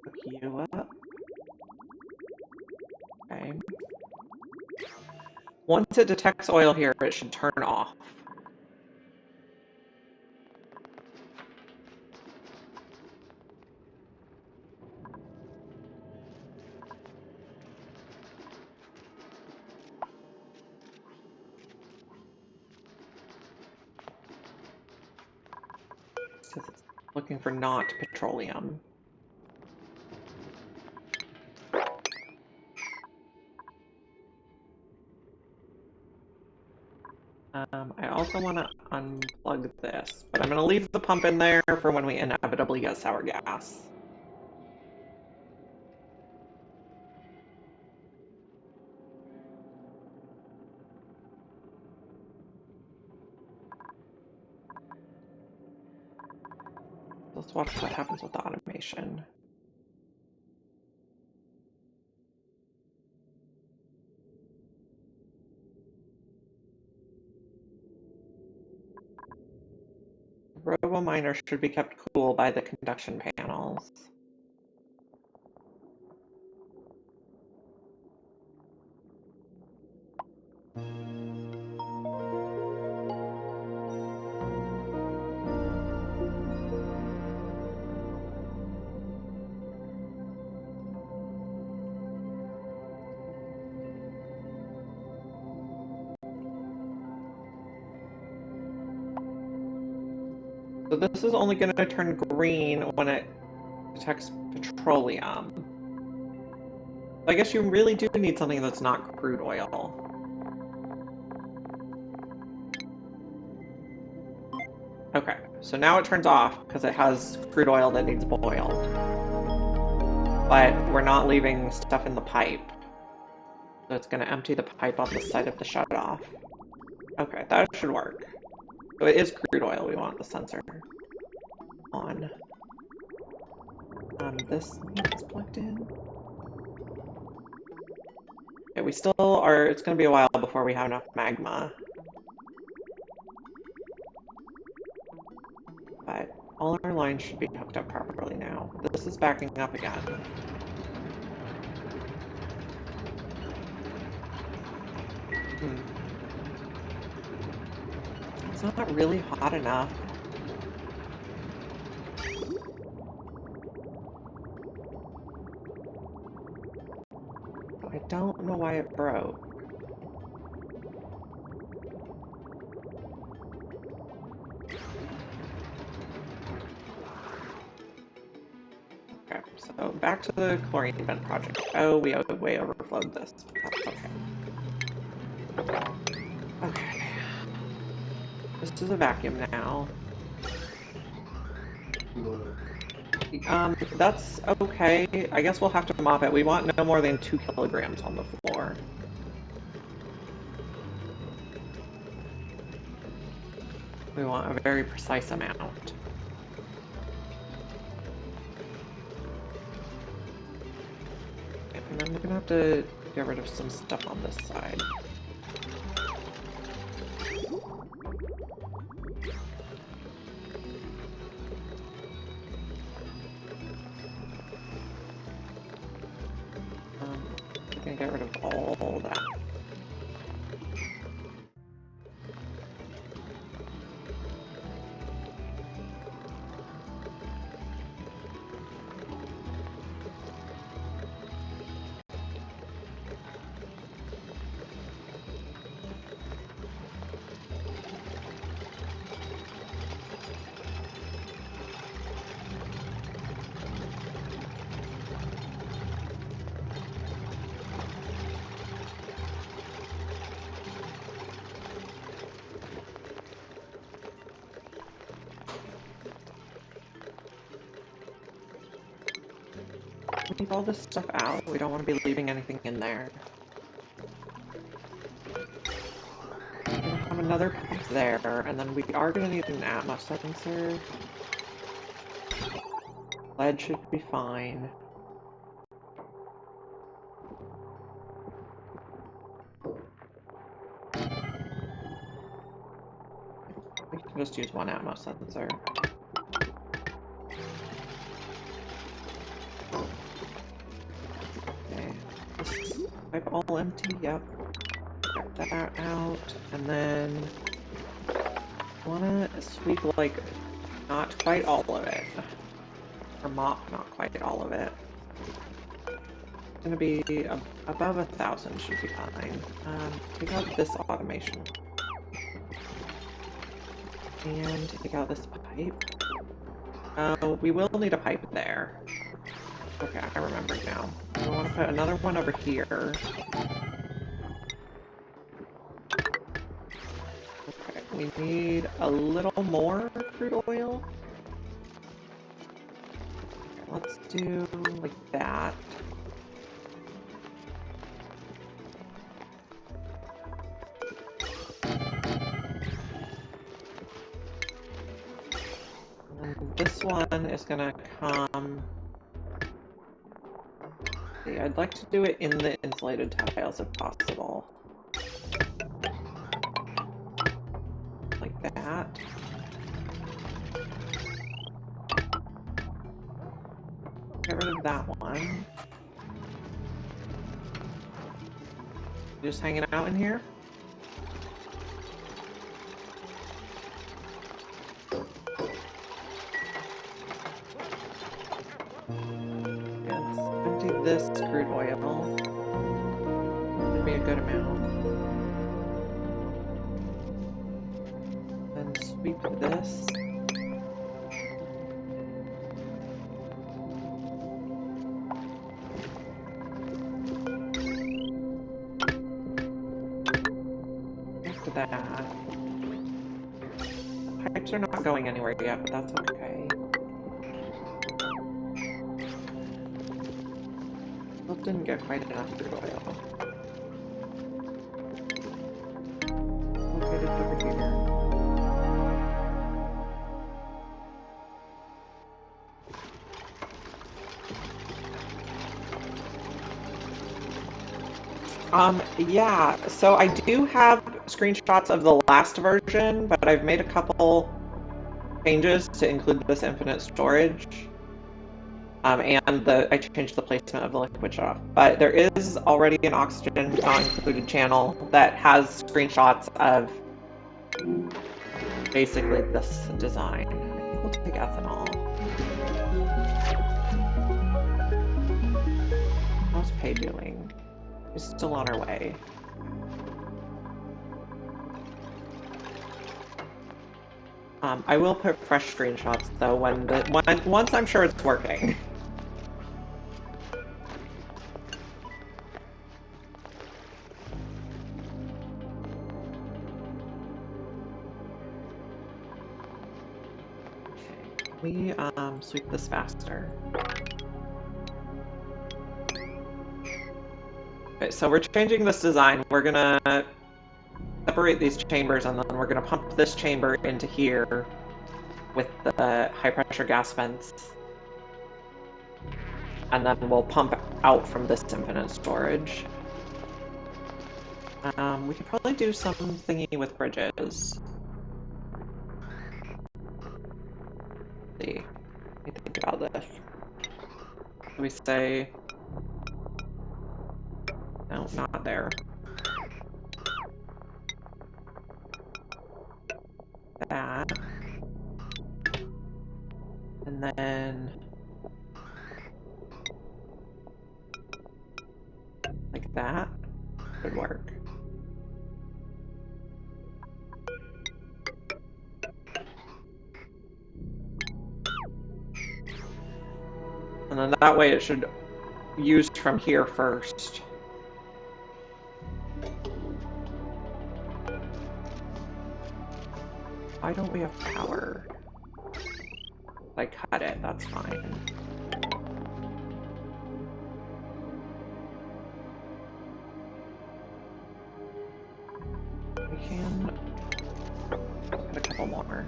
Speaker 1: Hook you up. Okay. Once it detects oil here, it should turn off. Because it's looking for not petroleum. I also want to unplug this, but I'm going to leave the pump in there for when we inevitably get sour gas. Let's watch what happens with the automation. The robo miner should be kept cool by the conduction panels. So this is only going to turn green when it detects petroleum. I guess you really do need something that's not crude oil. Okay, so now it turns off because it has crude oil that needs boiled. But we're not leaving stuff in the pipe. So it's going to empty the pipe on the side of the shutoff. Okay, that should work. So it is crude oil we want the sensor on. This needs plugged in. Okay, we still are, it's going to be a while before we have enough magma. But all our lines should be hooked up properly now. This is backing up again. It's not really hot enough. don't know why it broke. Okay, so back to the chlorine vent project. Oh, we way overflowed this. Okay. Okay. This is a vacuum now. That's okay. I guess we'll have to mop it. We want no more than 2 kilograms on the floor. We want a very precise amount. And then we're gonna have to get rid of some stuff on this side. We're gonna get rid of all that. Leave all this stuff out. We don't want to be leaving anything in there. We're gonna have another pump there, and then we are gonna need an Atmos sensor. Lead should be fine. We can just use one Atmos sensor. Pipe all empty, yep. Get that out, and then I wanna sweep like not quite all of it. Or mop not quite all of it. It's gonna be above 1,000 should be fine. Take out this automation. And take out this pipe. We will need a pipe there. Okay, I remember now. We want to put another one over here. Okay, we need a little more crude oil. Okay, let's do like that. And then this one is gonna come. I'd like to do it in the insulated tiles if possible. Like that. Get rid of that one. Just hanging out in here. This crude oil would be a good amount. Then sweep this. After that, the pipes are not going anywhere yet, but that's okay. Didn't get quite enough crude oil. We'll get it over here. Yeah, so I do have screenshots of the last version, but I've made a couple changes to include this infinite storage. And I changed the placement of the liquid shut-off. But there is already an oxygen not-included channel that has screenshots of basically this design. I think we'll take ethanol. How's pay doing? We're still on our way. I will put fresh screenshots though once I'm sure it's working. We sweep this faster. Okay, so we're changing this design. We're gonna separate these chambers and then we're gonna pump this chamber into here with the high pressure gas vents. And then we'll pump out from this infinite storage. We could probably do some thingy with bridges. See. Let me think about this. We say... No, not there. That. And then... like that would work. And then that way it should use from here first. Why don't we have power? If I cut it, that's fine. We can put a couple more.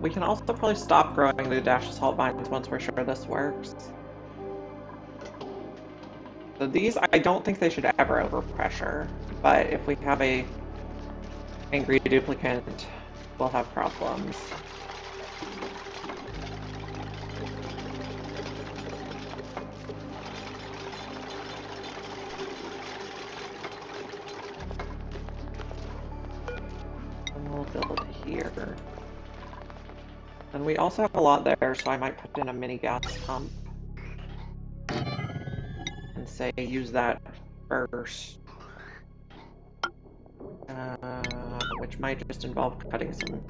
Speaker 1: We can also probably stop growing the dash salt vines once we're sure this works. So these, I don't think they should ever overpressure, but if we have a angry duplicant, we'll have problems. And we'll build here. And we also have a lot there, so I might put in a mini gas pump. And say use that first. Which might just involve cutting some...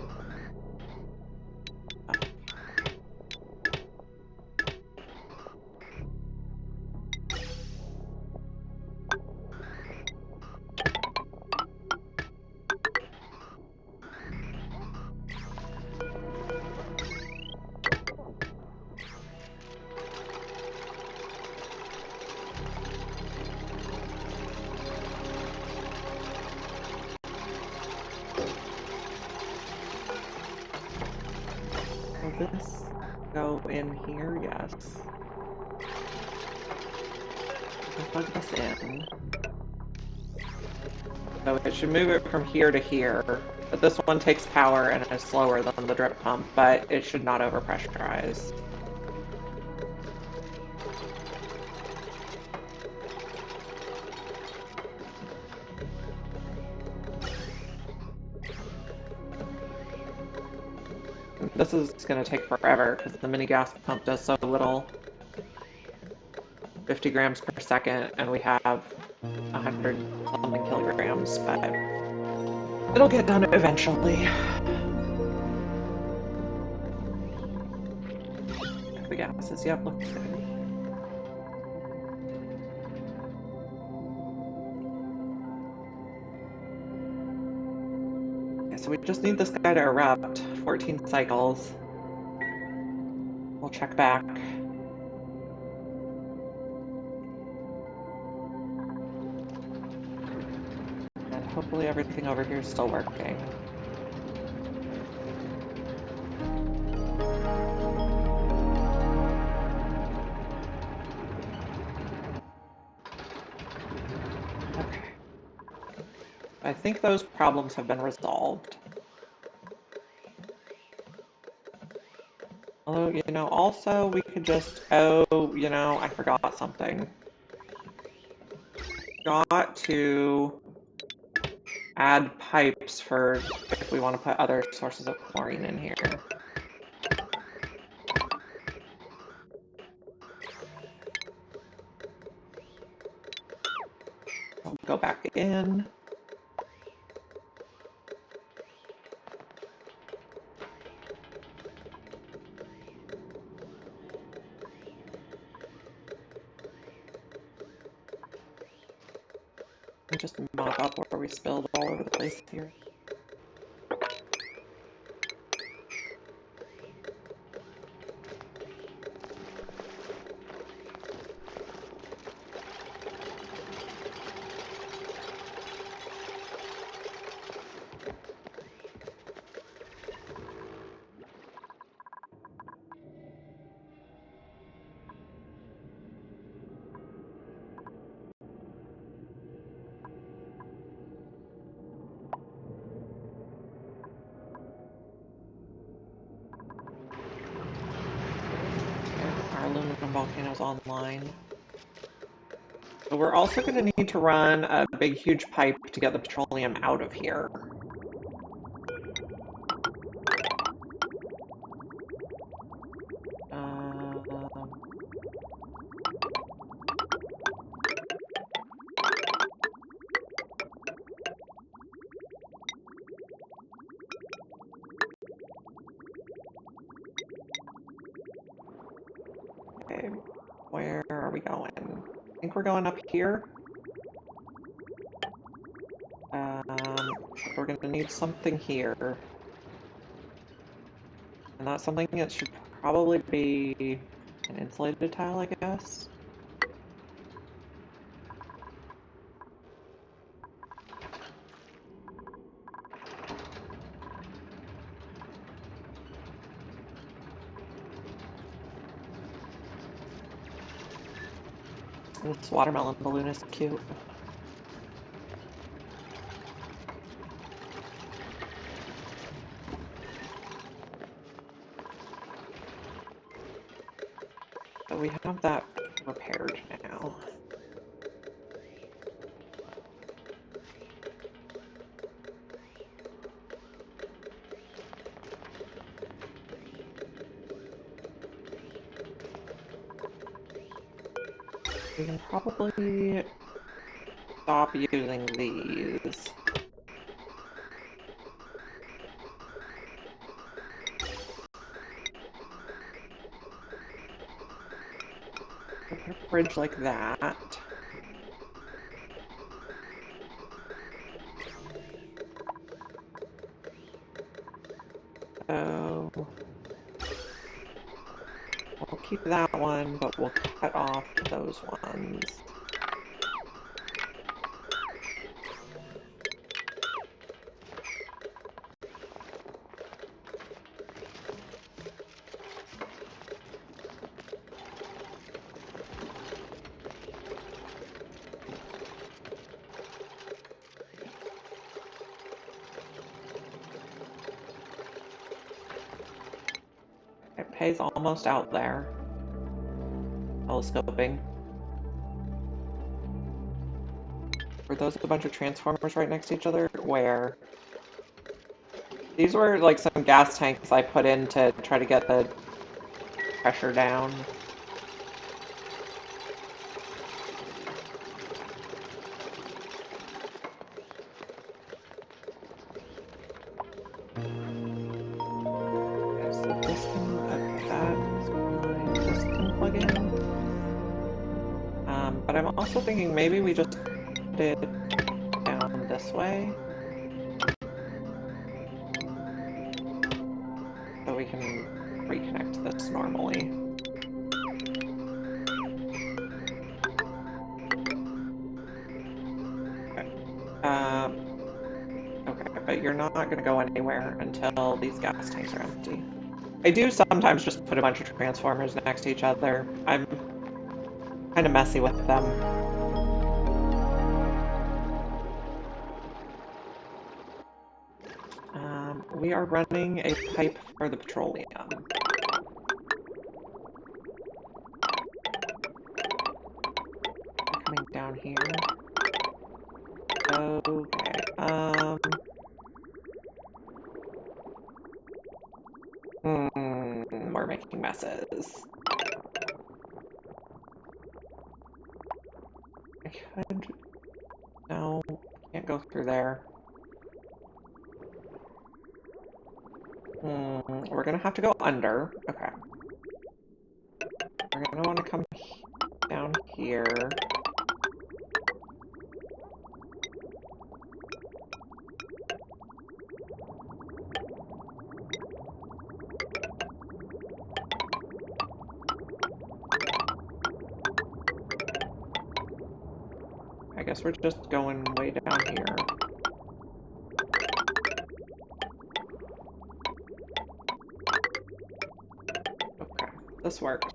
Speaker 1: Will this go in here? Yes. We can plug this in. So it should move it from here to here. But this one takes power and is slower than the drip pump, but it should not overpressurize. This is going to take forever because the mini gas pump does so little. 50 grams per second, and we have 100 something kilograms, but it'll get done eventually. The gases, yep, looks good. Okay, so we just need this guy to erupt. 14 cycles. We'll check back. And hopefully everything over here is still working. Okay. I think those problems have been resolved. Although, you know, also we could just, oh, you know, I forgot something. Got to add pipes for if we want to put other sources of chlorine in here. I'll go back in. And just mop up where we spilled all over the place here. Our aluminum volcano's online. But we're also going to need to run a big, huge pipe to get the petroleum out of here. Okay, where are we going? I think we're going up here. We're going to need something here. And that's something that should probably be an insulated tile, I guess. This watermelon balloon is cute. So we have that repaired now. We can probably stop using these. Put a bridge like that. So we'll keep that one, but we'll cut off those ones. It pays almost out there. Telescoping. Were those a bunch of transformers right next to each other? Where? These were like some gas tanks I put in to try to get the pressure down. Okay, so this can, that is fine. This can plug in. But I'm also thinking maybe we just put it down this way. So we can reconnect this normally. Okay. Okay, but you're not going to go anywhere until these gas tanks are empty. I do sometimes just put a bunch of transformers next to each other. I'm kind of messy with them. We are running a pipe for the petroleum. Coming down here. Okay, we're making messes. I could go through there. We're gonna have to go under. Okay. We're gonna want to come down here. I guess we're just going way down here. Okay, this works.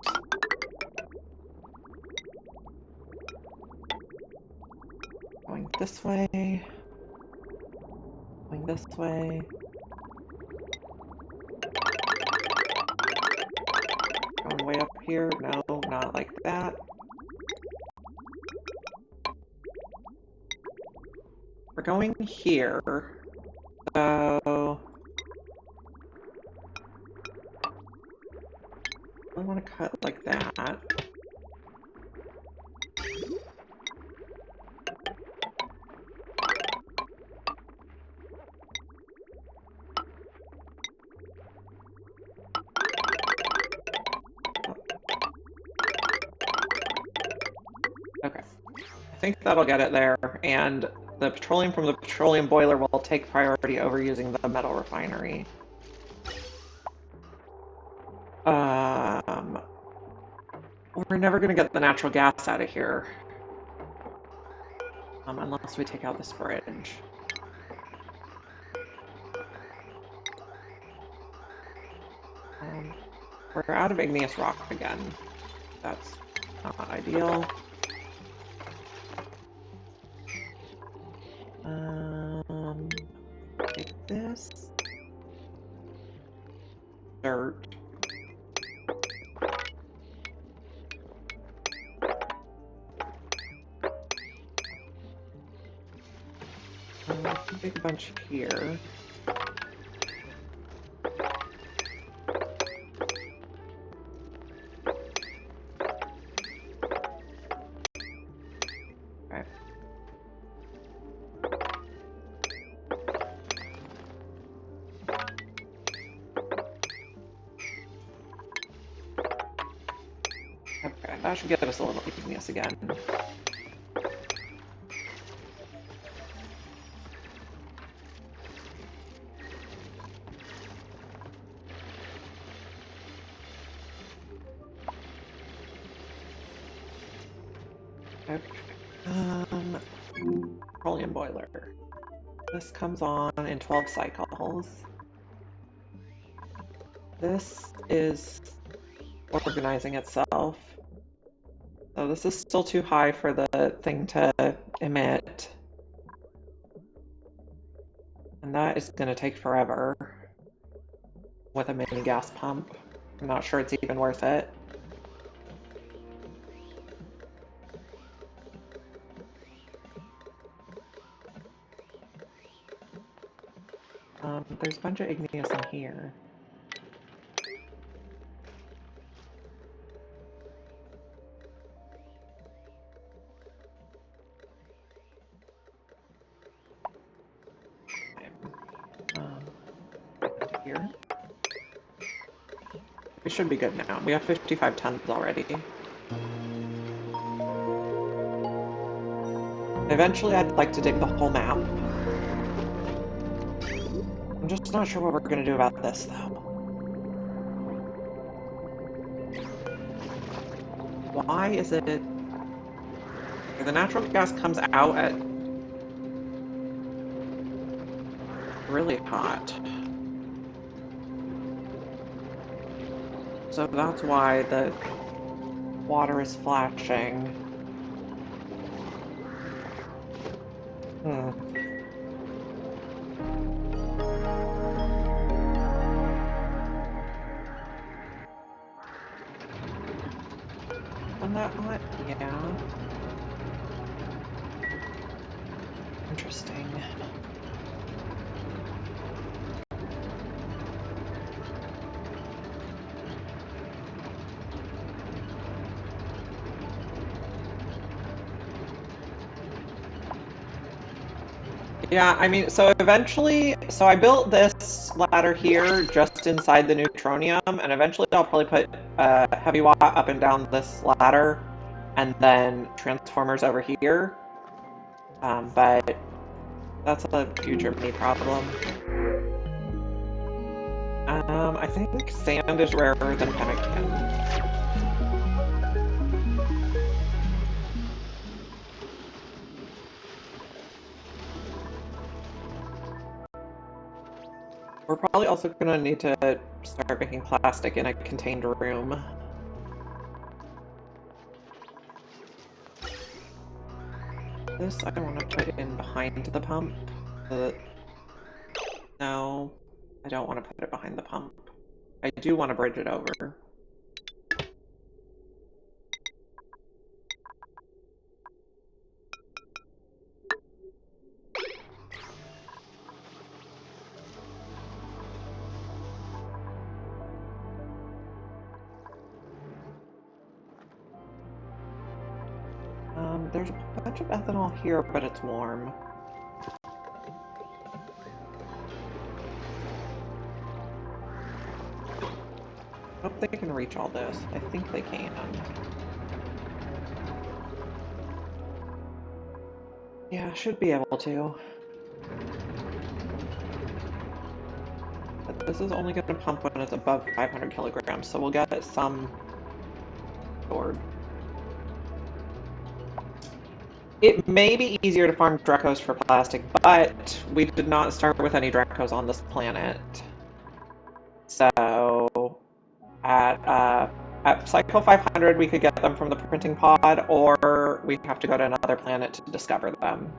Speaker 1: Going this way. Going this way. Going way up here. No, not like that. We're going here. So I want to cut like that. Okay. I think that'll get it there, and the petroleum from the petroleum boiler will take priority over using the metal refinery. We're never gonna get the natural gas out of here. Unless we take out this fridge. We're out of igneous rock again. That's not ideal. Take this. Dirt. Big bunch here. Okay. Okay, that should get us a little igneous again. Petroleum boiler. This comes on in 12 cycles. This is organizing itself. So this is still too high for the thing to emit. And that is going to take forever with a mini gas pump. I'm not sure it's even worth it. There's a bunch of igneous in here. Here. We should be good now. We have 55 tons already. Eventually, I'd like to dig the whole map. I'm just not sure what we're going to do about this, though. Why is it... The natural gas comes out at... really hot. So that's why the water is flashing. And that one, yeah. Interesting. Yeah, I mean, so eventually, so I built this ladder here just inside the neutronium, and eventually I'll probably put heavy watt up and down this ladder, and then transformers over here. But that's a future me problem. I think sand is rarer than pemmican. We're probably also gonna need to start making plastic in a contained room. This I want to put in behind the pump. No, I don't want to put it behind the pump. I do want to bridge it over. There's a bunch of ethanol here, but it's warm. Hope they can reach all this. I think they can. Yeah, should be able to. But this is only going to pump when it's above 500 kilograms, so we'll get some stored. It may be easier to farm Dracos for plastic, but we did not start with any Dracos on this planet. So at cycle 500, we could get them from the printing pod, or we have to go to another planet to discover them.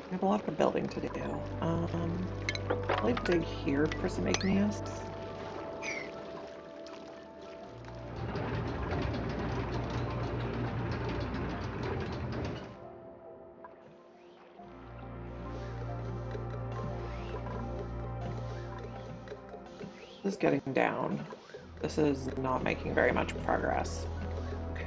Speaker 1: We have a lot of building to do. Probably dig here for some igneous. This is getting down. This is not making very much progress. Okay.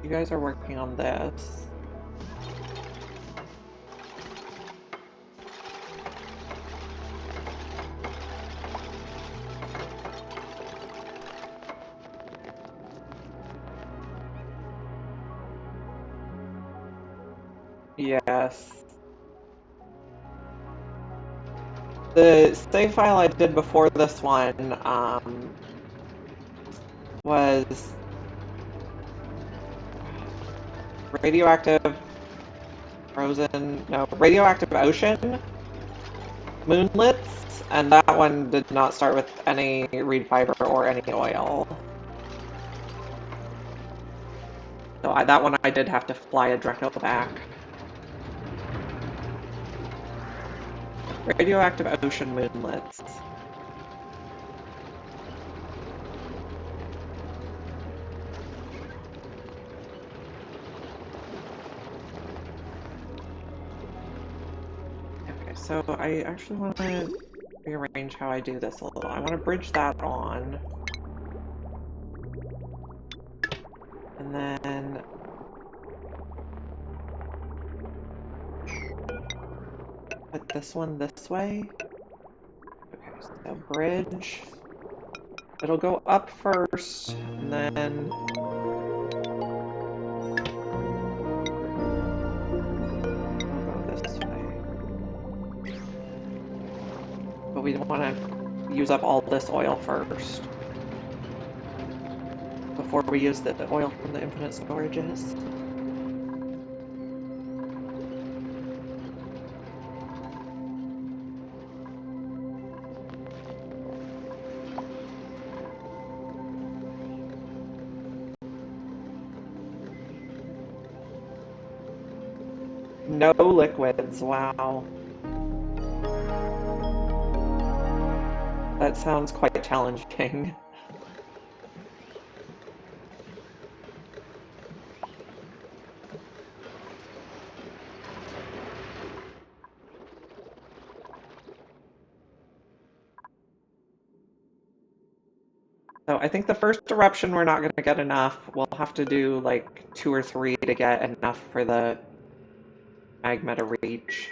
Speaker 1: You guys are working on this. Yes. The save file I did before this one was radioactive radioactive ocean moonlets, and that one did not start with any reed fiber or any oil. So that one I did have to fly a Draco back. Radioactive ocean moonlets. Okay, so I actually want to rearrange how I do this a little. I want to bridge that on. And then put this one this way. Okay, so bridge. It'll go up first, and then we'll go this way. But we want to use up all this oil first before we use the oil from the infinite storages. No liquids, wow. That sounds quite challenging. So I think the first eruption we're not going to get enough. We'll have to do like 2 or 3 to get enough for the magma to reach.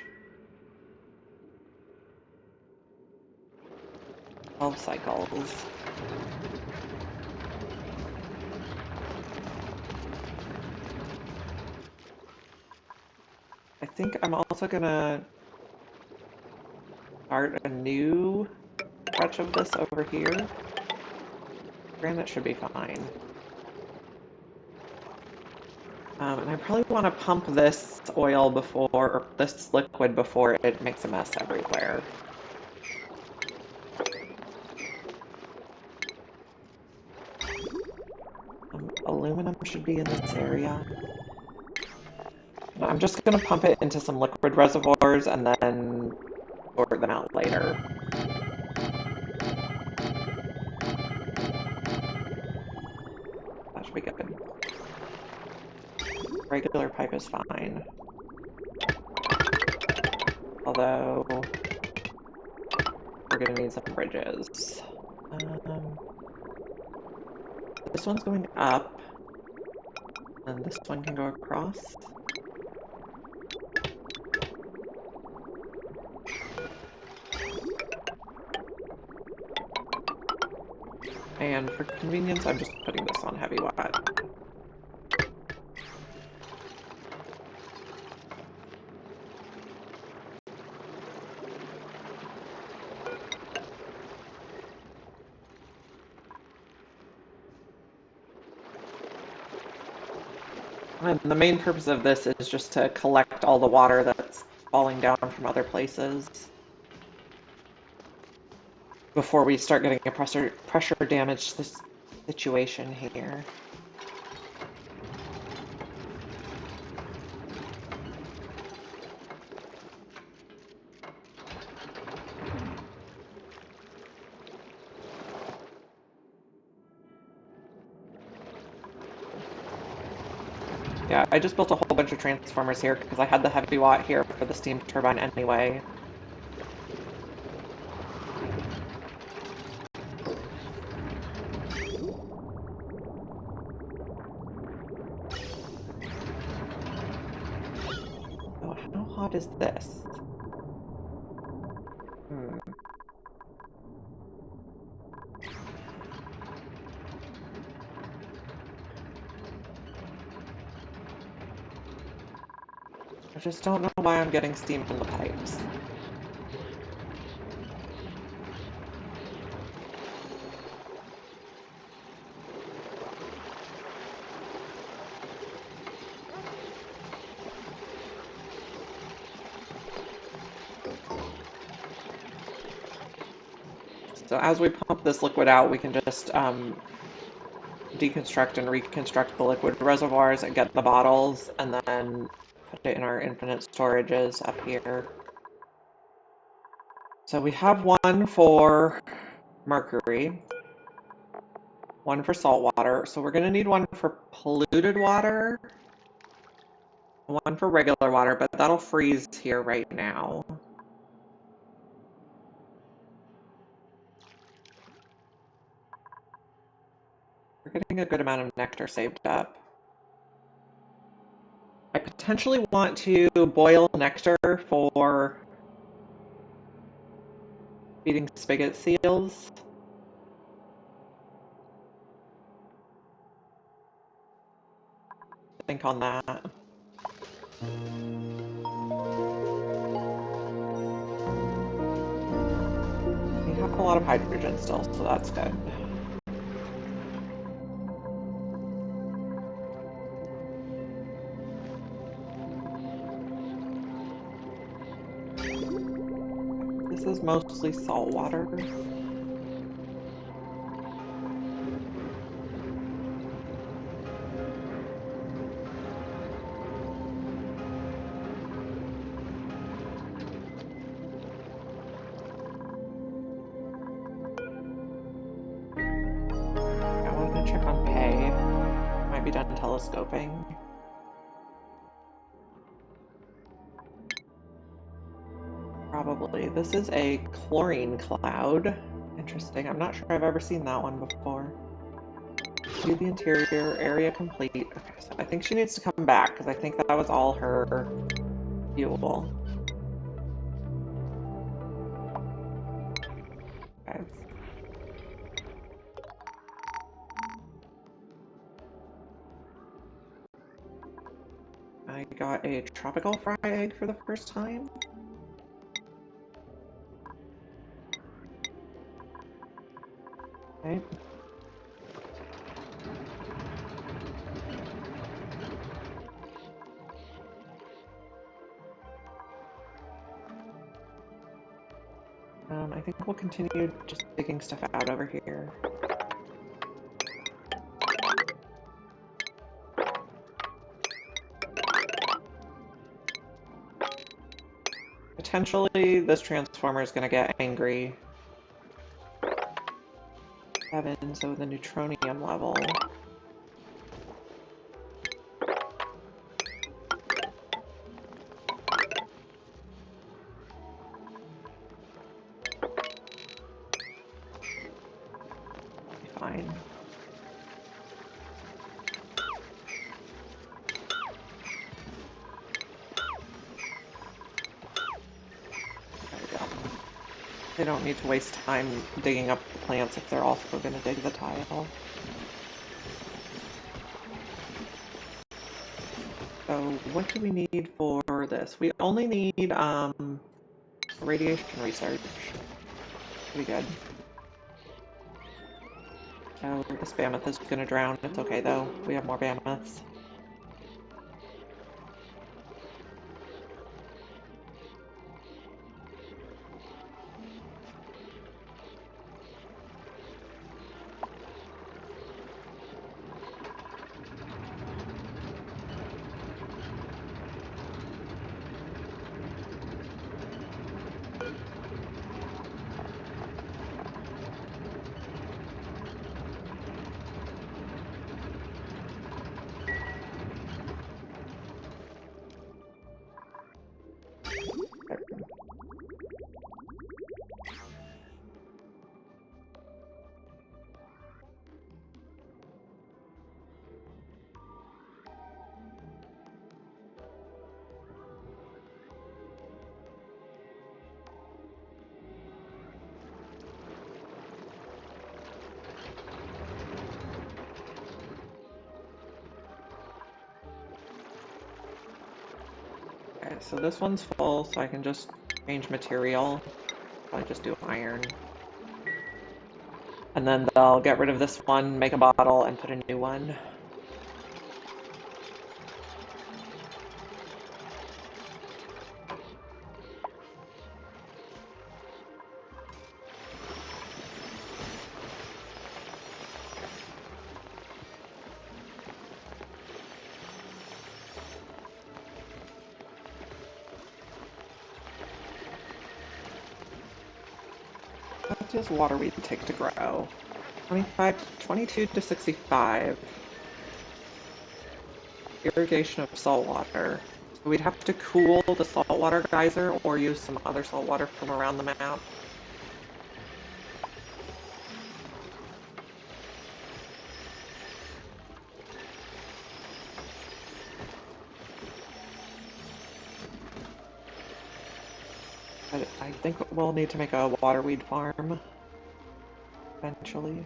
Speaker 1: 12 cycles. I think I'm also gonna start a new stretch of this over here. Granite should be fine. And I probably want to pump this oil before, or this liquid before it makes a mess everywhere. Aluminum should be in this area. I'm just going to pump it into some liquid reservoirs and then sort them out later. That should be good. Regular pipe is fine. Although, we're going to need some bridges. This one's going up, and this one can go across. And for convenience, I'm just putting this on heavy wet. And the main purpose of this is just to collect all the water that's falling down from other places before we start getting a pressure damage situation here. Yeah, I just built a whole bunch of transformers here because I had the heavy watt here for the steam turbine anyway. Oh, how hot is this? I just don't know why I'm getting steam from the pipes. So as we pump this liquid out, we can just deconstruct and reconstruct the liquid reservoirs and get the bottles, and then put it in our infinite storages up here. So we have one for mercury, one for salt water. So we're going to need one for polluted water, one for regular water, but that'll freeze here right now. We're getting a good amount of nectar saved up. I potentially want to boil nectar for feeding spigot seals. Think on that. We have a lot of hydrogen still, so that's good. This is mostly salt water. I want to check on pay. Might be done telescoping. Probably. This is a chlorine cloud. Interesting. I'm not sure I've ever seen that one before. Do the interior area complete. Okay, so I think she needs to come back because I think that was all her fuel. Okay. I got a tropical fry egg for the first time. Okay. I think we'll continue just digging stuff out over here. Potentially, this transformer is going to get angry. 7, so the neutronium level. Fine. There we go. They don't need to waste time digging up the plants if they're also going to dig the tile. So what do we need for this? We only need radiation research. Pretty good. Oh, this mammoth is going to drown. It's okay though. We have more mammoths. Okay, so this one's full, so I can just change material. Probably just do iron. And then they'll get rid of this one, make a bottle, and put a new one. What does water weed take to grow? 22 to 65. Irrigation of salt water. So we'd have to cool the saltwater geyser or use some other salt water from around the map. But I think we'll need to make a waterweed farm eventually.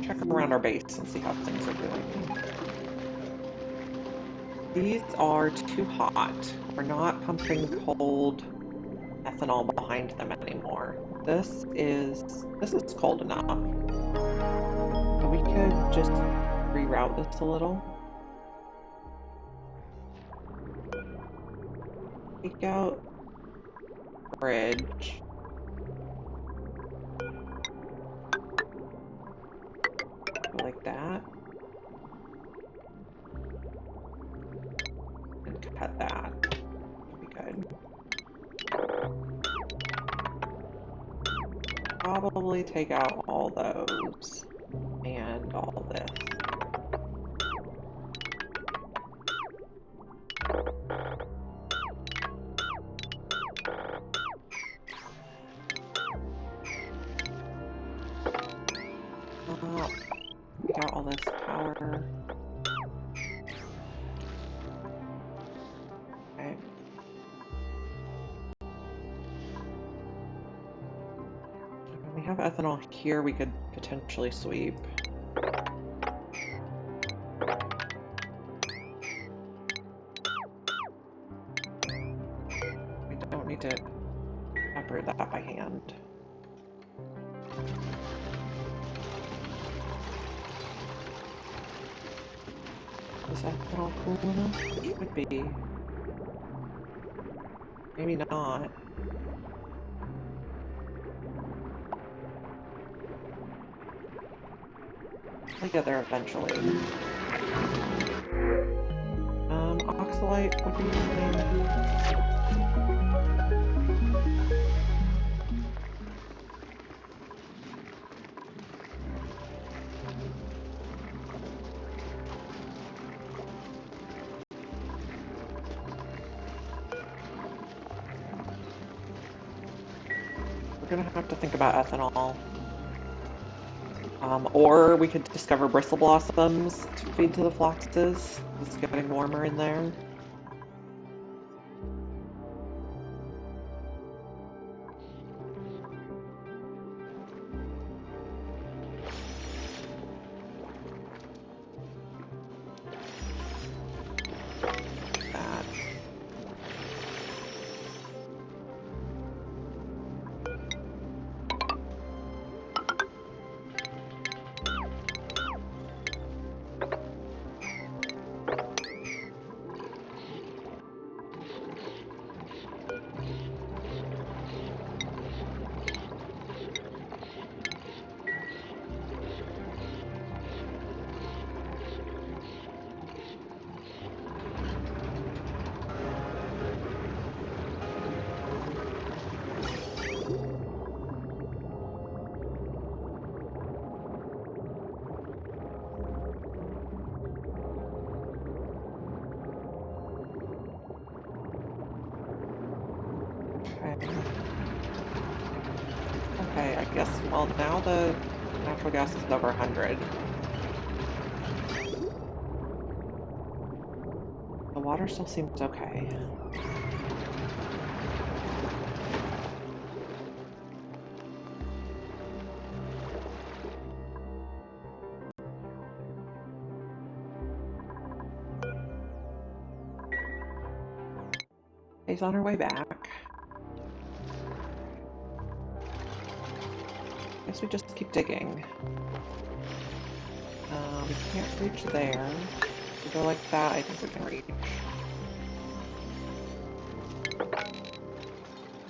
Speaker 1: Check around our base and see how things are doing. These are too hot. We're not pumping cold ethanol behind them anymore. This is cold enough. But we could just reroute this a little. Take out bridge. Go like that. And cut that. That'd be good. Probably take out all those and all this. Take out all this power. Okay. We have ethanol here we could potentially sweep. We don't need to operate that by hand. Is ethanol cool enough? It should be. Maybe not. I'll get there eventually. Oxalite would be fine. We're gonna have to think about ethanol. Or we could discover bristle blossoms to feed to the foxes. It's getting warmer in there. That. Okay, I guess, well, now the natural gas is over 100. The water still seems okay. He's on her way back. Guess we just keep digging. We can't reach there. If we go like that, I think we can reach.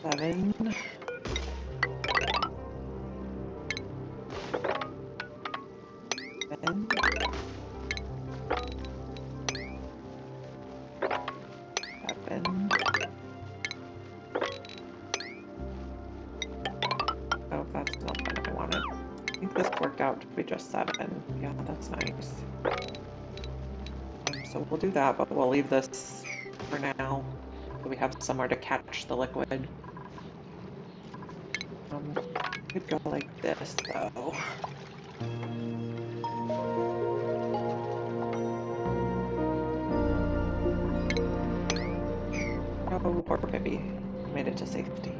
Speaker 1: 7. 10. 7. Oh, that's not what I wanted. I think this worked out to be just 7. Yeah, that's nice. So we'll do that, but we'll leave this for now, so we have somewhere to catch the liquid. Could go like this, though. Oh, poor Pippi. Made it to safety.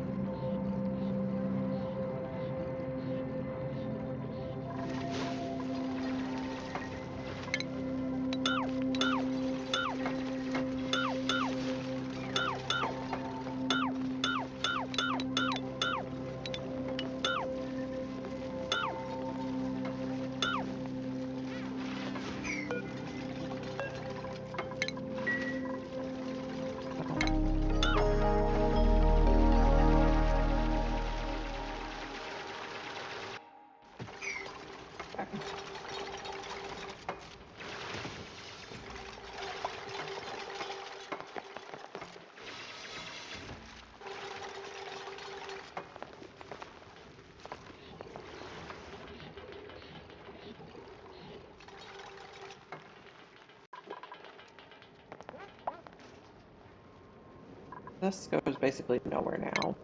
Speaker 1: This goes basically nowhere now.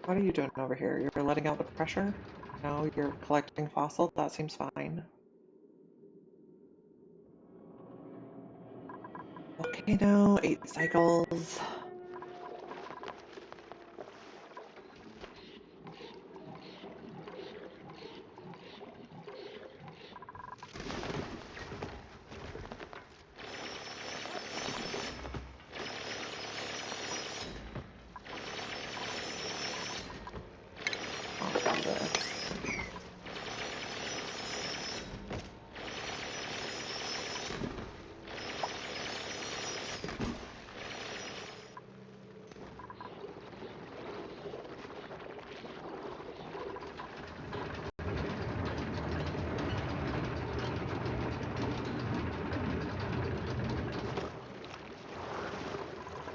Speaker 1: What are you doing over here? You're letting out the pressure? No, you're collecting fossil? That seems fine. Volcano, 8 cycles.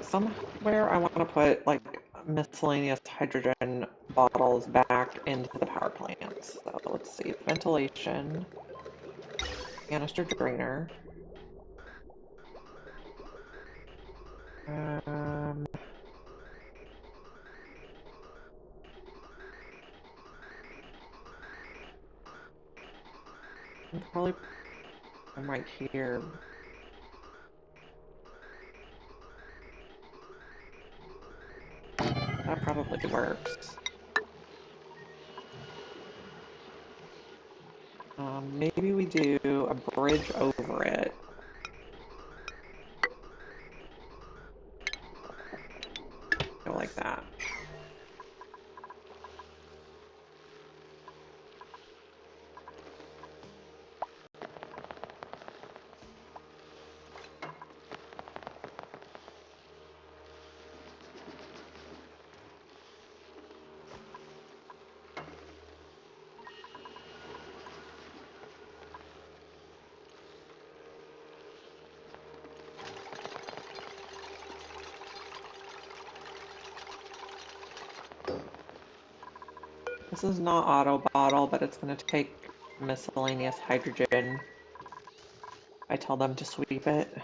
Speaker 1: Somewhere I want to put like miscellaneous hydrogen bottles back into the power plants. So let's see, ventilation, canister drainer. Um, probably I'm right here. That probably works. Maybe we do a bridge over it. Go like that. This is not auto bottle, but it's going to take miscellaneous hydrogen. I tell them to sweep it.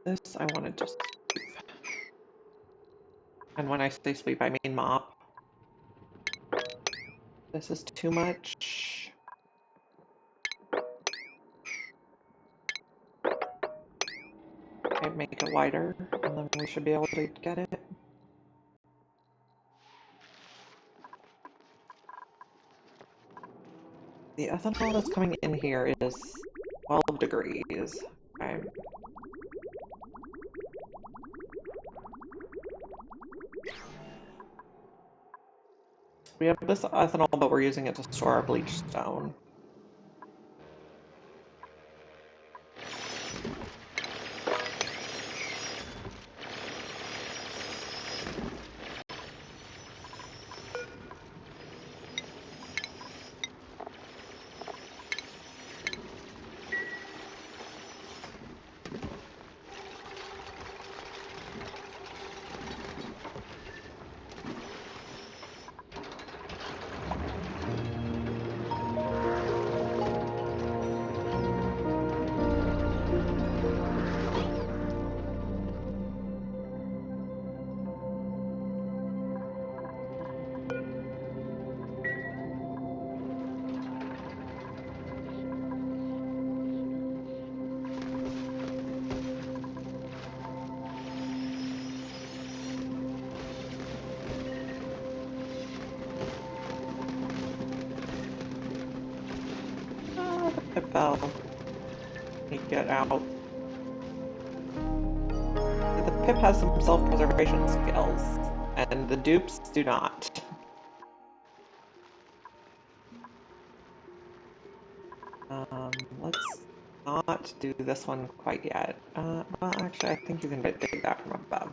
Speaker 1: This I wanted to sweep. And when I say sweep, I mean mop. This is too much. Okay, make it wider, and then we should be able to get it. The ethanol that's coming in here is 12 degrees. Okay. We have this ethanol, but we're using it to store our bleach stone. It fell. He get out. The pip has some self-preservation skills, and the dupes do not. Let's not do this one quite yet. Well, actually, I think you can dig that from above.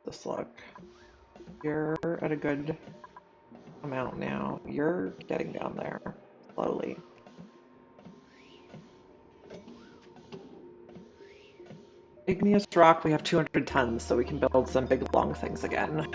Speaker 1: this look. You're at a good amount now. You're getting down there slowly. Igneous rock, we have 200 tons, so we can build some big long things again.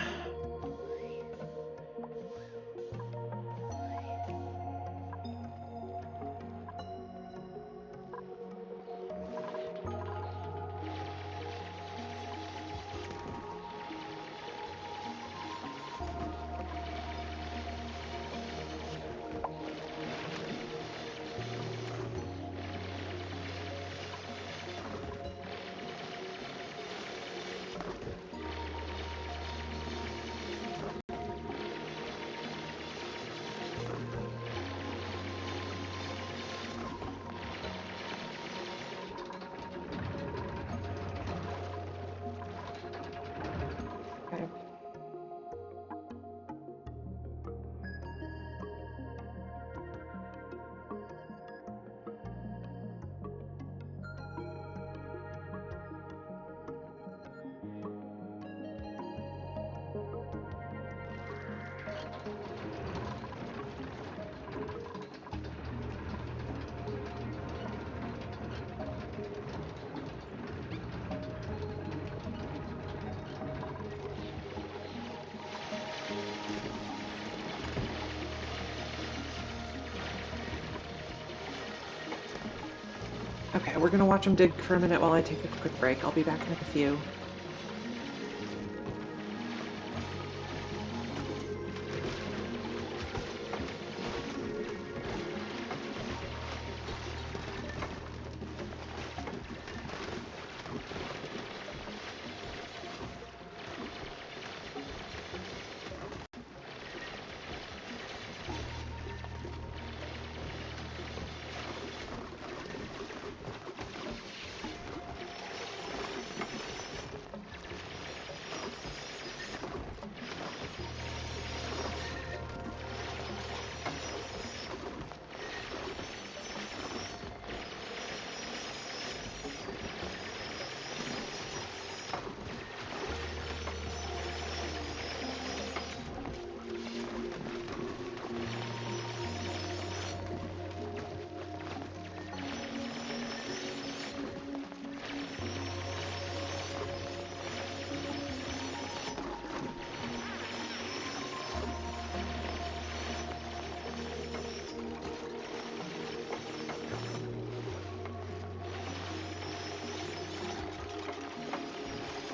Speaker 1: Okay, we're gonna watch them dig for a minute while I take a quick break. I'll be back in a few.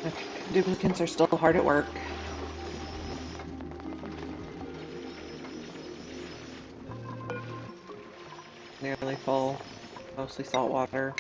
Speaker 1: Okay, duplicants are still hard at work. Nearly full, mostly salt water.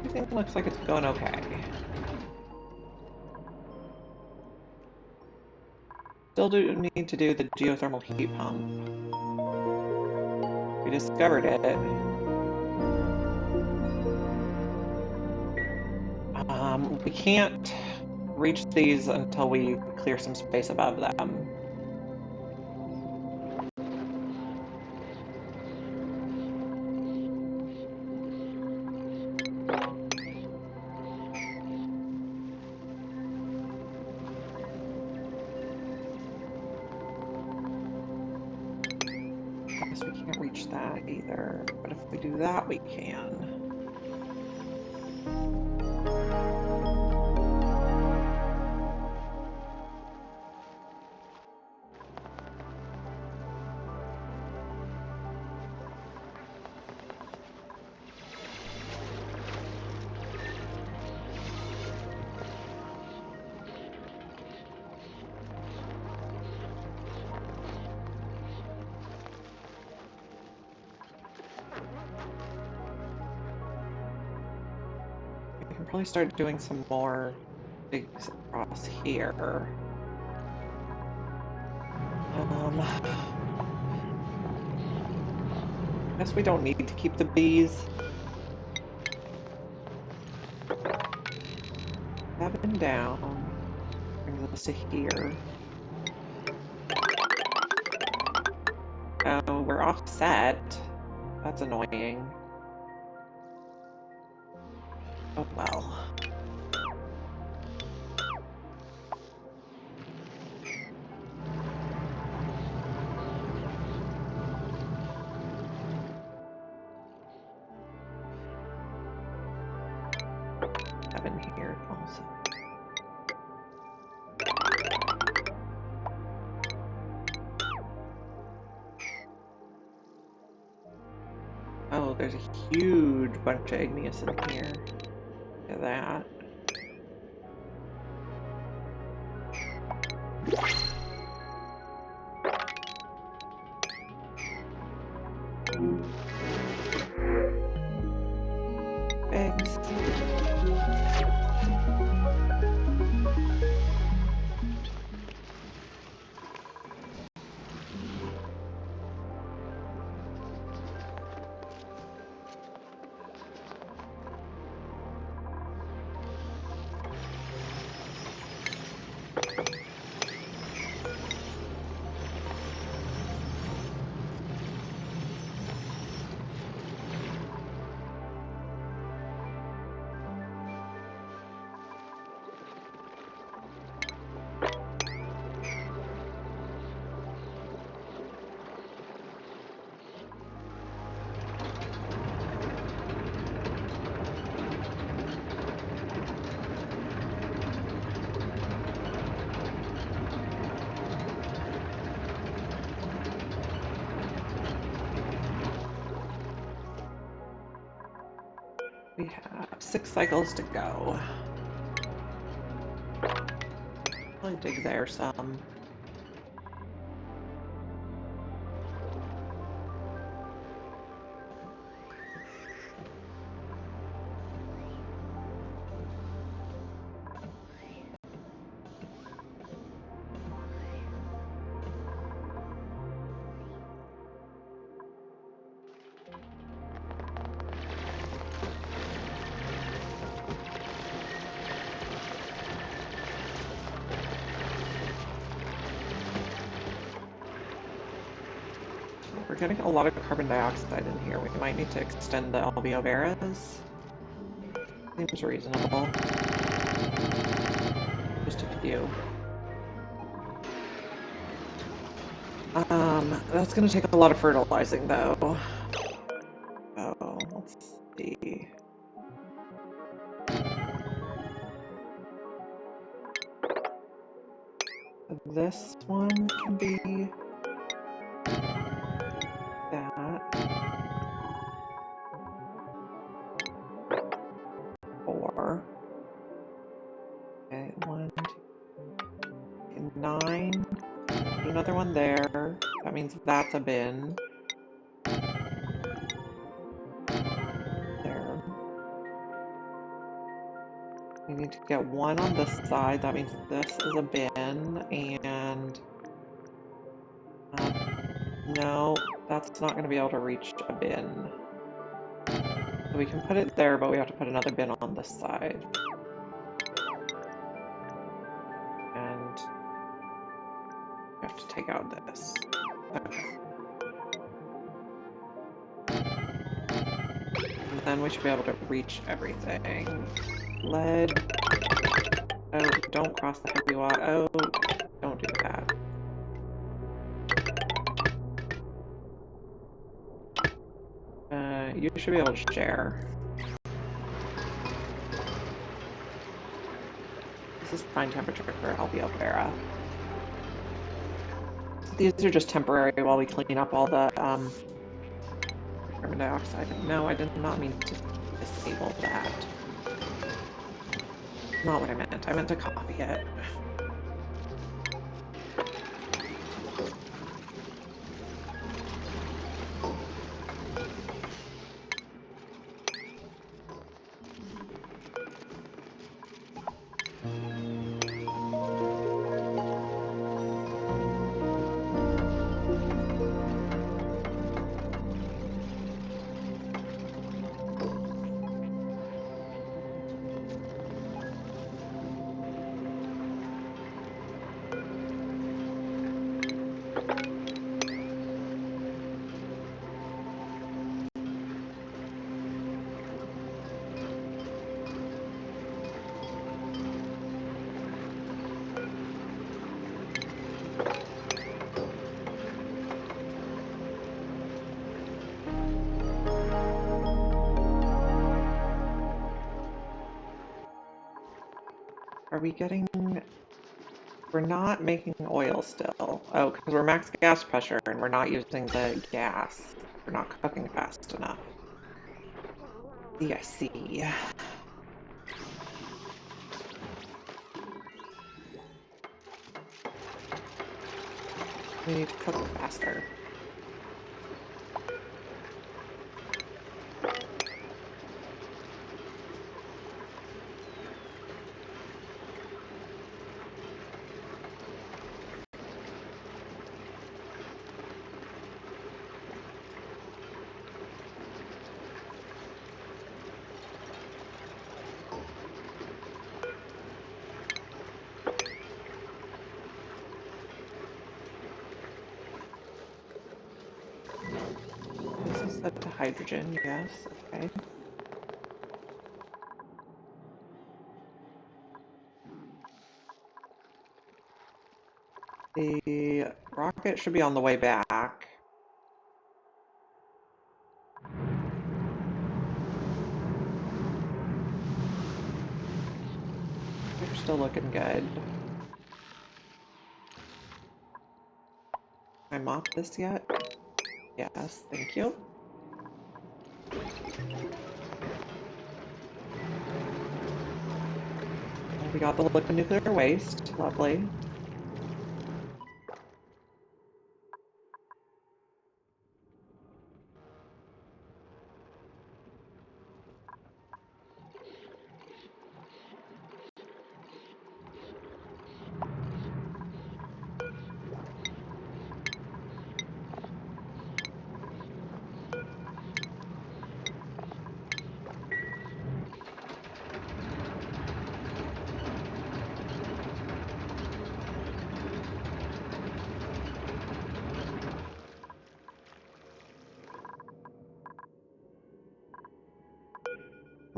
Speaker 1: Everything looks like it's going okay. Still do need to do the geothermal heat pump. We discovered it. We can't reach these until we clear some space above them. Guess we can't reach that either, but if we do that, we can. can probably start doing some more digs across here. Guess we don't need to keep the bees. 7 down brings us to here. Oh, we're offset. That's annoying. Oh well. Here also. Oh, there's a huge bunch of igneous in here. Look at that. Thanks. We have 6 cycles to go. Probably dig there some. We're getting a lot of carbon dioxide in here. We might need to extend the alveoveras. Seems reasonable. Just a few. That's gonna take a lot of fertilizing though. Oh, let's see. This one can be that. 4. Okay, 1, 2, 9. Put another one there. That means that's a bin. There. We need to get 1 on this side. That means this is a bin, and no, that's not going to be able to reach a bin. So we can put it there, but we have to put another bin on this side. And we have to take out this. Okay. And then we should be able to reach everything. Lead. Oh, don't cross the heavy wire. Oh, don't do that. You should be able to share. This is fine temperature for alveolera. These are just temporary while we clean up all the carbon dioxide. No, I did not mean to disable that. Not what I meant. I meant to copy it. Are we getting... We're not making oil still. Oh, because we're max gas pressure and we're not using the gas. We're not cooking fast enough. See, I see. We need to cook faster. This is set to hydrogen, yes, okay. The rocket should be on the way back. They're still looking good. Can I mop this yet? Yes, thank you. And we got the liquid nuclear waste. Lovely.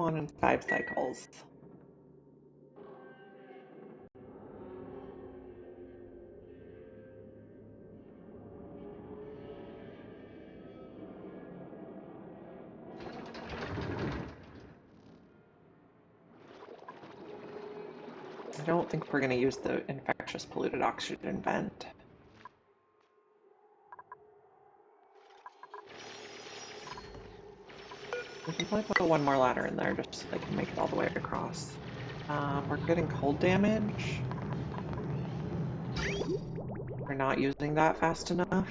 Speaker 1: On in 5 cycles. I don't think we're going to use the infectious polluted oxygen vent. We can probably put one more ladder in there just so they can make it all the way across. We're getting cold damage. We're not using that fast enough.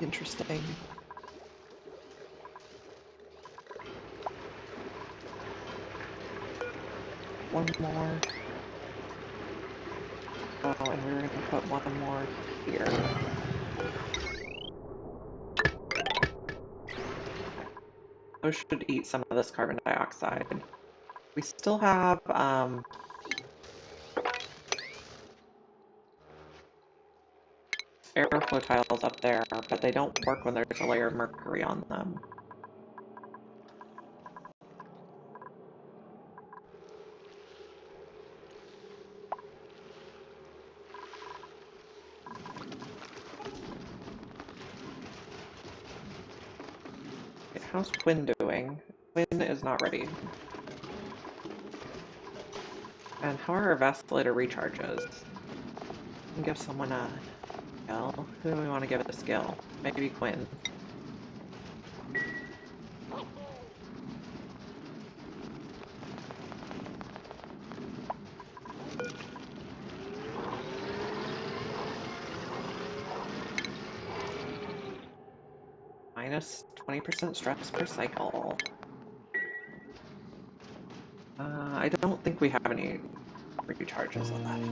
Speaker 1: Interesting. One more. Oh, and we're going to put one more here. Those should eat some of this carbon dioxide. We still have airflow tiles up there, but they don't work when there's a layer of mercury on them. Okay, how's Quinn doing? Quinn is not ready. And how are our vacillator recharges? We can give someone a skill. Who do we want to give a skill? Maybe Quinn. Minus 20% stress per cycle. I don't think we have any recharges left.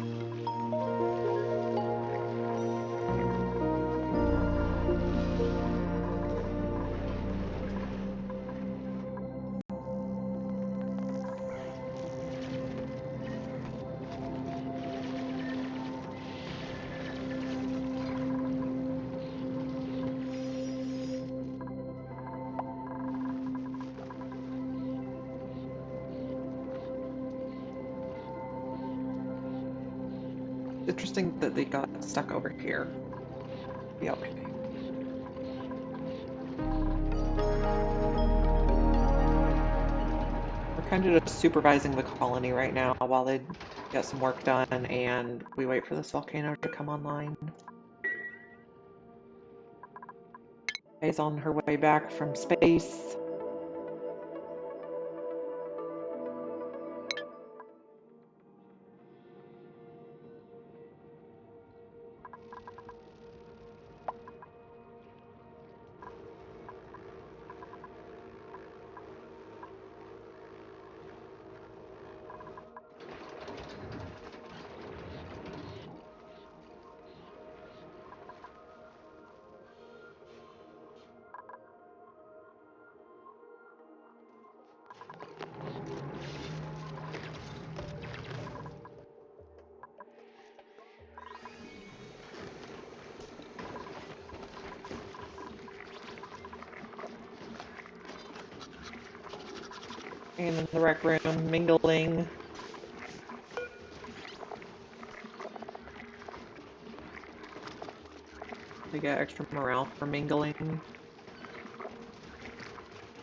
Speaker 1: Interesting that they got stuck over here. Yeah, okay. We're kind of just supervising the colony right now while they get some work done and we wait for this volcano to come online. Faye's on her way back from space. And in the rec room, mingling. They get extra morale for mingling.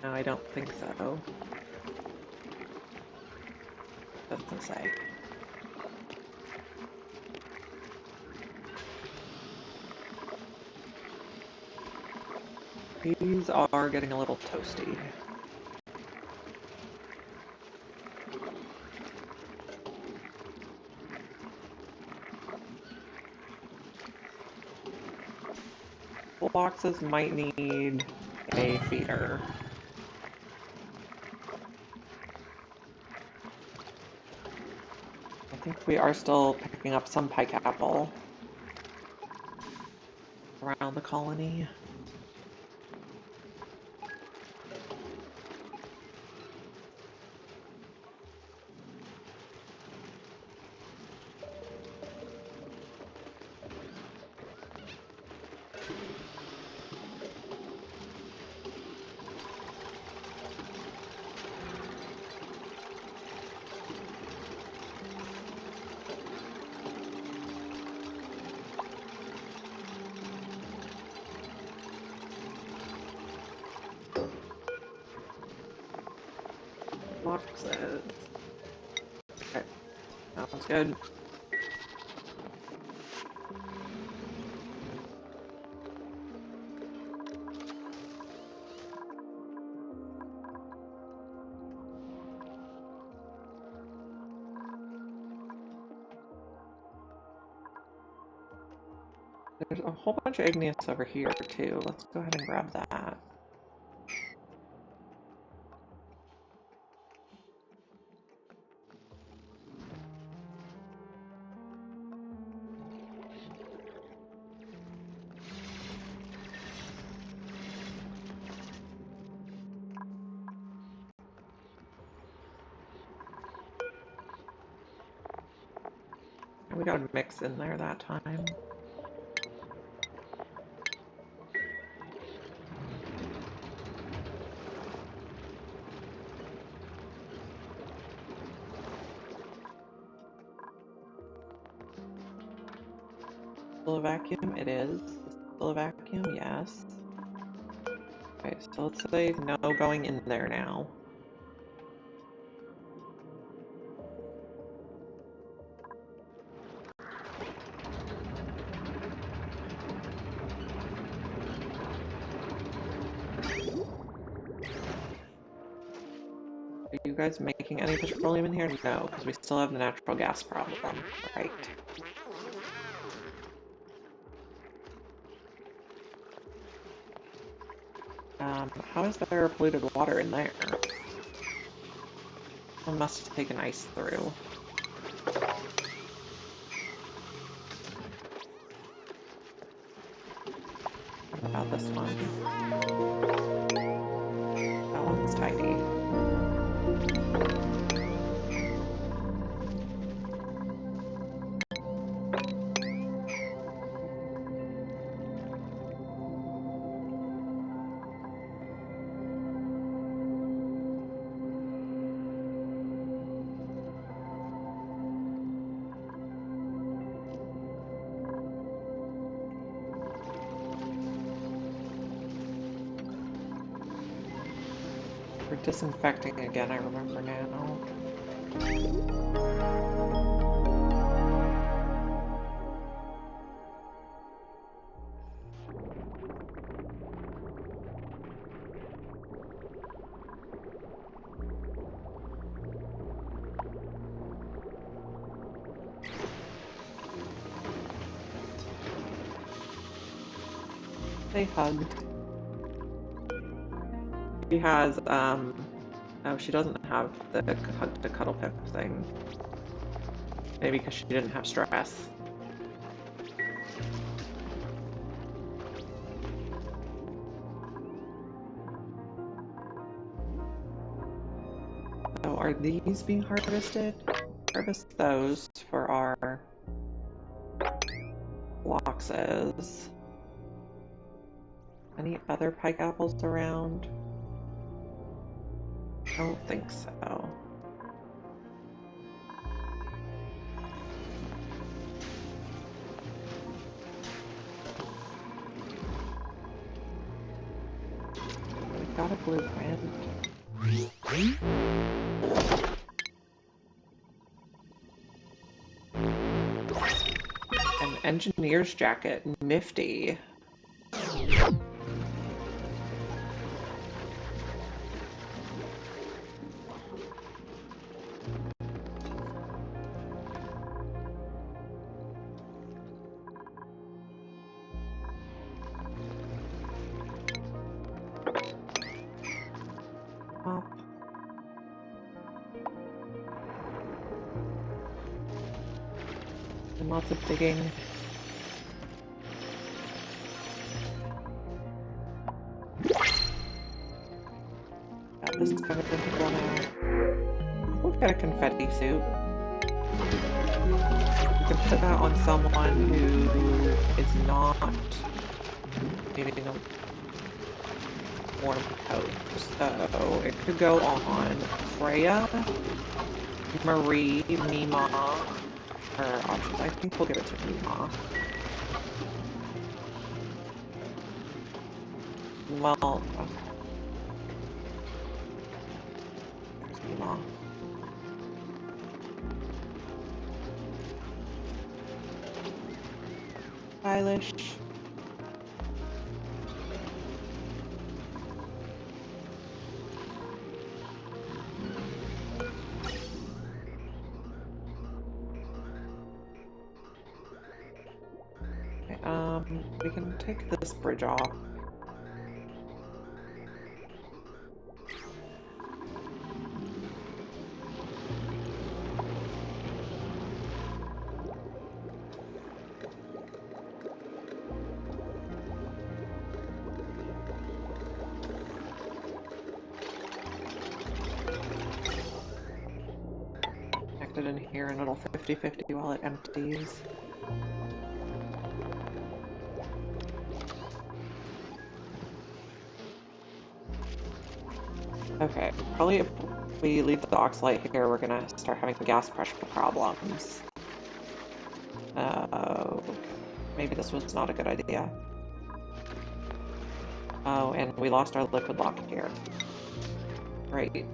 Speaker 1: No, I don't think so. Doesn't say. These are getting a little toasty. Boxes might need a feeder. I think we are still picking up some pike apple around the colony. Boxes. Okay, sounds good. There's a whole bunch of igneous over here too. Let's go ahead and grab that. We got a mix in there that time. Still a vacuum? It is. Still a vacuum? Yes. Okay, so let's say no going in there now. Are you guys making any petroleum in here? No, because we still have the natural gas problem. Right. How is there polluted water in there? One must have taken ice through. What about this one? That one's tidy. disinfecting again, I remember now. They hugged. She has, oh, she doesn't have the hug to cuddle pip thing. Maybe because she didn't have stress. So are these being harvested? Harvest those for our boxes. Any other pike apples around? I don't think so. We got a blueprint. An engineer's jacket. Nifty. And lots of digging. Got this covered in people now. We'll get a confetti suit. You can put that on someone who is not needing a warm coat. So it could go on Freya, Marie, Mima, or options. I think we'll give it to Mima. Well, there's Mima. Stylish. We can take this bridge off. Connect it in here and it'll 50-50 while it empties. Okay, probably if we leave the oxalite here, we're gonna start having gas pressure problems. Maybe this was not a good idea. Oh, and we lost our liquid lock here. Great.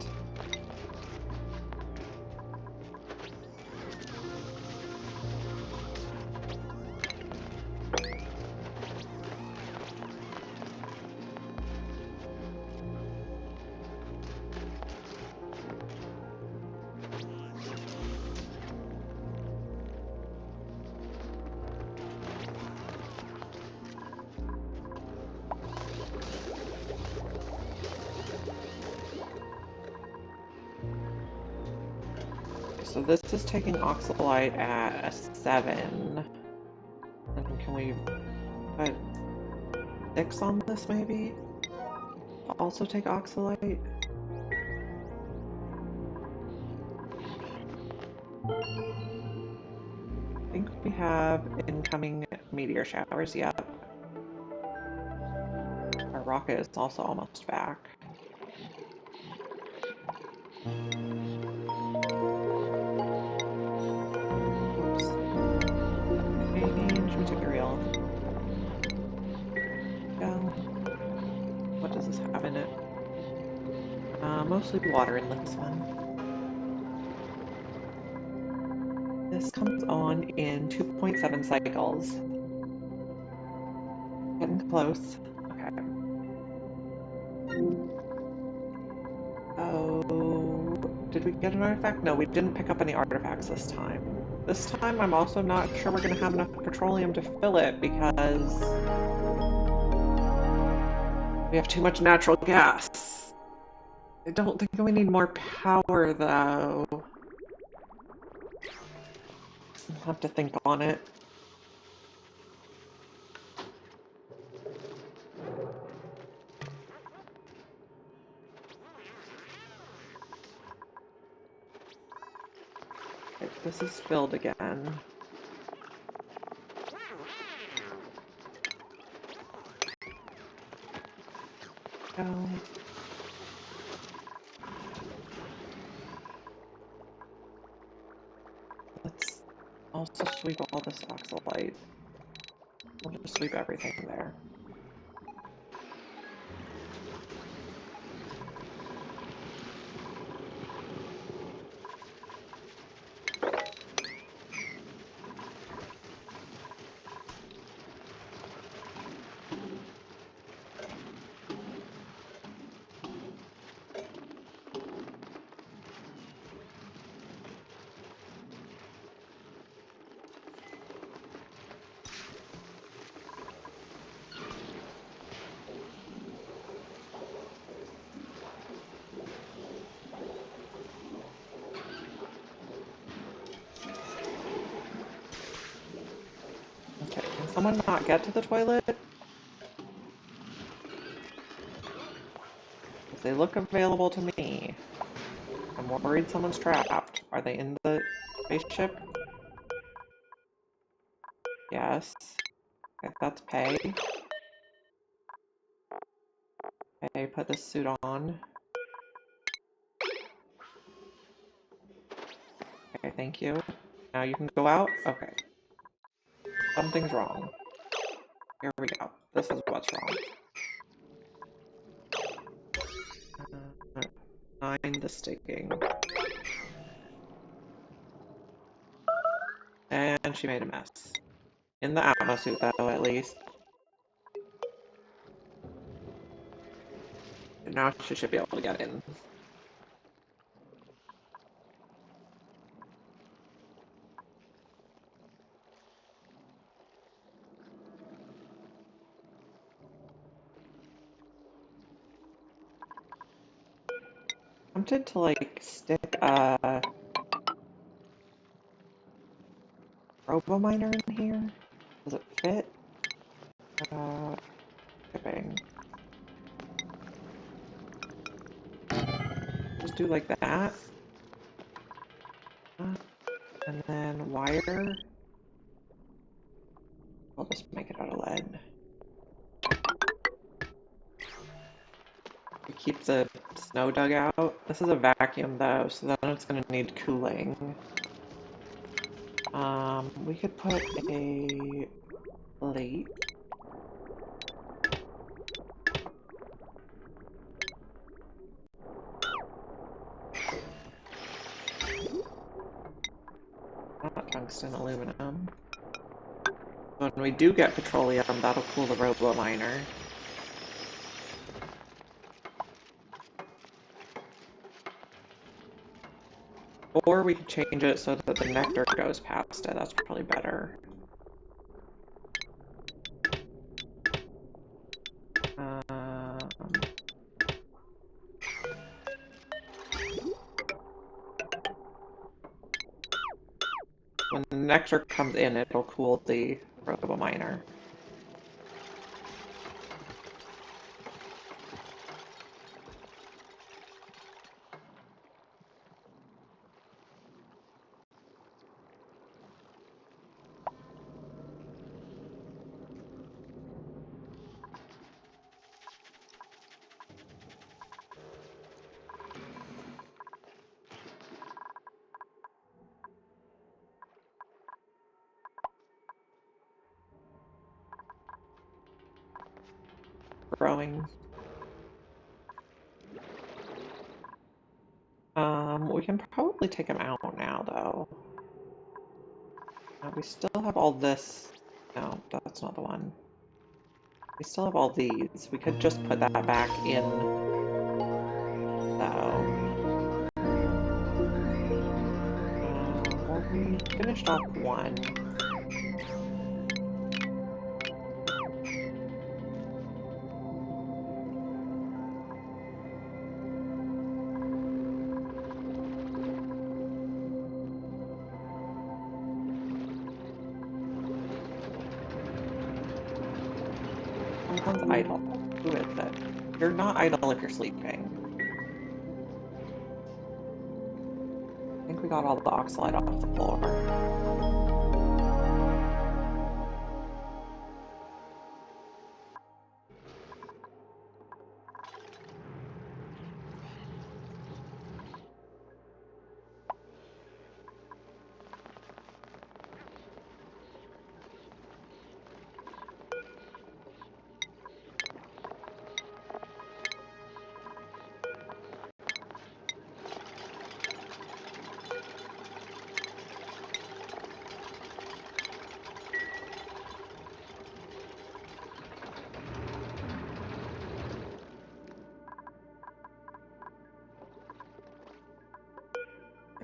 Speaker 1: So this is taking oxalite at a 7. And can we put 6 on this maybe? Also take oxalite? I think we have incoming meteor showers, yep. Our rocket is also almost back. mostly water in this one. This comes on in 2.7 cycles. Getting close. Okay. Oh, did we get an artifact? No, we didn't pick up any artifacts this time. This time I'm also not sure we're going to have enough petroleum to fill it because we have too much natural gas. I don't think we need more power though. I'll have to think on it. Okay, this is filled again. Go. Let's also sweep all this oxalite. We'll just sweep everything there. Okay, can someone not get to the toilet? Because they look available to me. I'm worried someone's trapped. Are they in the spaceship? Yes. Okay, that's pay. Okay, put this suit on. Okay, thank you. Now you can go out? Okay. Something's wrong. Here we go. This is what's wrong. Find the sticking. And she made a mess. In the Atmo suit, though, at least. And now she should be able to get in. I'm tempted to, like, stick a robo miner in here. Does it fit? Shipping. Just do like that. And then wire. I'll just make it out of lead. We keep the snow dug out. This is a vacuum though, so then it's gonna need cooling. We could put a plate. Not tungsten, aluminum. When we do get petroleum, that'll cool the robo miner. Or we could change it so that the nectar goes past it. That's probably better. When the nectar comes in, it'll cool the robo miner. Growing. can probably take him out now, though. We still have all this. No, that's not the one. We still have all these. We could just put that back in. So, well, we finished off one. Someone's idle. Who is it? You're not idle if you're sleeping. I think we got all the oxalate off the floor.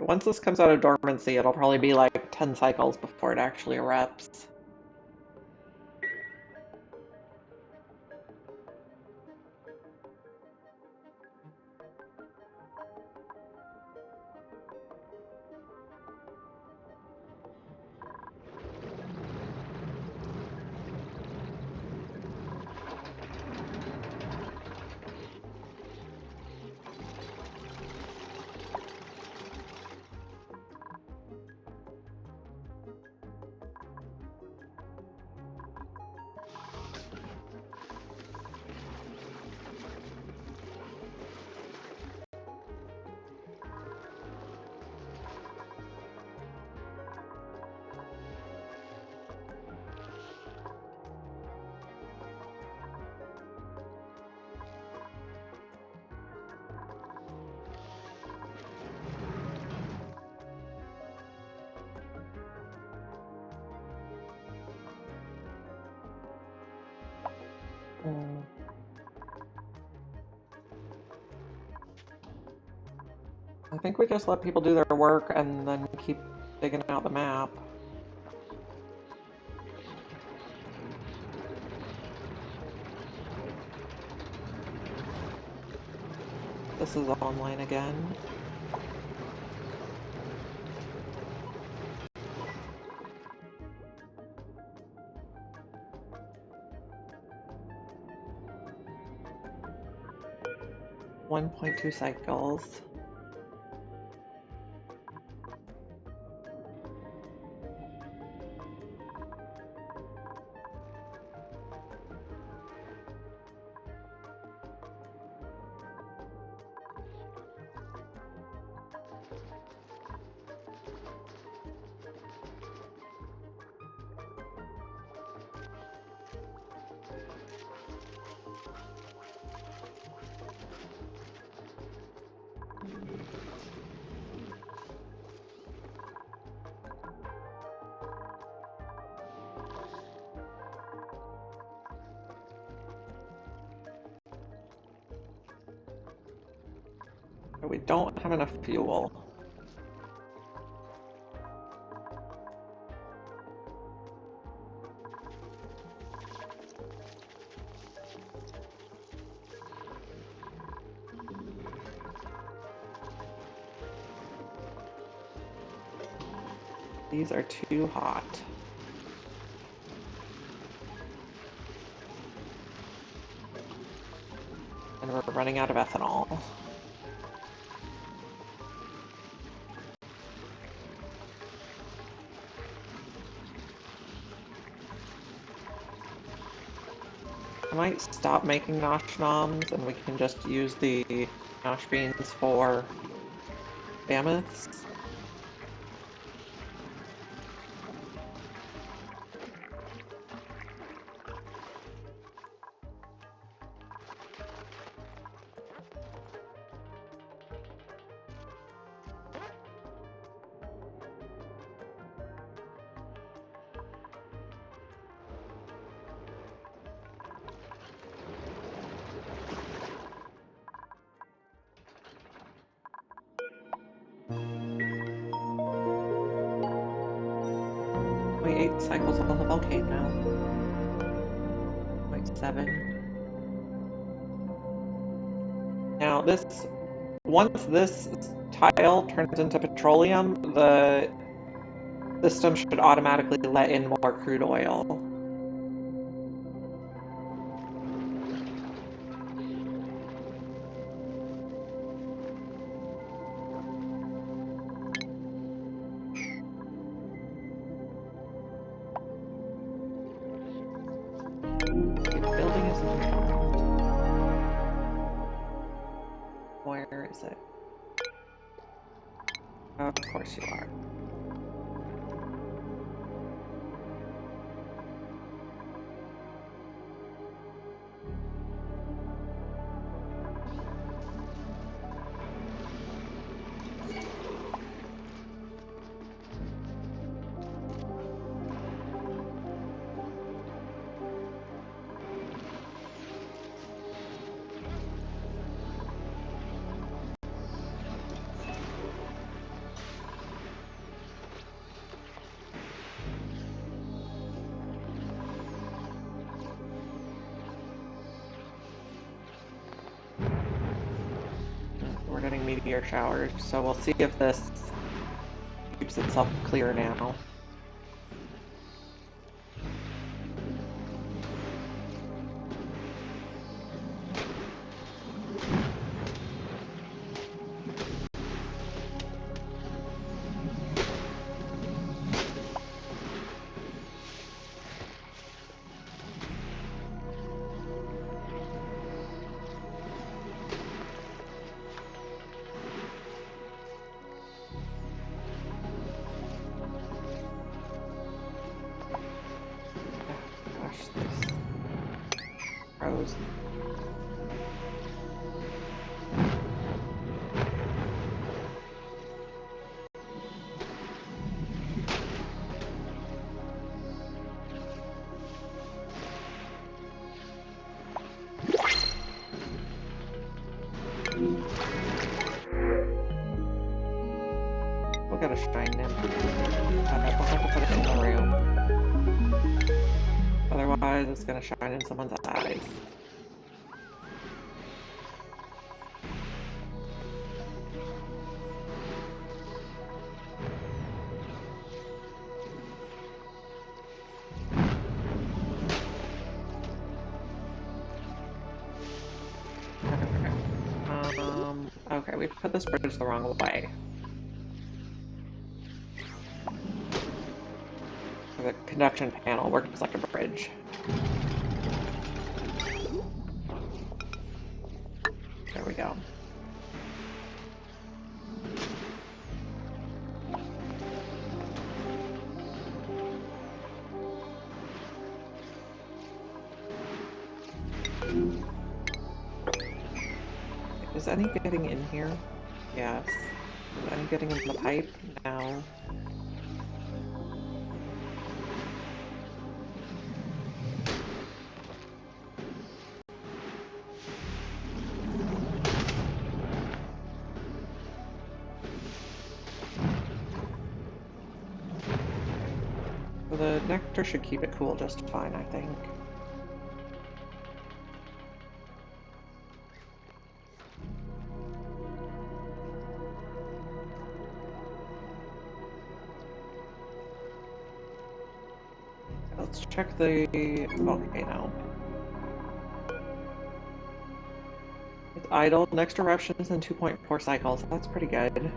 Speaker 1: Once this comes out of dormancy, it'll probably be like 10 cycles before it actually erupts. I think we just let people do their work and then keep digging out the map. This is online again. .2 cycles. But we don't have enough fuel. These are too hot. And we're running out of ethanol. I might stop making nosh noms and we can just use the nosh beans for mammoths. cycles on the volcano. Like 7. Now once this tile turns into petroleum, the system should automatically let in more crude oil. Building is around. Where is it? Of course you are. We're getting meteor showers, so we'll see if this keeps itself clear now. Rose. We'll get a shrine in. We'll have to put it in the room. Otherwise, it's gonna shine in someone's eyes. Okay, we put this bridge the wrong way. So the conduction panel works like a bridge. There we go. Is any getting in here? Yes. Is any getting in the pipe? No. So the nectar should keep it cool just fine, I think. Let's check the volcano. It's idle, next eruptions in 2.4 cycles. That's pretty good.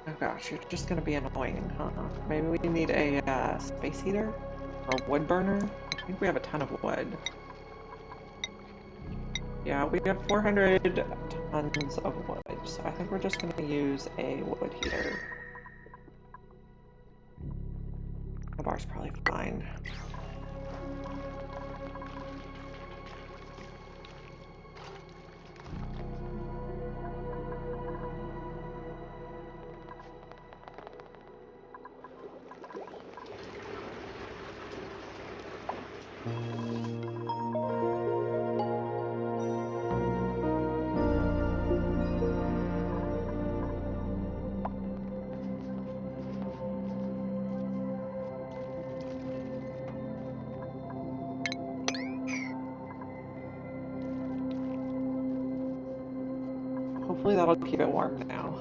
Speaker 1: Oh gosh, you're just gonna be annoying, huh? Maybe we need a space heater? Or a wood burner? I think we have a ton of wood. Yeah, we have 400 tons of wood, so I think we're just gonna use a wood heater. The bar's probably fine. that'll keep it warm now.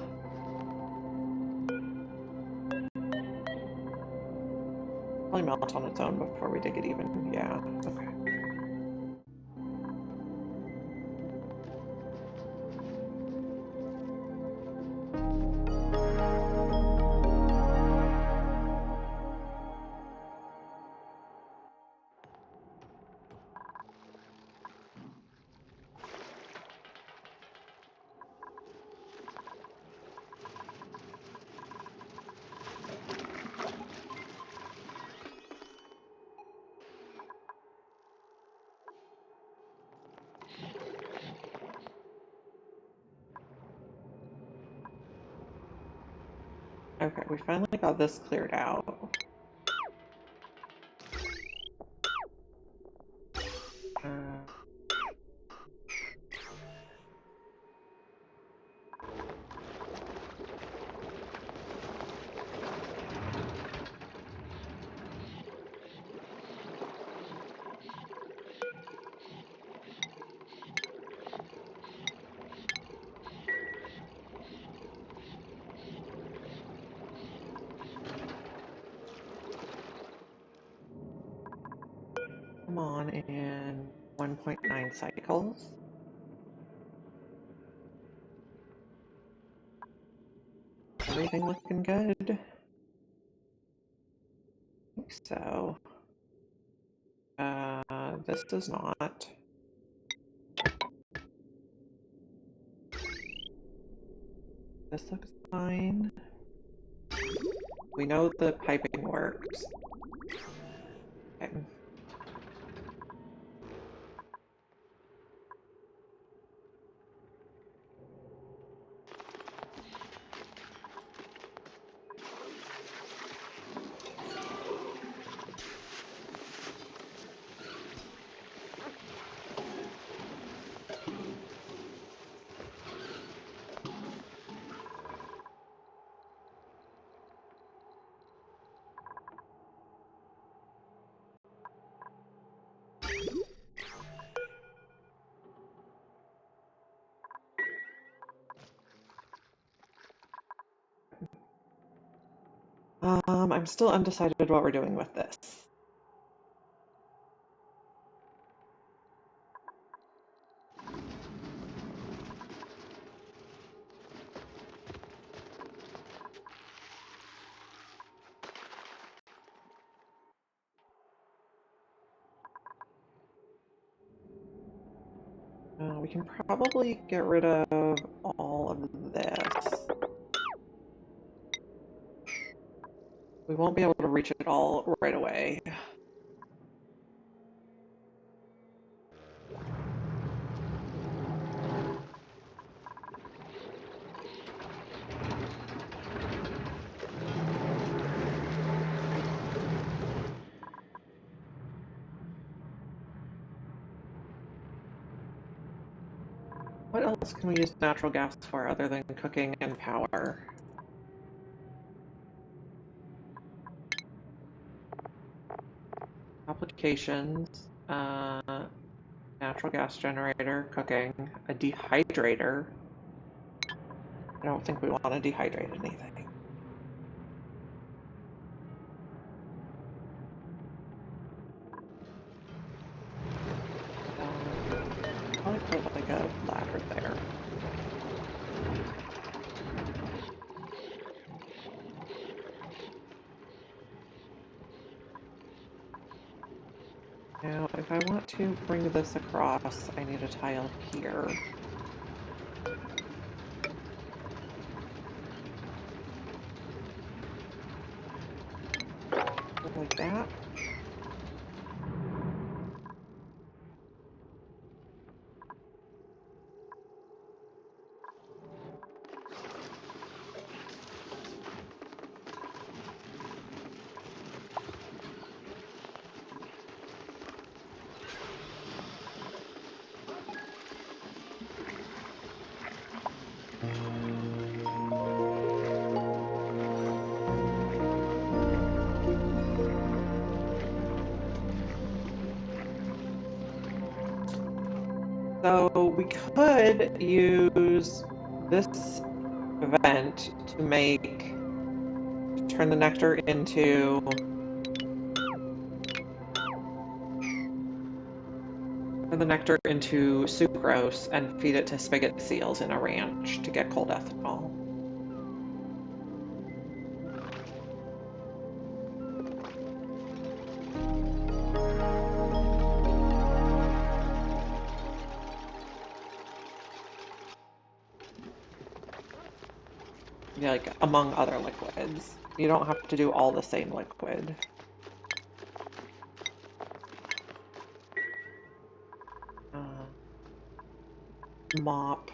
Speaker 1: Probably melt on its own before we dig it even. Yeah, okay. Okay, we finally got this cleared out. Uh, Come on in 1.9 cycles. Everything looking good? I think so. This does not. This looks fine. We know the piping works. Okay. I'm still undecided what we're doing with this. We can probably get rid of all of this. We won't be able to reach it all right away. What else can we use natural gas for other than cooking and power? Applications, natural gas generator, cooking, a dehydrator. I don't think we want to dehydrate anything. Probably put like a ladder there. Now, if I want to bring this across, I need a tile here. Like that. So we could use this vent to turn the nectar into sucrose and feed it to spigot seals in a ranch to get cold ethanol. Yeah, like among other liquids. You don't have to do all the same liquid. Mop.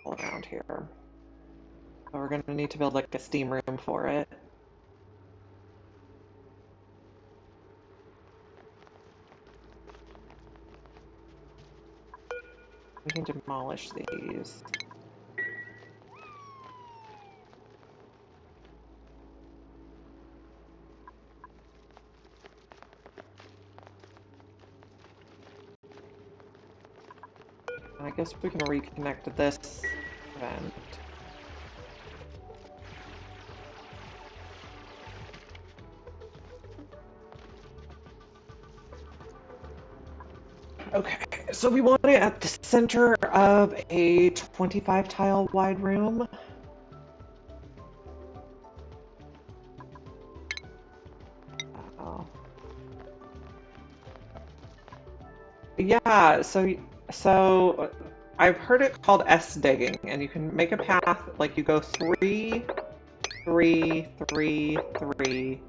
Speaker 1: All around here. So we're gonna need to build like a steam room for it. We can demolish these. I guess we can reconnect this vent. Okay, so we want it at the center of a 25 tile wide room. Yeah, so I've heard it called S digging, and you can make a path like you go 3, 3, 3, 3,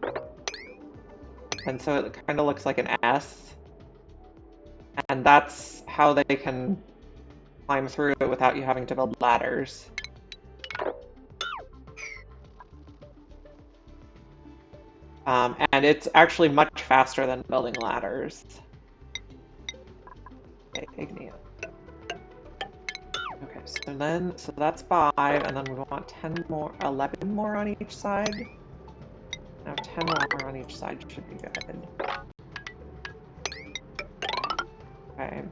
Speaker 1: and so it kind of looks like an S, and that's how they can climb through it without you having to build ladders. And it's actually much faster than building ladders. Okay, ignite. Okay, so that's 5, and then we want 10 more, 11 more on each side. Now 10 more on each side should be good. Okay,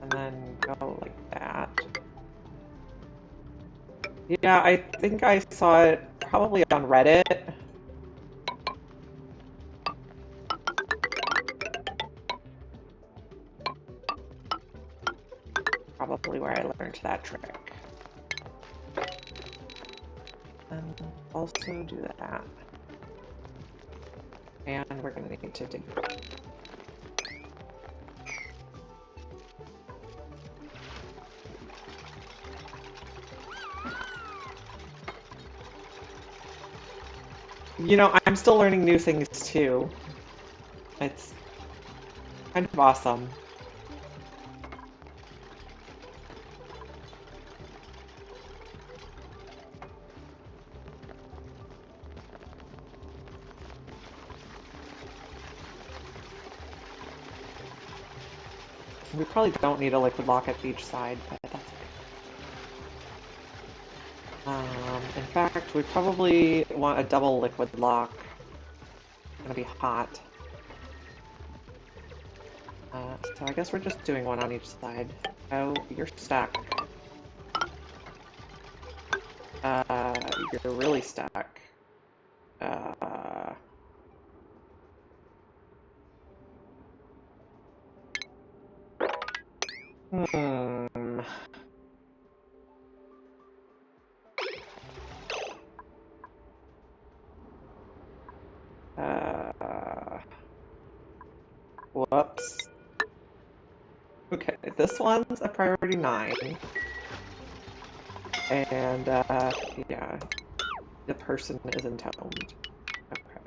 Speaker 1: and then go like that. Yeah, I think I saw it probably on Reddit. Probably where I learned that trick. And also do that. And we're gonna need to dig. You know, I'm still learning new things too. It's kind of awesome. We probably don't need a liquid lock at each side, but that's okay. In fact, we probably want a double liquid lock. It's gonna be hot. So I guess we're just doing one on each side. Oh, you're stuck. You're really stuck. Hmm. Whoops. Okay, this one's a priority 9. And, yeah, the person is entombed. Okay.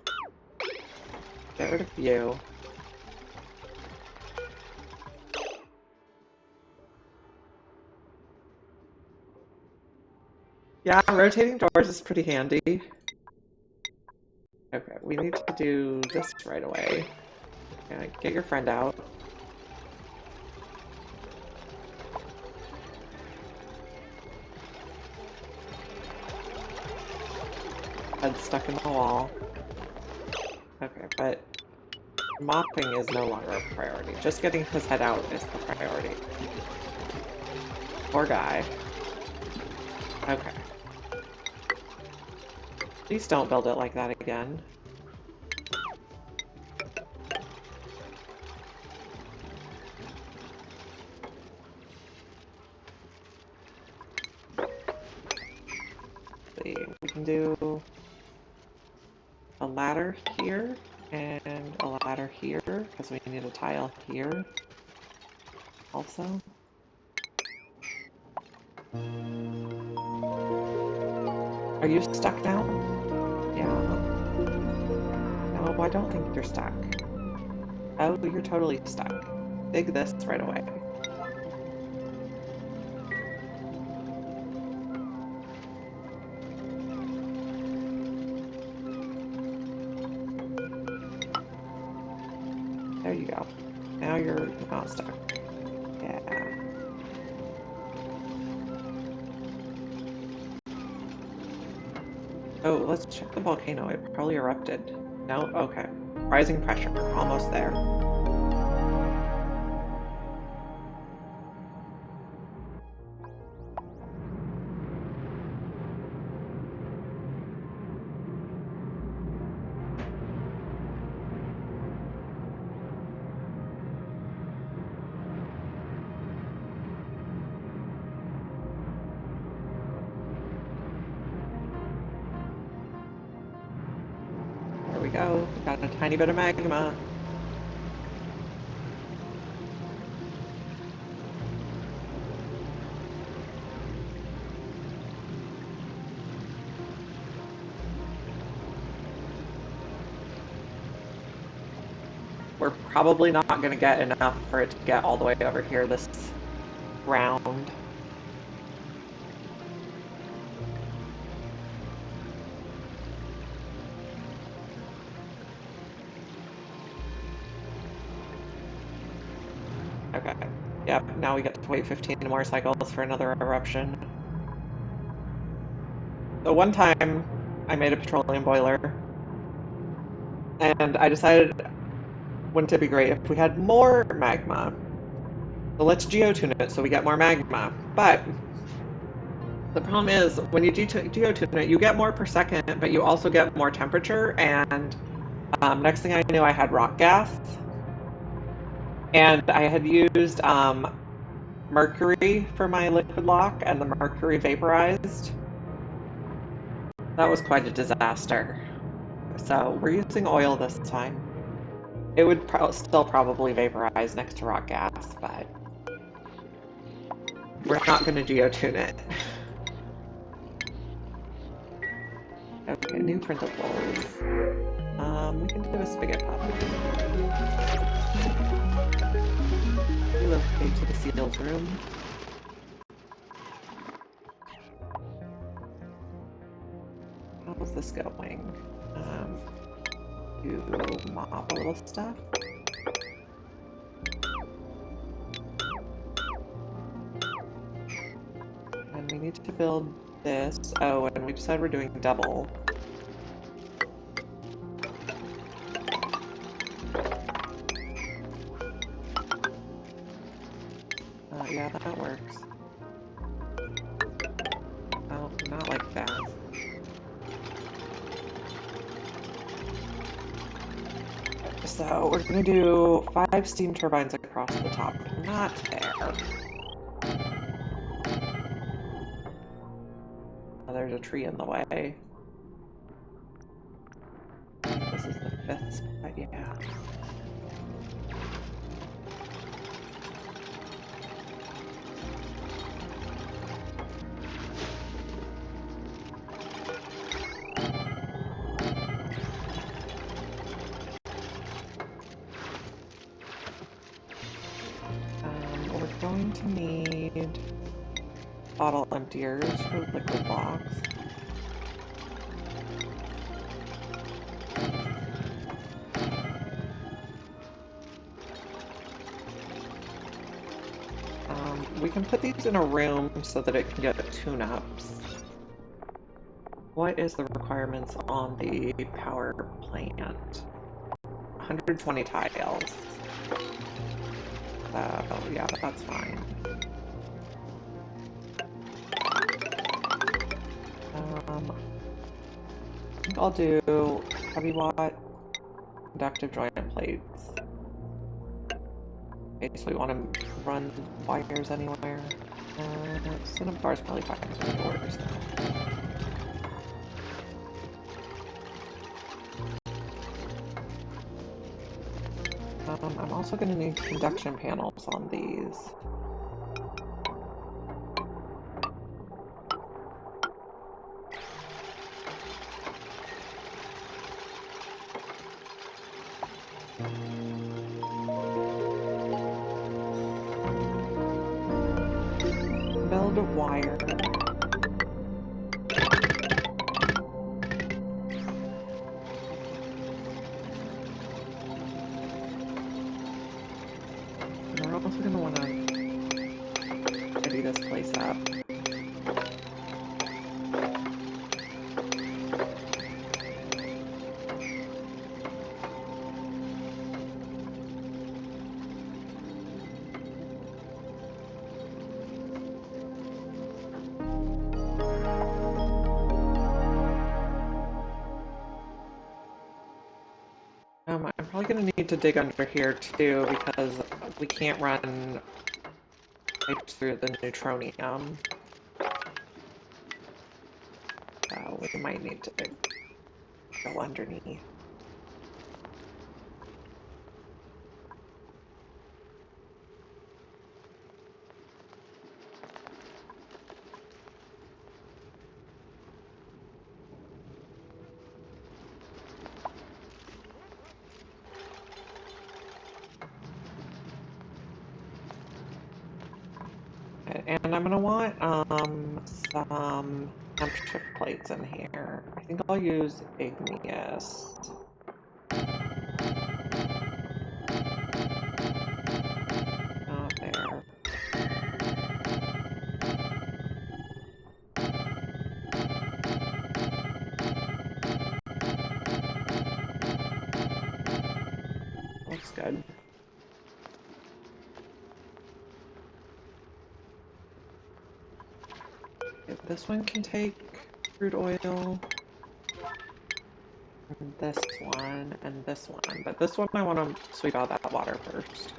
Speaker 1: Get rid of you. Yeah, rotating doors is pretty handy. Okay, we need to do this right away. Okay, get your friend out. Head stuck in the wall. Okay, but mopping is no longer a priority. Just getting his head out is the priority. Poor guy. Okay. Please don't build it like that again. Let's see, we can do a ladder here and a ladder here because we need a tile here also. Are you stuck now? Yeah. No, I don't think you're stuck. Oh, you're totally stuck. Dig this right away. There you go. Now you're not stuck. Yeah. Oh, let's check the volcano. It probably erupted. No? Okay. Rising pressure. Almost there. There we go. We got a tiny bit of magma. We're probably not going to get enough for it to get all the way over here this round. Okay. Yep, now we get to wait 15 more cycles for another eruption. So one time, I made a petroleum boiler, and I decided, wouldn't it be great if we had more magma? So let's geotune it so we get more magma. But the problem is, when you geotune it, you get more per second, but you also get more temperature, and next thing I knew, I had rock gas. And I had used mercury for my liquid lock, and the mercury vaporized. That was quite a disaster. So we're using oil this time. It would still probably vaporize next to rock gas, but we're not going to geotune it. Okay, new printables. We can do a spigot pop. Relocate to the sealed room. How's this going? You mop a little stuff. And we need to build this. Oh, and we decided we're doing double. Yeah, that works. Oh, not like that. So we're gonna do 5 steam turbines across the top. Not there. Oh, there's a tree in the way. This is the 5th spot, yeah. We're going to need bottle emptiers for liquid blocks. We can put these in a room so that it can get tune-ups. What is the requirements on the power plant? 120 tiles. So, yeah, that's fine. I think I'll do heavy watt conductive joint plates. Okay, so we want to run wires anywhere. Cinnabar is probably fine for the doors, though. I'm also going to need conduction panels on these. Build a wire. And we're also going to want to ready this place up. I'm probably going to need to dig under here too because we can't run pipes through the neutronium. So we might need to go underneath. And I'm gonna want some temp shift plates in here. I think I'll use igneous. Oh, there. Looks good. Okay, this one can take crude oil. And this one, but this one I want to sweep out that water first.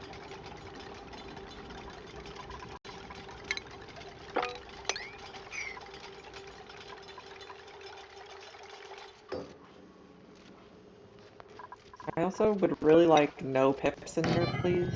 Speaker 1: I also would really like no pips in here, please.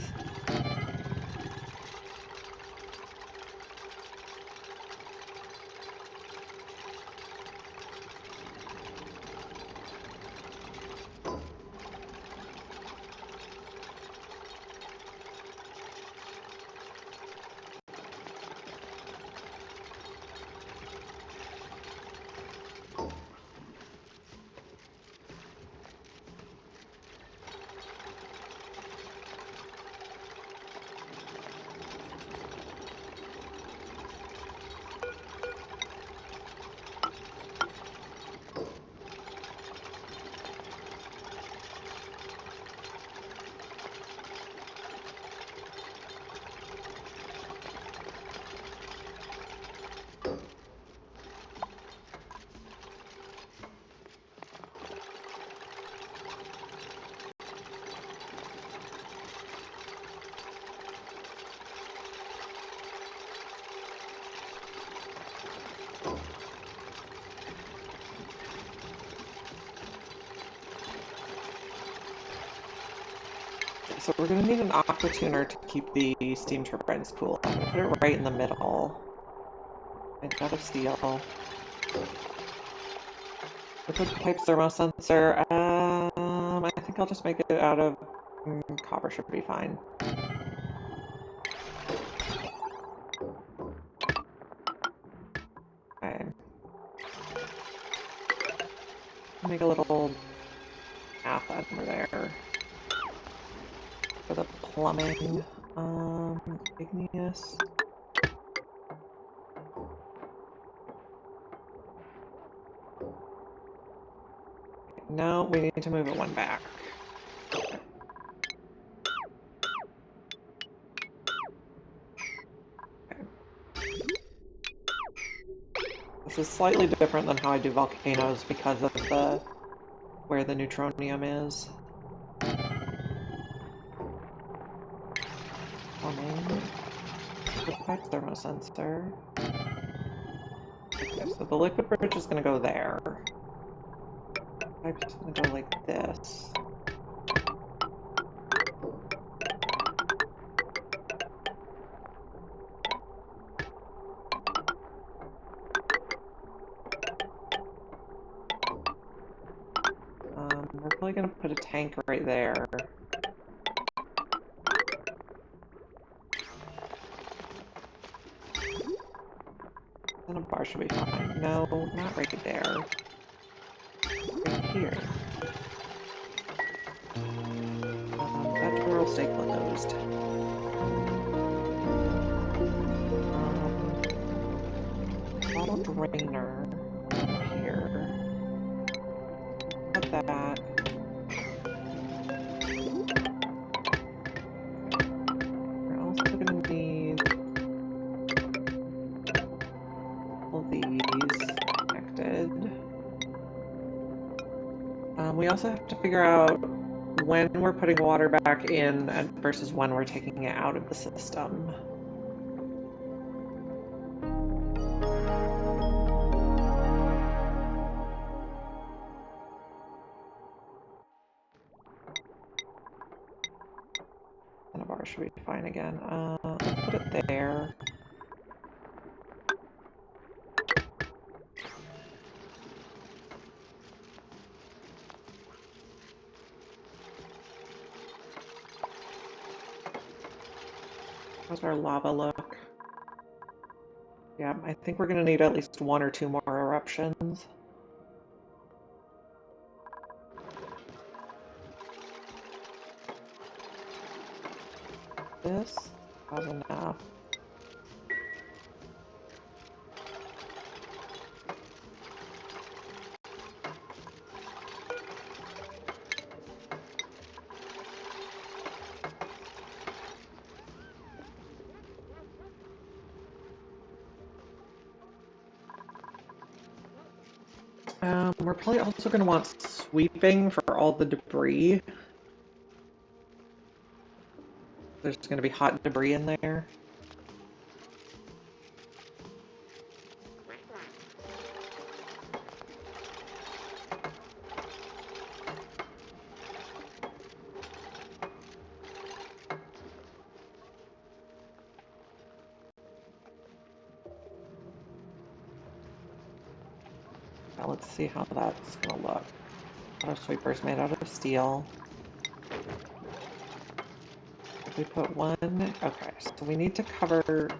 Speaker 1: So we're going to need an aqua tuner to keep the steam turbines cool. I'm going to put it right in the middle. Made out of steel. Liquid pipe thermosensor. I think I'll just make it out of copper. Should be fine. Okay. Make a little path under there for the plumbing. Igneous. No, we need to move it one back. This is slightly different than how I do volcanoes because of the where the neutronium is. Plumbing. Pipe thermosensor. Okay, so the liquid bridge is going to go there. Pipe's going to go like this. We're probably going to put a tank right there. Then a bar should be fine. No, not right there. Right here. That door will stay closed. Bottle drainer here. Put that. We're also going to need all these connected. We also have to figure out when we're putting water back in versus when we're taking it out of the system. And a bar should be fine again. Let's put it there. How's our lava look? Yeah, I think we're going to need at least 1 or 2 more eruptions. This was enough. We're probably also going to want sweeping for all the debris. There's going to be hot debris in there. Now let's see how that's going to look. Auto sweeper's made out of steel. We put 1. Okay, so we need to cover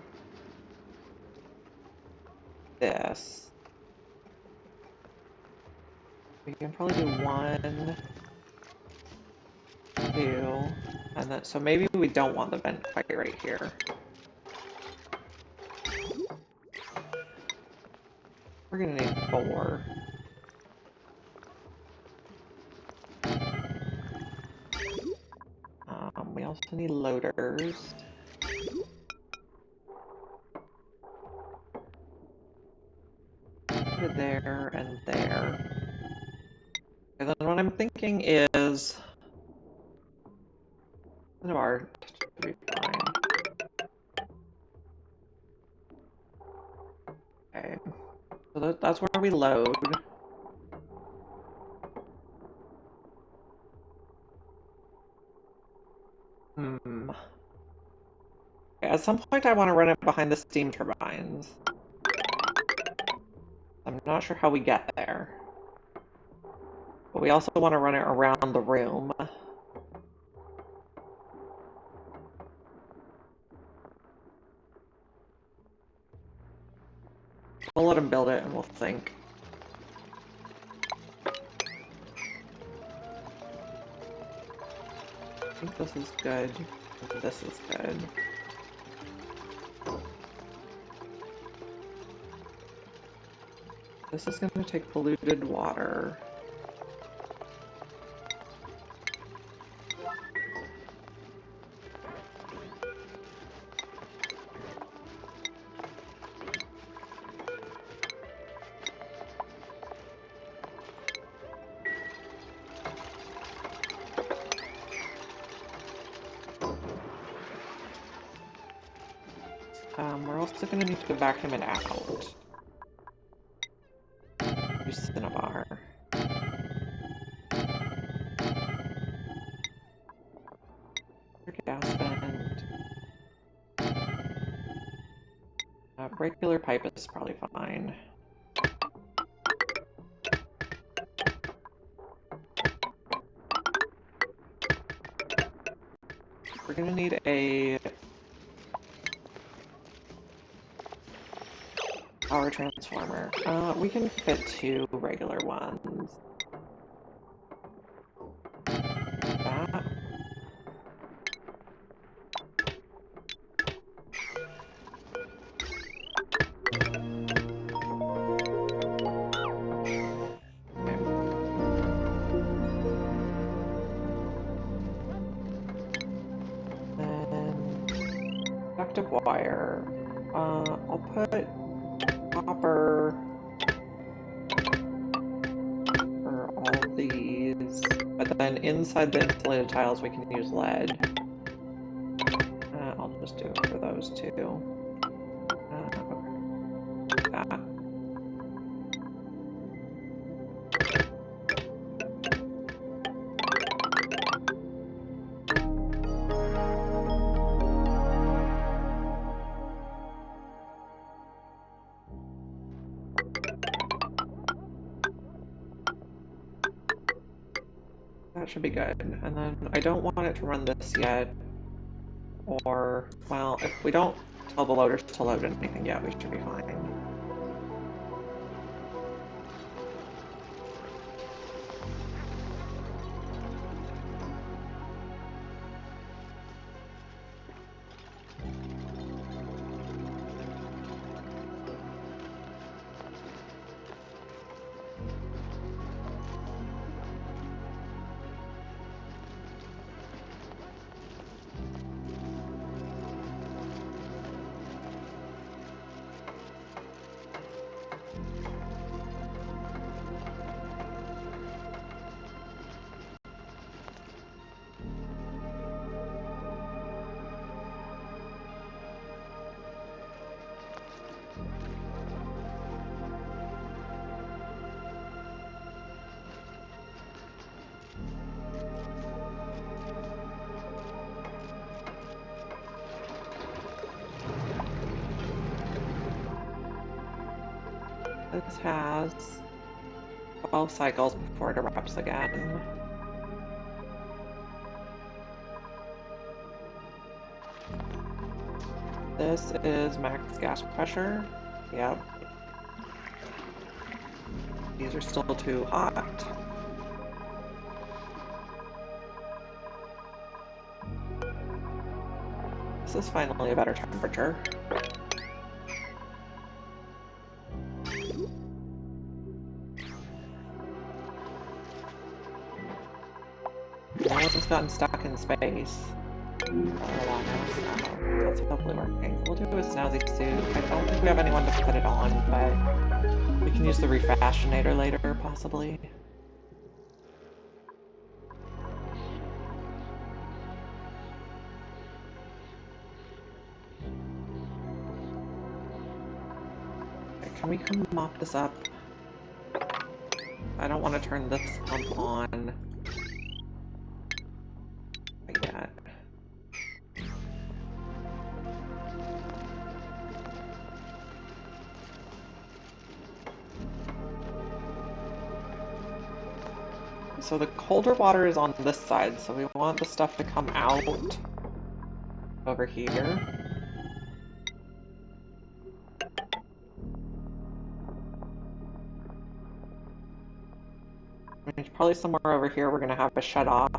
Speaker 1: this. We can probably do 1, 2, and then so maybe we don't want the vent quite right here. We're gonna need 4. We also need loaders. Put it there and there. And then what I'm thinking is none of our should be fine. Okay. So that's where we load. At some point I want to run it behind the steam turbines. I'm not sure how we get there. But we also want to run it around the room. We'll let him build it and we'll think. I think this is good. This is good. This is going to take polluted water. Also gonna need to vacuum it out. Use Cinnabar. Gas vent. Regular pipe is probably fine. We're gonna need a power transformer. We can fit 2 regular ones. That. Conductive wire. I'll put copper for all of these, but then inside the insulated tiles we can use lead. I'll just do it for those 2. Okay. That. That should be good. And then I don't want it to run this yet. Or, well, if we don't tell the loaders to load anything yet, we should be fine. This has 12 cycles before it erupts again. This is max gas pressure. Yep. These are still too hot. This is finally a better temperature. No one's gotten stuck in space. That's hopefully working. We'll do a snazzy suit. I don't think we have anyone to put it on, but we can use the refashionator later, possibly. Okay, can we come mop this up? I don't want to turn this pump on yet. So the colder water is on this side, so we want the stuff to come out over here. There's probably somewhere over here we're going to have a shut off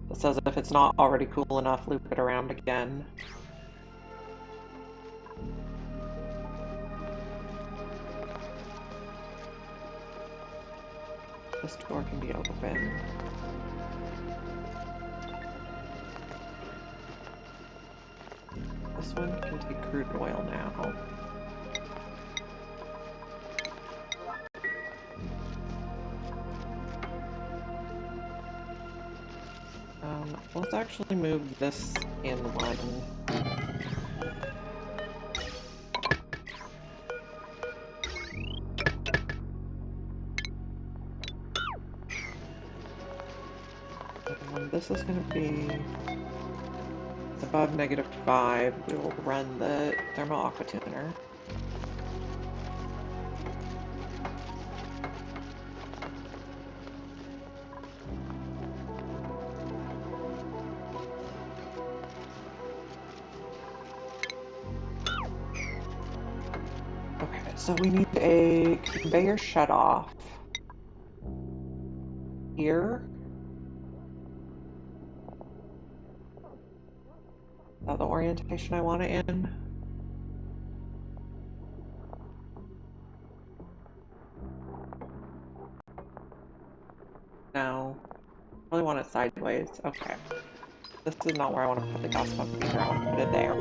Speaker 1: that says if it's not already cool enough, loop it around again. This door can be open. This one can take crude oil now. Let's actually move this in one. this is going to be above -5. We will run the thermal aqua tuner. Okay, so we need a conveyor shut off here. Is that the orientation I want it in? No. I really want it sideways. Okay. This is not where I want to put the gas pump either. I want to put it there.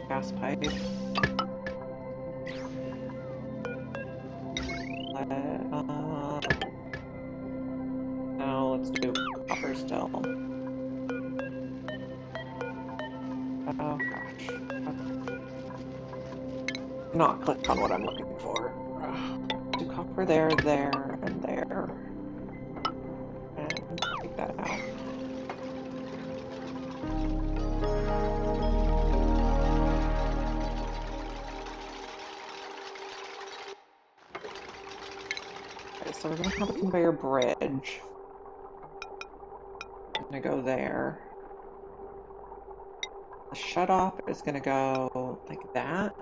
Speaker 1: Gas pipe. No, let's do copper still. Oh gosh. Not click on what I'm looking for. Do copper there, there, and there. And take that out. Okay, so we're gonna have a conveyor bridge. I'm gonna go there. The shut off is gonna go like that.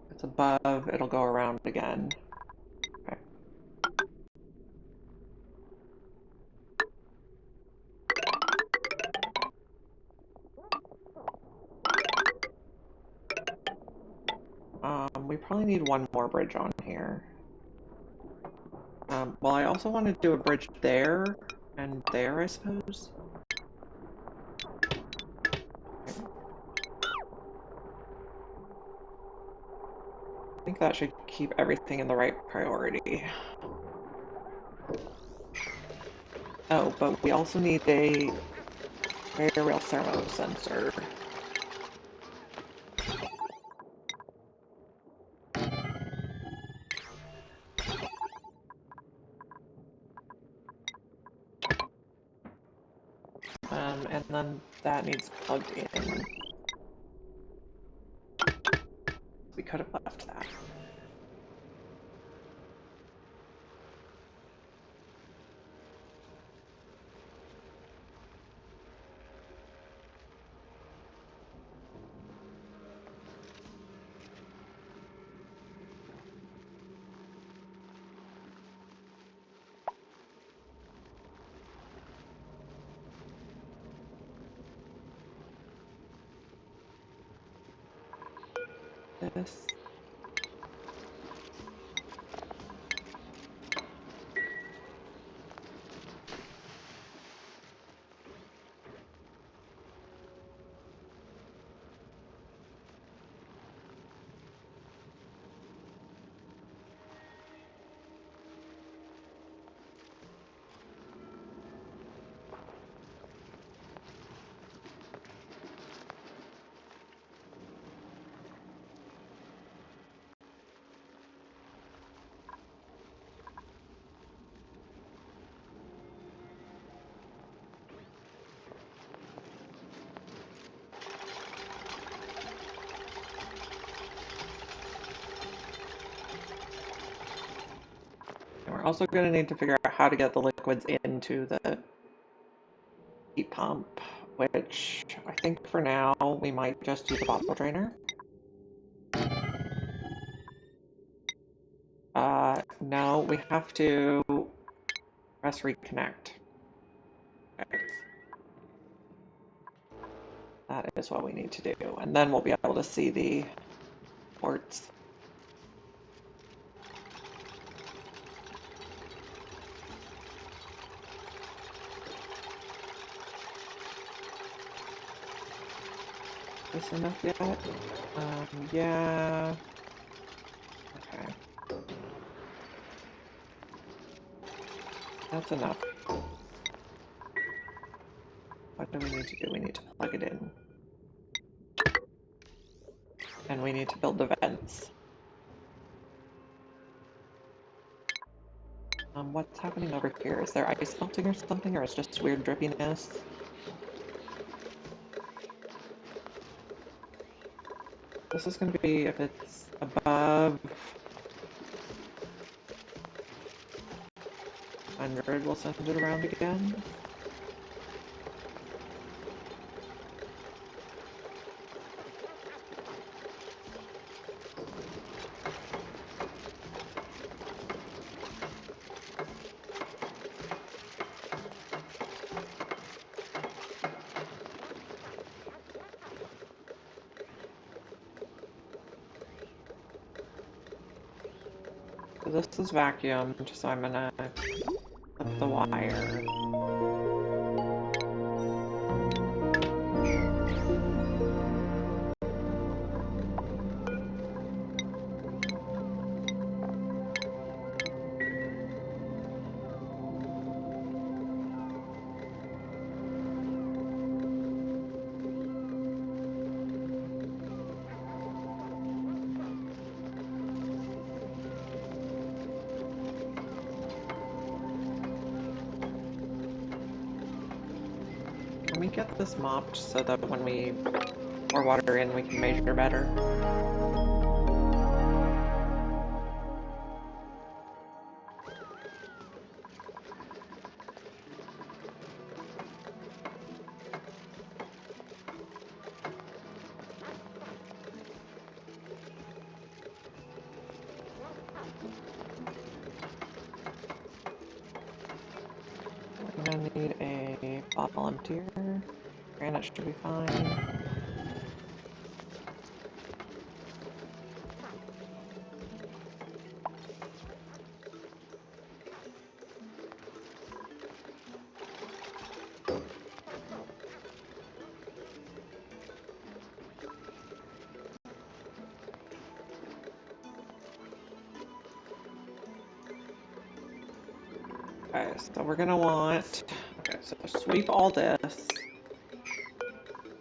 Speaker 1: It's above, it'll go around again. Okay. We probably need one more bridge on here. Well, I also want to do a bridge there and there, I suppose. I think that should keep everything in the right priority. Oh, but we also need a rail servo sensor. And then that needs plugged in. We could have left that. This. We're also going to need to figure out how to get the liquids into the heat pump, which I think for now we might just do the bottle drainer. No, we have to press reconnect. Okay. That is what we need to do, and then we'll be able to see the ports. Is this enough yet? Yeah. Okay. That's enough. What do we need to do? We need to plug it in. And we need to build the vents. What's happening over here? Is there ice melting or something, or is it just weird drippiness? This is going to be, if it's above 100, we'll send it around again. So this is vacuumed, so I'm gonna clip the wire. Can we get this mopped so that when we pour water in, we can measure better? We're gonna need a bottle emptier. Granite should be fine. Okay, so we're gonna want, okay, so sweep all this.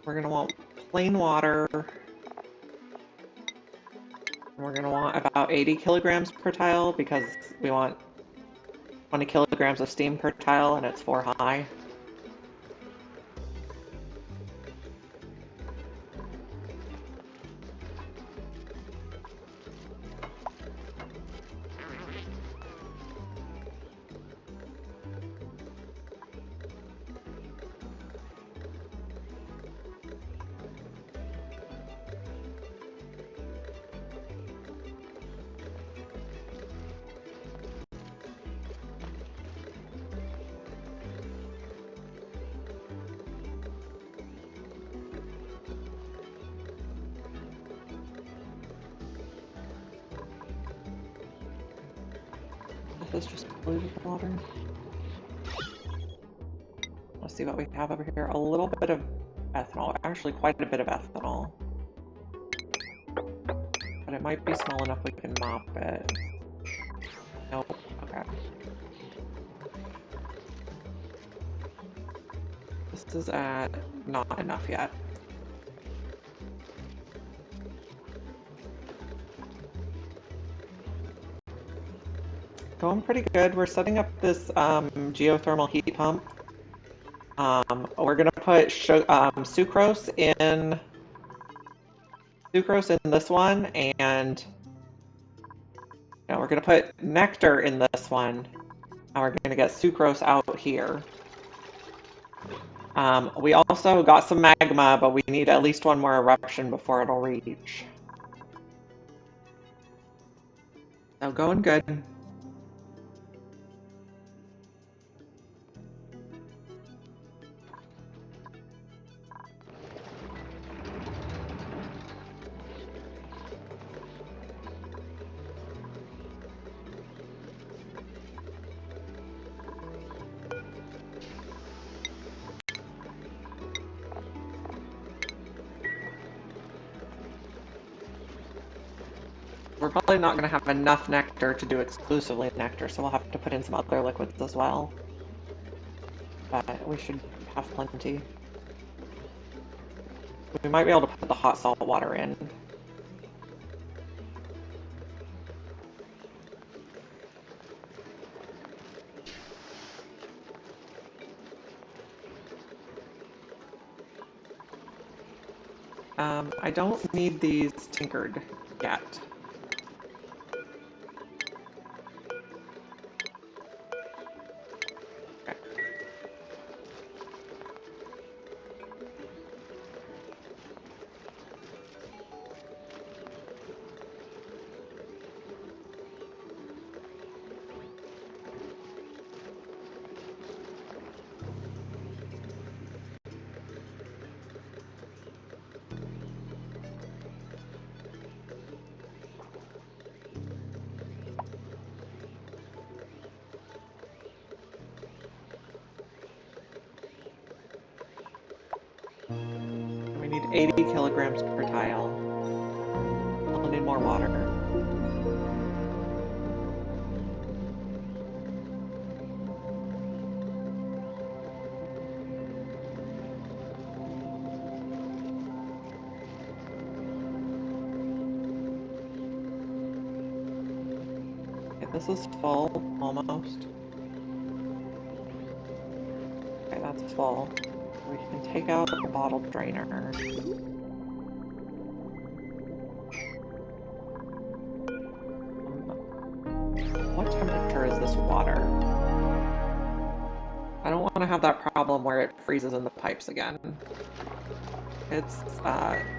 Speaker 1: We're gonna want plain water. And we're gonna want about 80 kilograms per tile because we want 20 kilograms of steam per tile and it's 4 high. This is just polluted water. Let's see what we have over here. A little bit of ethanol, actually quite a bit of ethanol. But it might be small enough we can mop it. Nope, okay. This is at not enough yet. Going pretty good. We're setting up this geothermal heat pump. We're gonna put sucrose in this one, and we're gonna put nectar in this one, and we're gonna get sucrose out here. We also got some magma, but we need at least one more eruption before it'll reach. So going good. We're probably not going to have enough nectar to do exclusively nectar, so we'll have to put in some other liquids as well. But we should have plenty. We might be able to put the hot salt water in. I don't need these tinkered yet. Okay. We need 80 kilograms per tile. We'll need more water. Okay, this is full, almost. Okay, that's full. We can take out the bottle drainer. What temperature is this water? I don't want to have that problem where it freezes in the pipes again. It's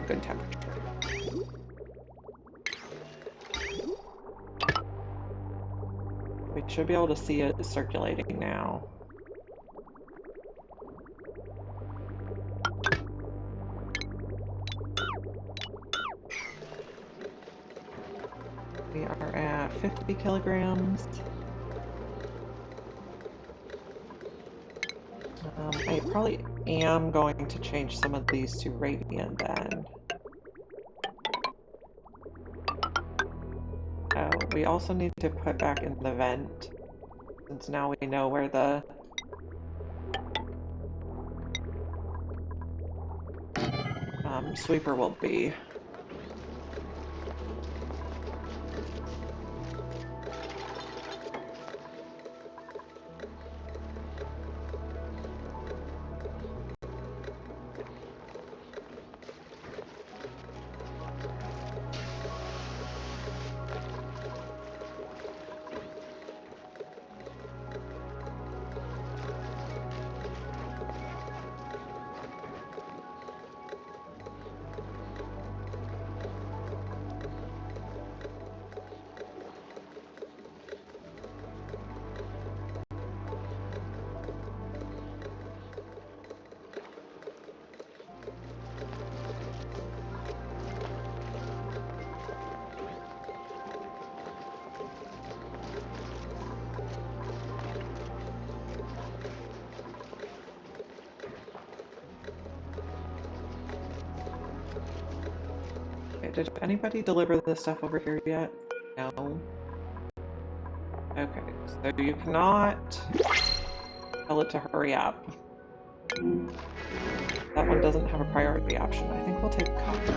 Speaker 1: good temperature. We should be able to see it circulating now. We are at 50 kilograms. I probably am going to change some of these to radiant then. Oh, we also need to put back in the vent, since now we know where the sweeper will be. Did anybody deliver this stuff over here yet? No. Okay, so you cannot tell it to hurry up. That one doesn't have a priority option. I think we'll take copper.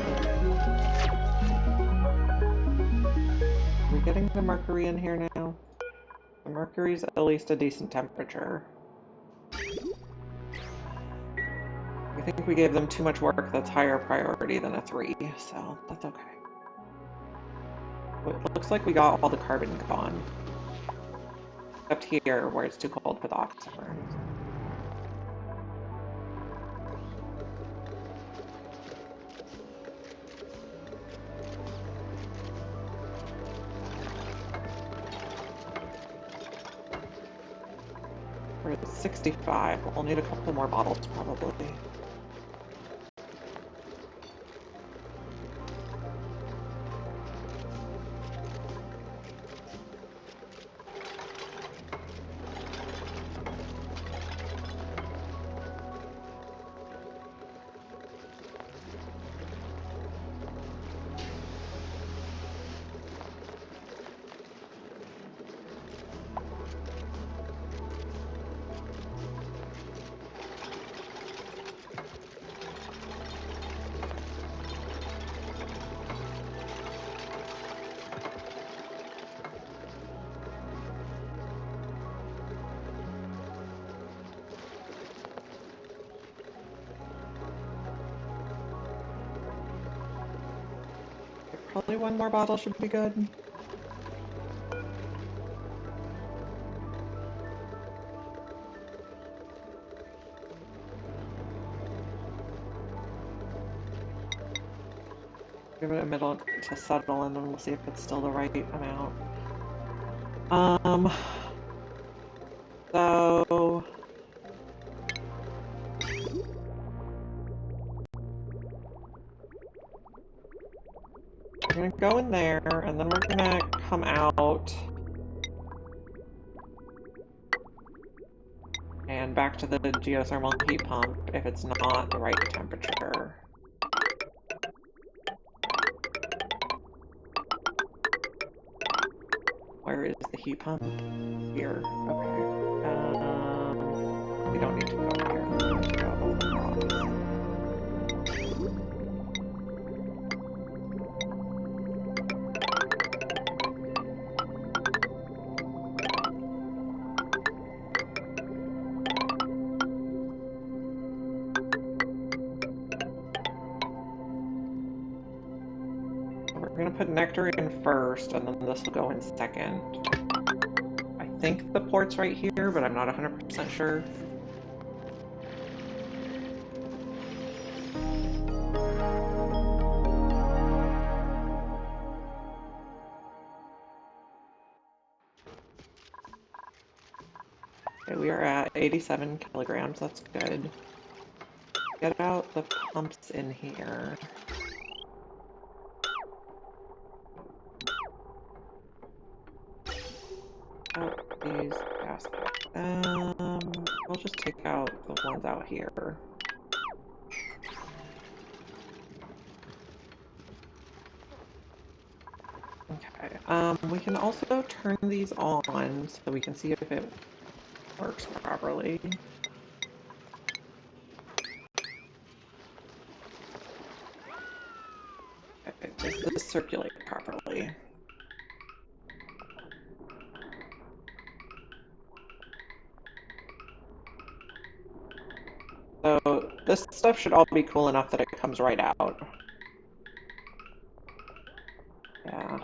Speaker 1: Are we getting the mercury in here now? The mercury's at least a decent temperature. I think we gave them too much work that's higher priority than a 3, so that's okay. It looks like we got all the carbon gone. Except here, where it's too cold for the oximer. We're at 65. We'll need a couple more bottles, probably. Probably one more bottle should be good. Give it a minute to settle and then we'll see if it's still the right amount. So we're gonna go in there and then we're gonna come out and back to the geothermal heat pump if it's not the right temperature. Where is the heat pump? Here. Okay. We don't need to go here. We need to go across. We're gonna put nectar in first, and then this will go in second. I think the port's right here, but I'm not 100% sure. Okay, we are at 87 kilograms, that's good. Get out the pumps in here. Oh, these gas. We'll just take out the ones out here. Okay. We can also turn these on so we can see if it works properly. Okay, does this circulate properly? So this stuff should all be cool enough that it comes right out. Yeah.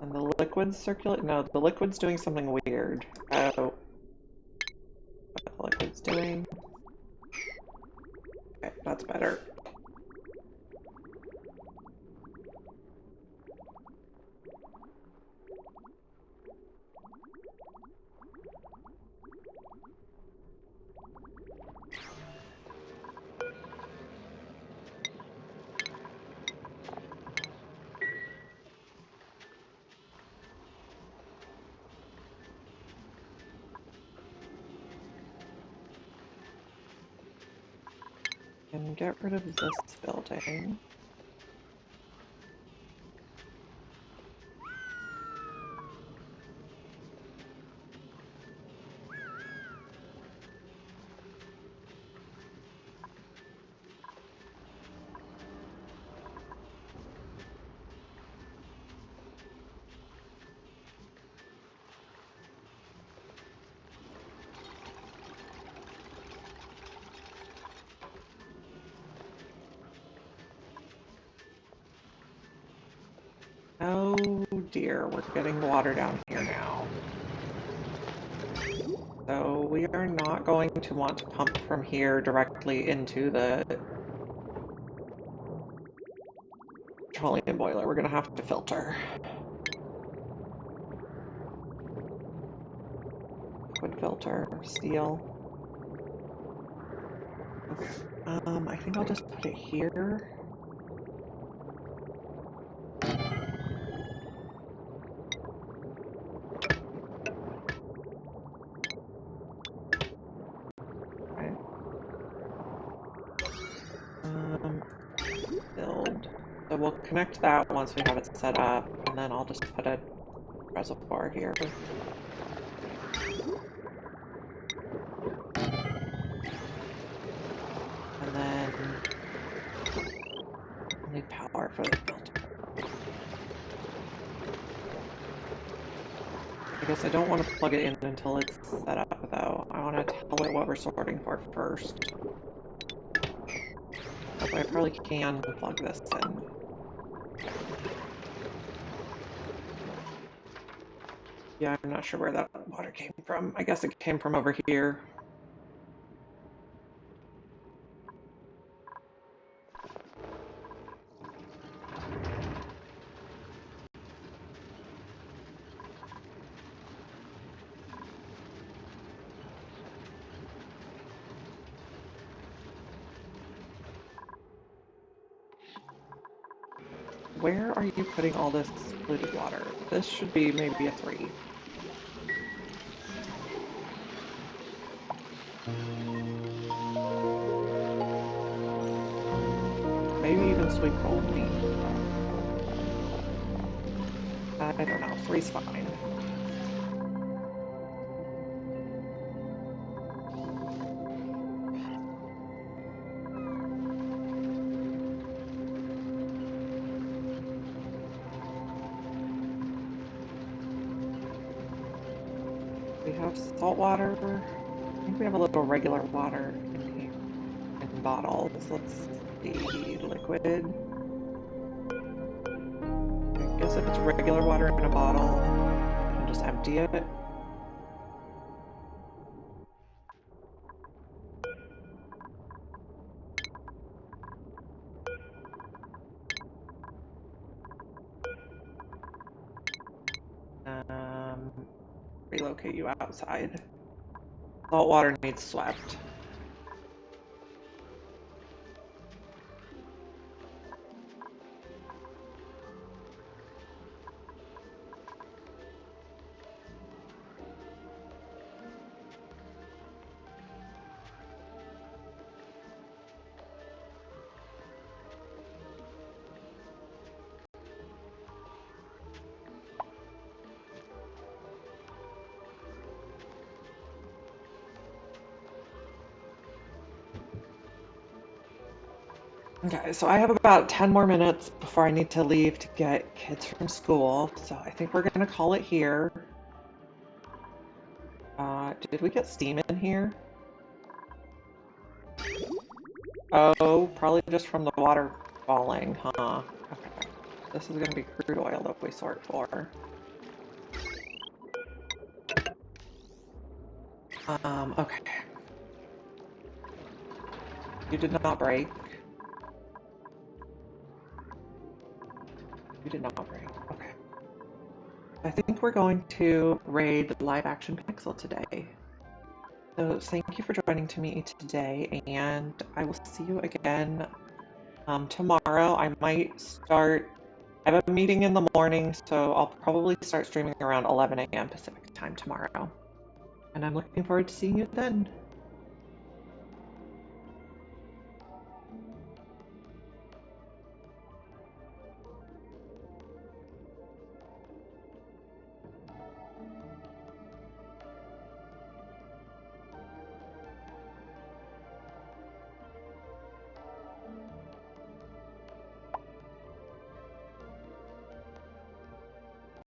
Speaker 1: And the liquid's circulate? No, the liquid's doing something weird. Oh. What the liquid's doing? Okay, that's better. And get rid of this building. Oh dear, we're getting water down here now. So we are not going to want to pump from here directly into the petroleum boiler. We're gonna have to filter. Liquid filter, steel. I think I'll just put it here. Okay. Build. So we'll connect that once we have it set up, and then I'll just put a reservoir here. power for the filter. I guess I don't want to plug it in until it's set up, though. I want to tell it what we're sorting for first. But I probably can plug this in. Yeah, I'm not sure where that water came from. I guess it came from over here. Where are you putting all this polluted water? This should be maybe a 3. Maybe even sweep only. I don't know. 3's fine. We have salt water. I think we have a little regular water in here in bottles. Let's see. Liquid. I guess if it's regular water in a bottle, I can just empty it. Relocate you outside. Salt water needs swept. Okay, so I have about 10 more minutes before I need to leave to get kids from school, so I think we're gonna call it here. Did we get steam in here? Oh, probably just from the water falling, huh? Okay. This is gonna be crude oil that we sort for. Okay. You did not break. You did not break. Okay. I think we're going to raid live action Pixel today. So thank you for joining me today, and I will see you again tomorrow. I might start, I have a meeting in the morning, so I'll probably start streaming around 11 a.m. Pacific time tomorrow. And I'm looking forward to seeing you then.